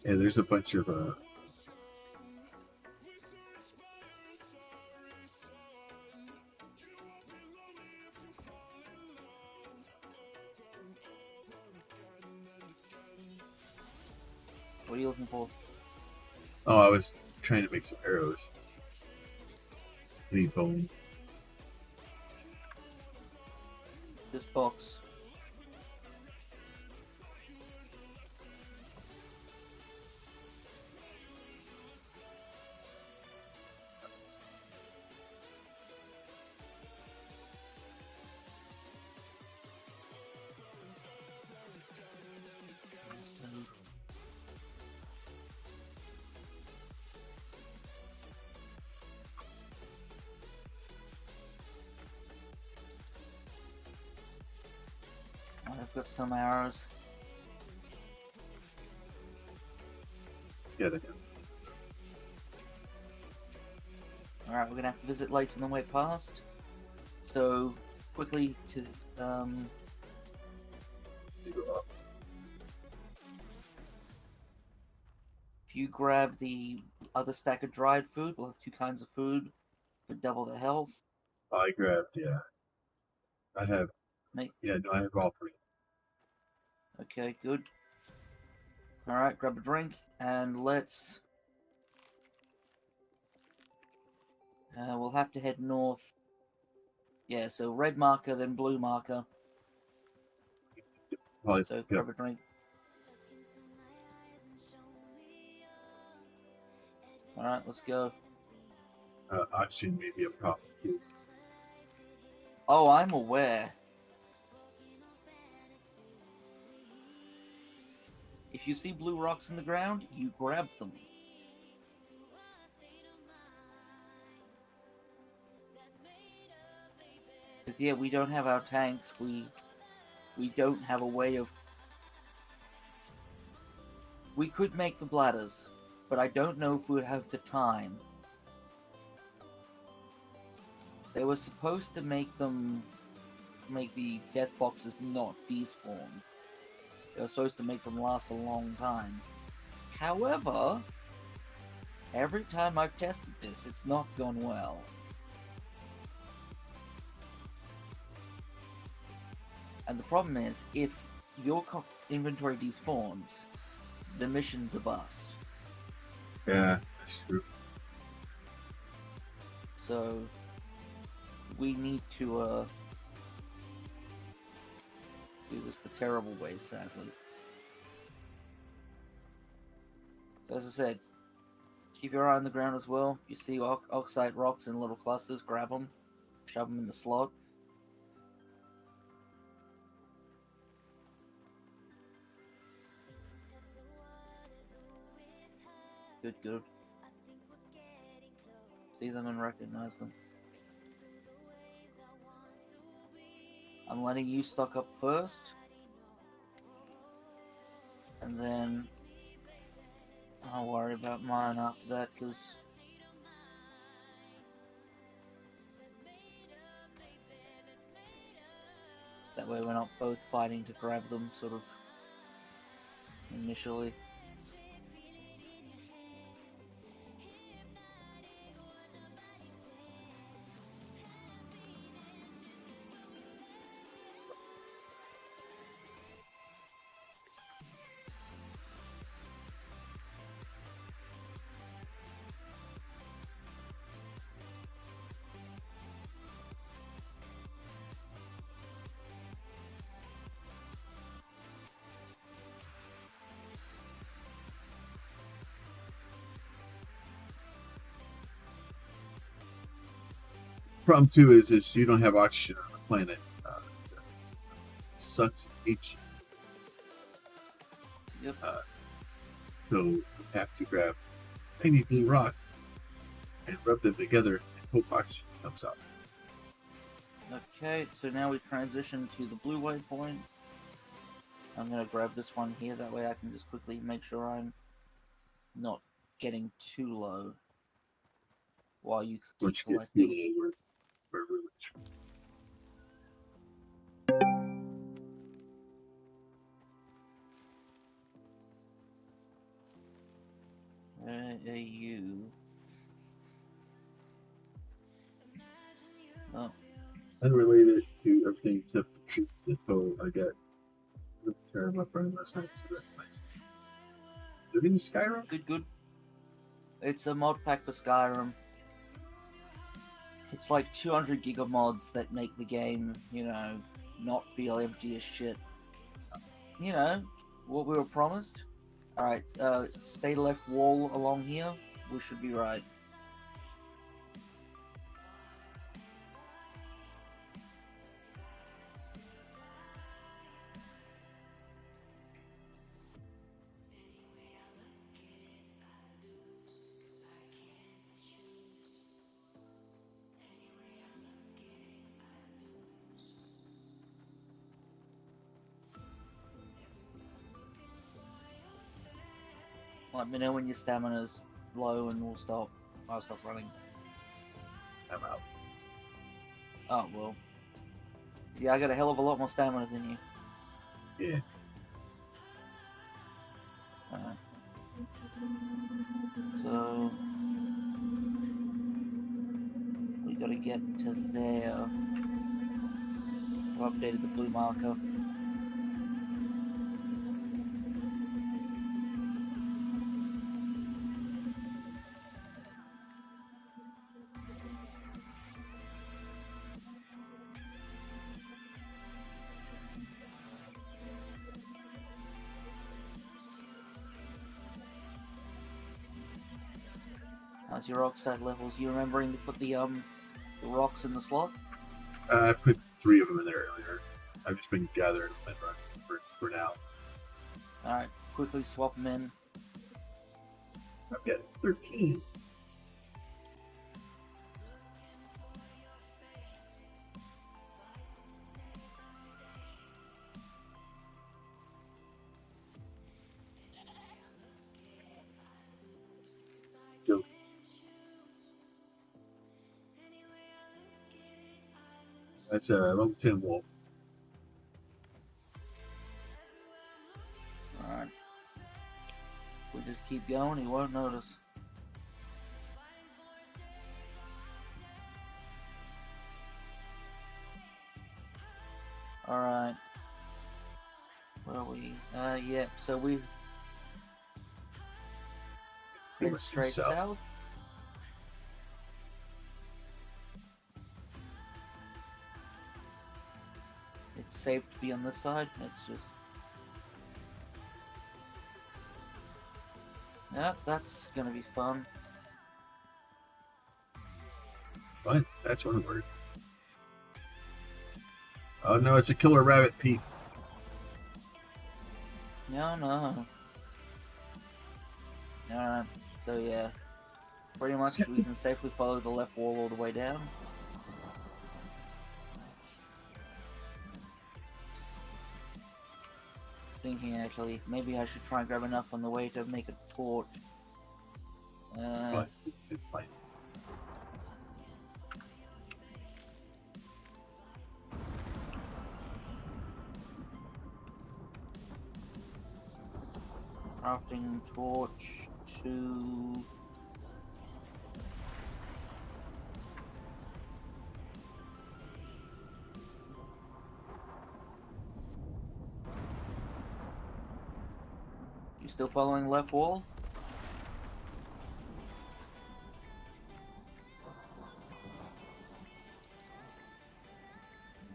And there's a bunch of What are you looking for? oh, I was trying to make some arrows. Need bone. This box. I've got some arrows. Yeah, they do. Alright, we're gonna have to visit later than way past. So, quickly to, They go up. if you grab the other stack of dried food, we'll have 2 kinds of food for double the health. I grabbed, yeah. I have, Mate. yeah, no, I have all 3. Okay, good. Alright, grab a drink, and let's... we'll have to head north. Yeah, so red marker, then blue marker. Probably, So, yeah, grab a drink. Alright, let's go. oxygen may be a problem too. Oh, I'm aware. If you see blue rocks in the ground, you grab them. Because, yeah, we don't have our tanks. We don't have a way of... We could make the bladders, but I don't know if we would have the time. They were supposed to make the death boxes not despawn. They were supposed to make them last a long time. However, every time I've tested this, it's not gone well. And the problem is, if your inventory despawns, the mission's a bust. Yeah, that's true. So, we need to, do this the terrible way, sadly. So as I said, keep your eye on the ground as well. If you see oxide rocks in little clusters, grab them, shove them in the slot. Good, good. See them and recognize them. I'm letting you stock up first. And then I'll worry about mine after that, because that way we're not both fighting to grab them, sort of, initially. Problem too is you don't have oxygen on the planet. It sucks each. Yep. So you have to grab tiny blue rocks and rub them together and hope oxygen comes out. Okay, so now we transition to the blue waypoint. I'm going to grab this one here, that way I can just quickly make sure I'm not getting too low while you keep Once you get collecting. too low, we're ruined. Oh, Unrelated to everything except the troops info I got. Tear my friend last night, so that's nice. Living in Skyrim? good. It's a mod pack for Skyrim. It's like 200 gig of mods that make the game, not feel empty as shit. What we were promised. Alright, stay left wall along here. We should be right. Let me know when your stamina's low and I'll stop running. I'm out. Oh, well. Yeah, I got a hell of a lot more stamina than you. Yeah. Alright. So... we gotta get to there. I've updated the blue marker. How's your oxide levels? You remembering to put the rocks in the slot? I put 3 of them in there earlier. I've just been gathering them and running for now. Alright, quickly swap them in. I've got 13. Go. That's a level 10 wolf. Alright. We just keep going, he won't notice. Alright. Where are we? Yeah, so we've been straight south. It's safe to be on this side. It's just... Yep, that's gonna be fun. Fun? That's one word. Oh no, it's a killer rabbit, Pete. No. Alright, so yeah. Pretty much we can safely follow the left wall all the way down. Thinking actually, maybe I should try and grab enough on the way to make a torch. Fine. It's fine. Crafting torch to... You still following left wall?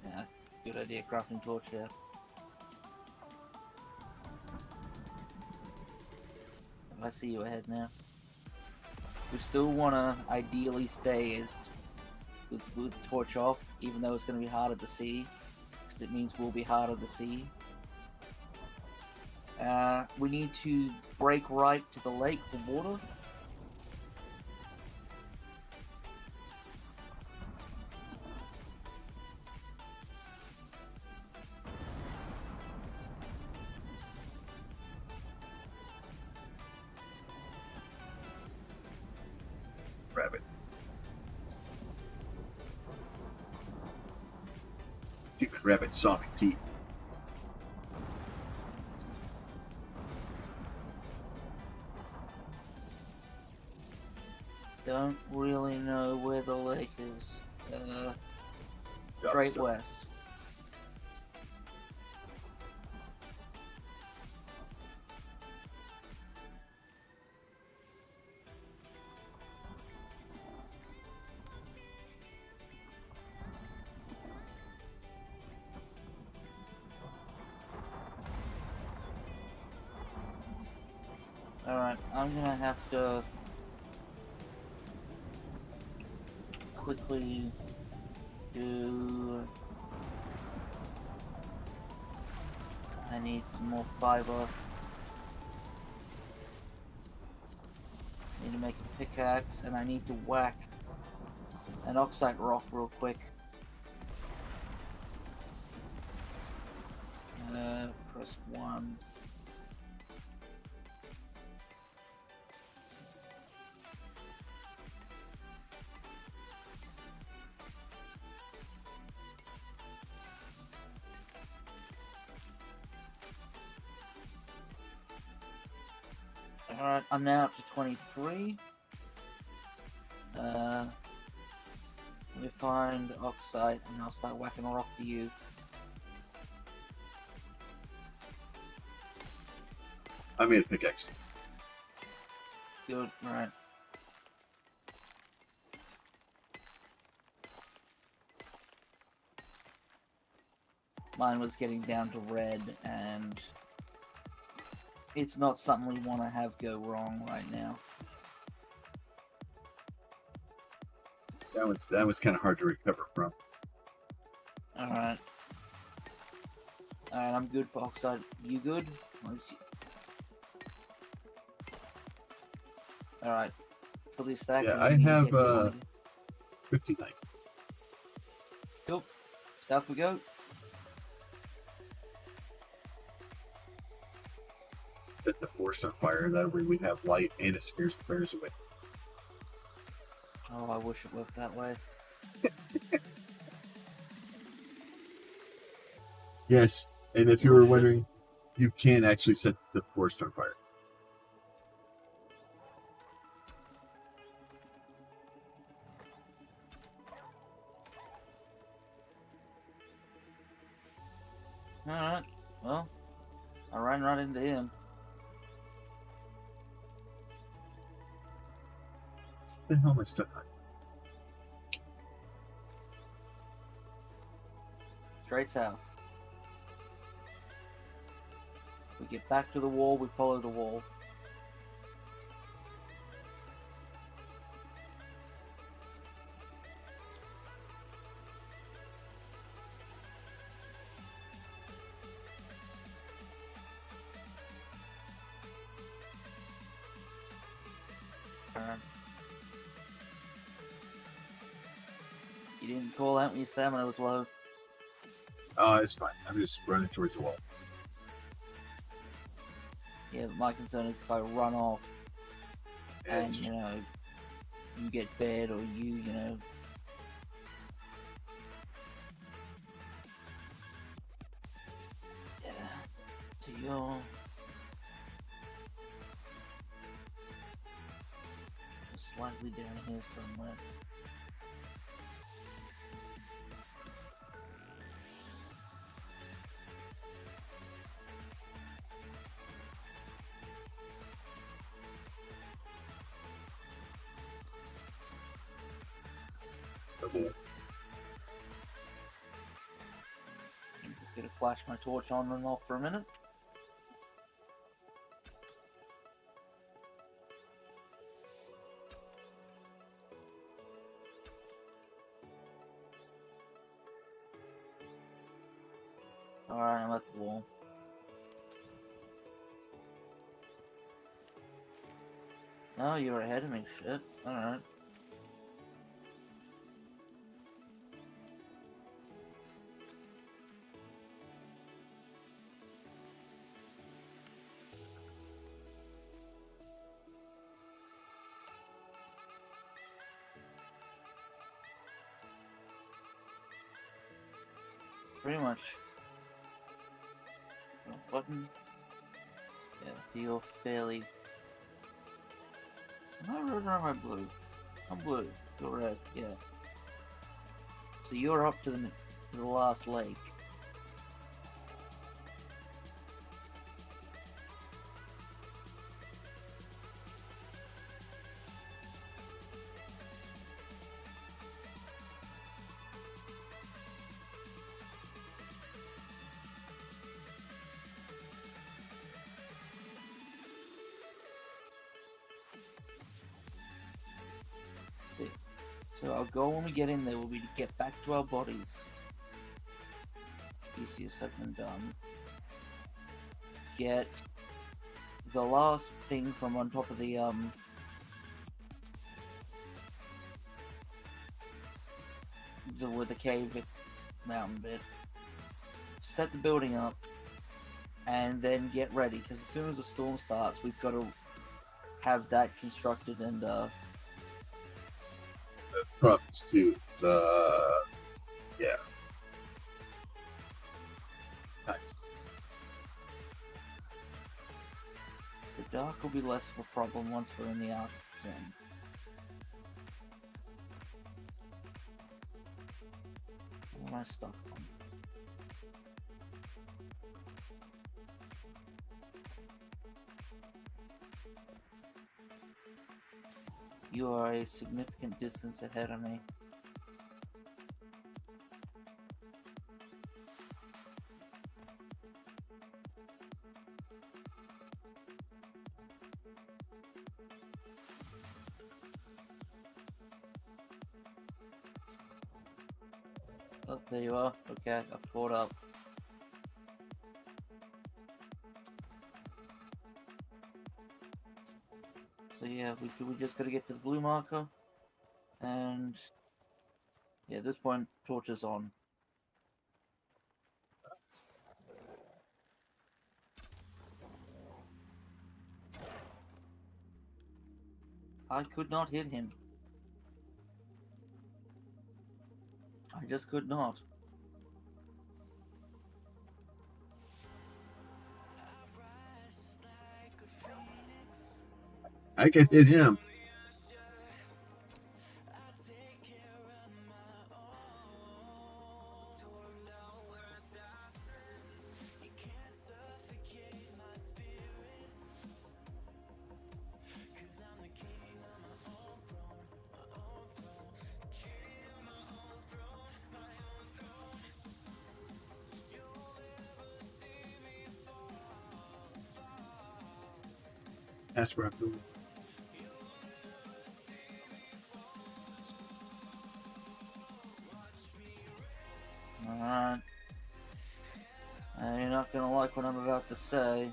Yeah, good idea, crafting torch there. I see you ahead now. We still want to ideally stay with the torch off, even though it's going to be harder to see, because it means we'll be harder to see. We need to break right to the lake for water. Rabbit. Stupid rabbit saw me, Pete. Don't really know where the lake is. Straight west. Alright, I'm gonna have to quickly do... I need some more fiber. Need to make a pickaxe, and I need to whack an oxide rock real quick. Press 1. Alright, I'm now up to 23. Let me find oxide and I'll start whacking a rock for you. I made a pickaxe. Good, right. Mine was getting down to red, and it's not something we want to have go wrong right now. That was kind of hard to recover from. Alright. Alright, I'm good for oxide. You good? Alright. Fully stacked. Yeah, I have 59. Cool. South we go. Set the forest on fire. That way we have light and it scares the bears away. Oh, I wish it worked that way. Yes, and if you were wondering, you can actually set the forest on fire. Alright, well, I ran right into him. What the hell am I stuck on? Straight south. We get back to the wall, we follow the wall. You didn't call out when your stamina was low. Oh, it's fine. I'm just running towards the wall. Yeah, but my concern is if I run off and, you know, you get bad or you know... Yeah, so you're slightly down here somewhere. I'm just gonna flash my torch on and off for a minute. Alright, I'm at the wall. Oh, you're ahead of me, shit. Alright. Pretty much. Button. Yeah, deal fairly. Am I red or am I blue? I'm blue. You're red, yeah. So you're up to the to the last lake. So our goal when we get in there will be to get back to our bodies. Easier said than done. Get the last thing from on top of the with the cave mountain bit. Set the building up, and then get ready. Because as soon as the storm starts, we've got to have that constructed and Props too. Yeah. Nice. The dark will be less of a problem once we're in the Arctic's end. What am I stuck on? You are a significant distance ahead of me. Oh, there you are. Okay, I've caught up. So yeah, we just gotta get to the blue marker, and yeah, at this point, torch is on. I could not hit him. I just could not. I can hit him. That's where I'm going. Alright. You're not gonna like what I'm about to say.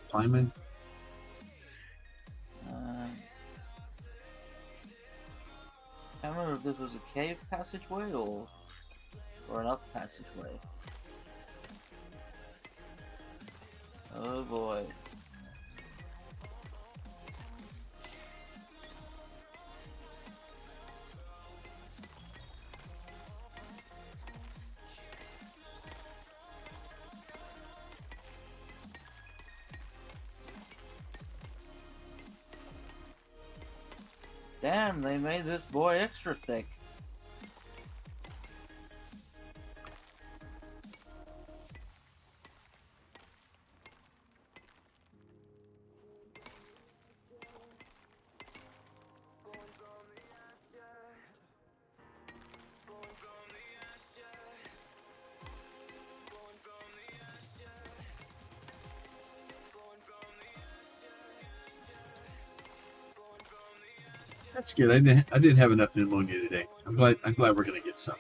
Climbing. I don't remember if this was a cave passageway or an up passageway. Oh boy. Damn, they made this boy extra thick. That's good. I didn't have enough pneumonia today. I'm glad we're gonna get some.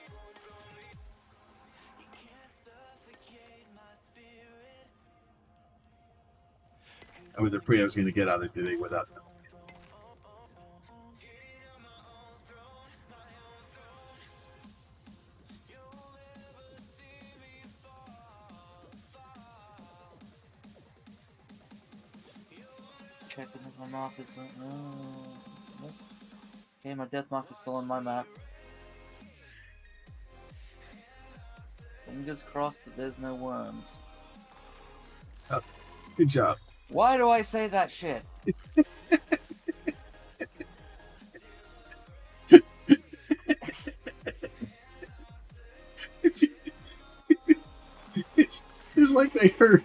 I was afraid I was gonna get out of today without them. Checking if my mark is nope. Okay, my death mark is still on my map. Fingers crossed that there's no worms. Oh, good job. Why do I say that shit? like they hurt.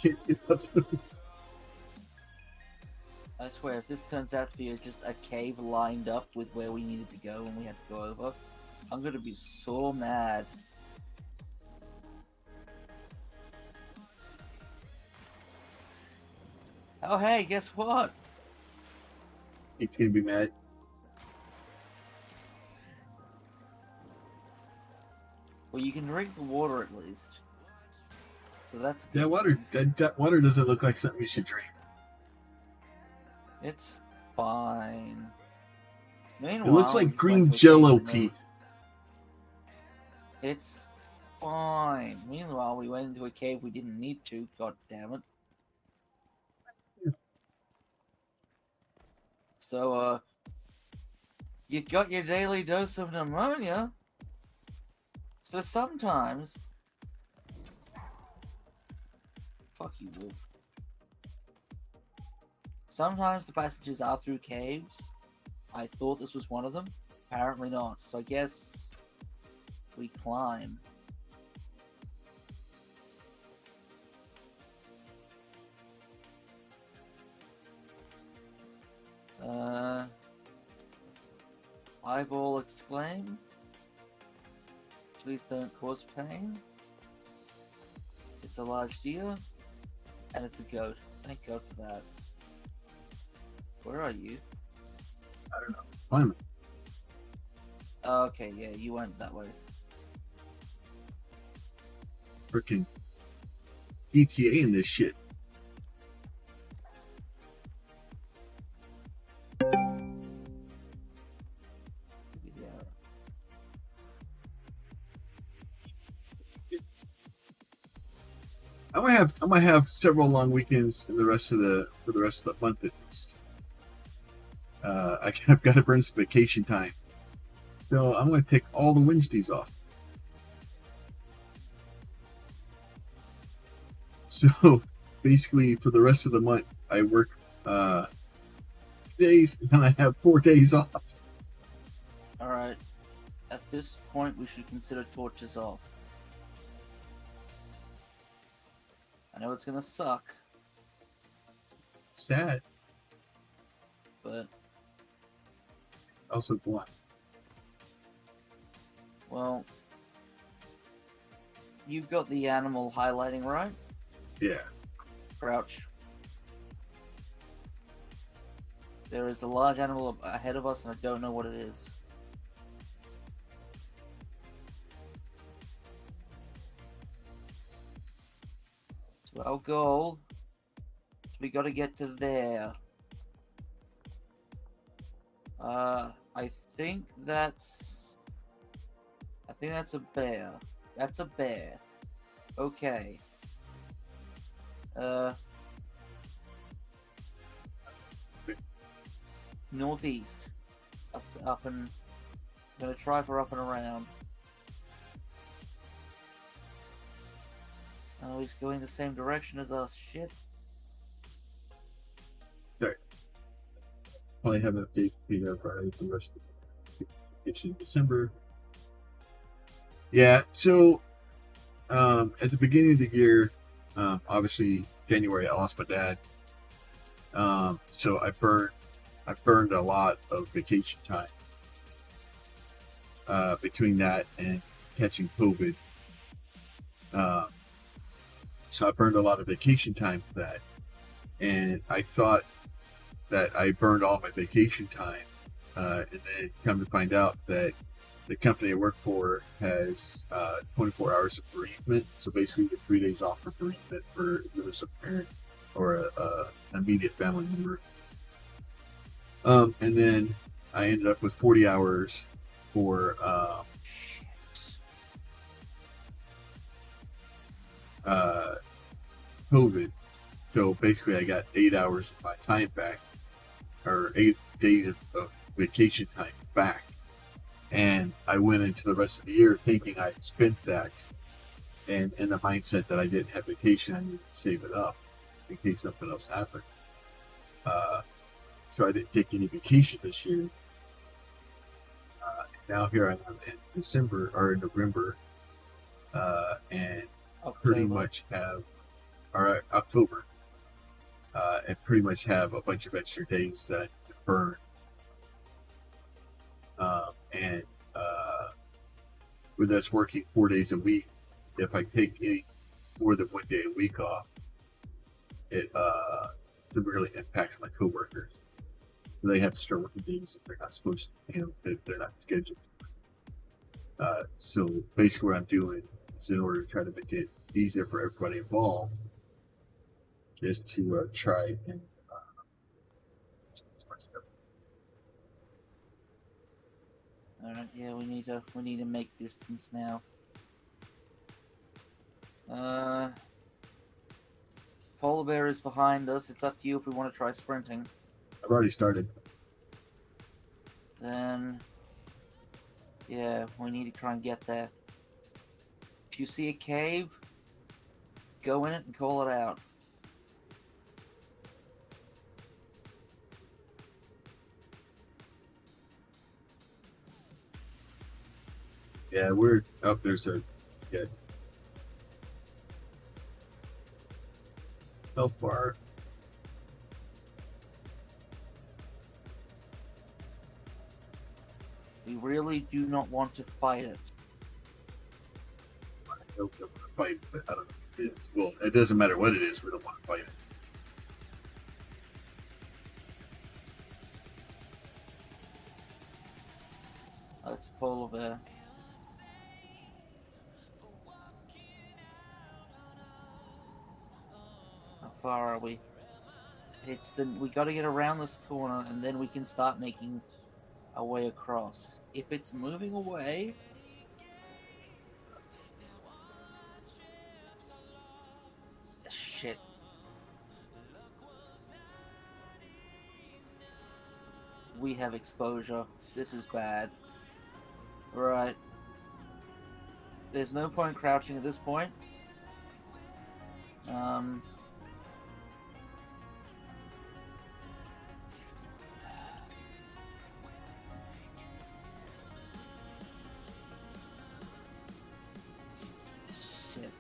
Can't get up to them. I swear, if this turns out to be just a cave lined up with where we needed to go and we had to go over, I'm gonna be so mad. Oh hey, guess what? He's gonna be mad. Well, you can drink the water at least. So that's good. That water doesn't look like something you should drink. It's fine. It Meanwhile, looks we like just green went to a Jello cave and Pete. It's fine. Meanwhile, we went into a cave we didn't need to. God damn it. So, you got your daily dose of pneumonia. So sometimes... Fuck you, Wolf. Sometimes the passages are through caves. I thought this was one of them. Apparently not. So I guess... we climb. Eyeball exclaim. Please don't cause pain. It's a large deer. And it's a goat. Thank God for that. Where are you? I don't know. Climb it. Oh, okay, yeah, you went that way. Freaking GTA in this shit. I might have several long weekends in for the rest of the month at least. I've got to burn some vacation time, so I'm going to take all the Wednesdays off. So basically, for the rest of the month, I work days, and I have 4 days off. Alright. At this point, we should consider torches off. I know it's gonna suck, Sad, but, also blunt. well, you've got the animal highlighting, right? Yeah. Crouch. There is a large animal ahead of us, and I don't know what it is. So our goal is we gotta get to there. I think that's a bear. That's a bear. Okay. Northeast. Up and... I'm gonna try for up and around. Oh, he's going the same direction as us. Shit. Sorry. Probably have an update for for the rest of the vacation in December. Yeah, so at the beginning of the year, obviously January, I lost my dad. So I burned a lot of vacation time between that and catching COVID. So I burned a lot of vacation time for that. And I thought that I burned all my vacation time. And then come to find out that the company I work for has 24 hours of bereavement. So basically you get 3 days off for bereavement for if there's a parent or an immediate family member. And then I ended up with 40 hours for COVID. So basically I got 8 hours of my time back, or 8 days of vacation time back. And I went into the rest of the year thinking I'd spent that, and in the mindset that I didn't have vacation, I needed to save it up in case something else happened. So I didn't take any vacation this year. Now here I am in December or in November, and pretty October. much have, or October, and pretty much have a bunch of extra days that I need to burn. And with us working 4 days a week, if I take any more than 1 day a week off, it severely impacts my coworkers. They have to start working days if they're not supposed to, if they're not scheduled. So basically, what I'm doing is, in order to try to make it easier for everybody involved, is to try and Alright, yeah, we need to make distance now. Polar bear is behind us. It's up to you if we want to try sprinting. I've already started. Then, yeah, we need to try and get there. If you see a cave, go in it and call it out. Yeah, we're up. There's a health bar. We really do not want to fight it. I don't want to fight, but I don't know what it is. Well, it doesn't matter what it is. We don't want to fight it. That's a polar bear. How far are we? We got to get around this corner, and then we can start making our way across. If it's moving away, shit. We have exposure. This is bad. Right. There's no point crouching at this point. Shit.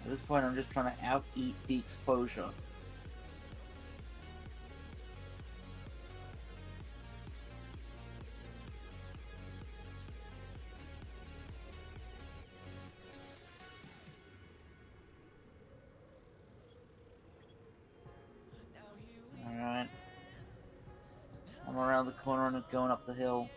At this point, I'm just trying to out-eat the exposure. Alright. I'm around the corner and going up the hill.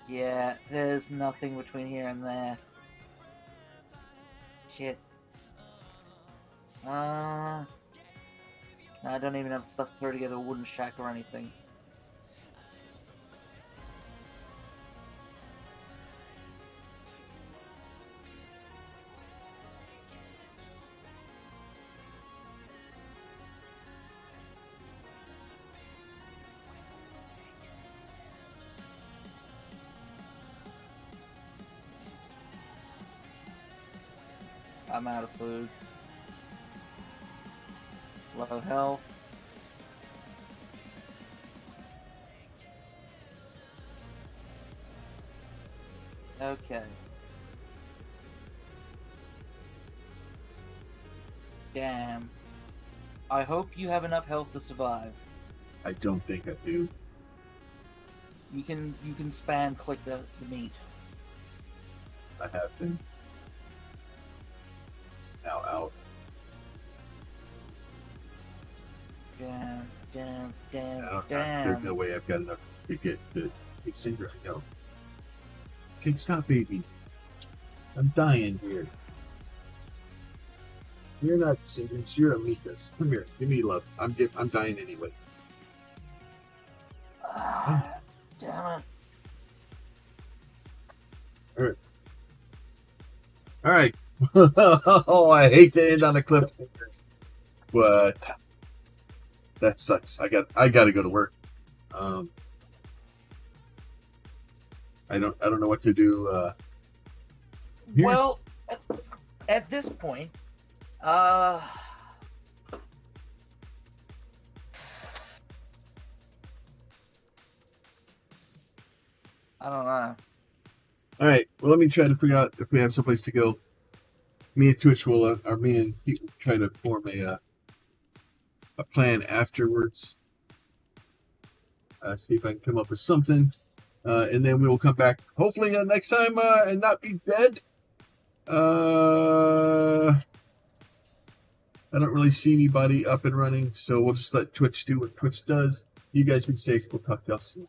Yeah, there's nothing between here and there. Shit. I don't even have stuff to throw together a wooden shack or anything. I'm out of food. Low health. Okay. Damn. I hope you have enough health to survive. I don't think I do. You can spam click the meat. I have been. Now out. Yeah. damn, There's no way I've got enough to get to Cinder. No. Okay, stop, baby. I'm dying here. You're not Cinders, you're Amicus. Come here, give me love. I'm dying anyway. Damn it. All right. Oh, I hate to end on a cliff, but that sucks. I got to go to work. I don't know what to do. Well, at this point, I don't know. All right. Well, let me try to figure out if we have someplace to go. Me and Twitch will, or me and Pete will try to form a plan afterwards. See if I can come up with something, and then we will come back hopefully next time and not be dead. I don't really see anybody up and running, so we'll just let Twitch do what Twitch does. You guys be safe. We'll talk to y'all soon.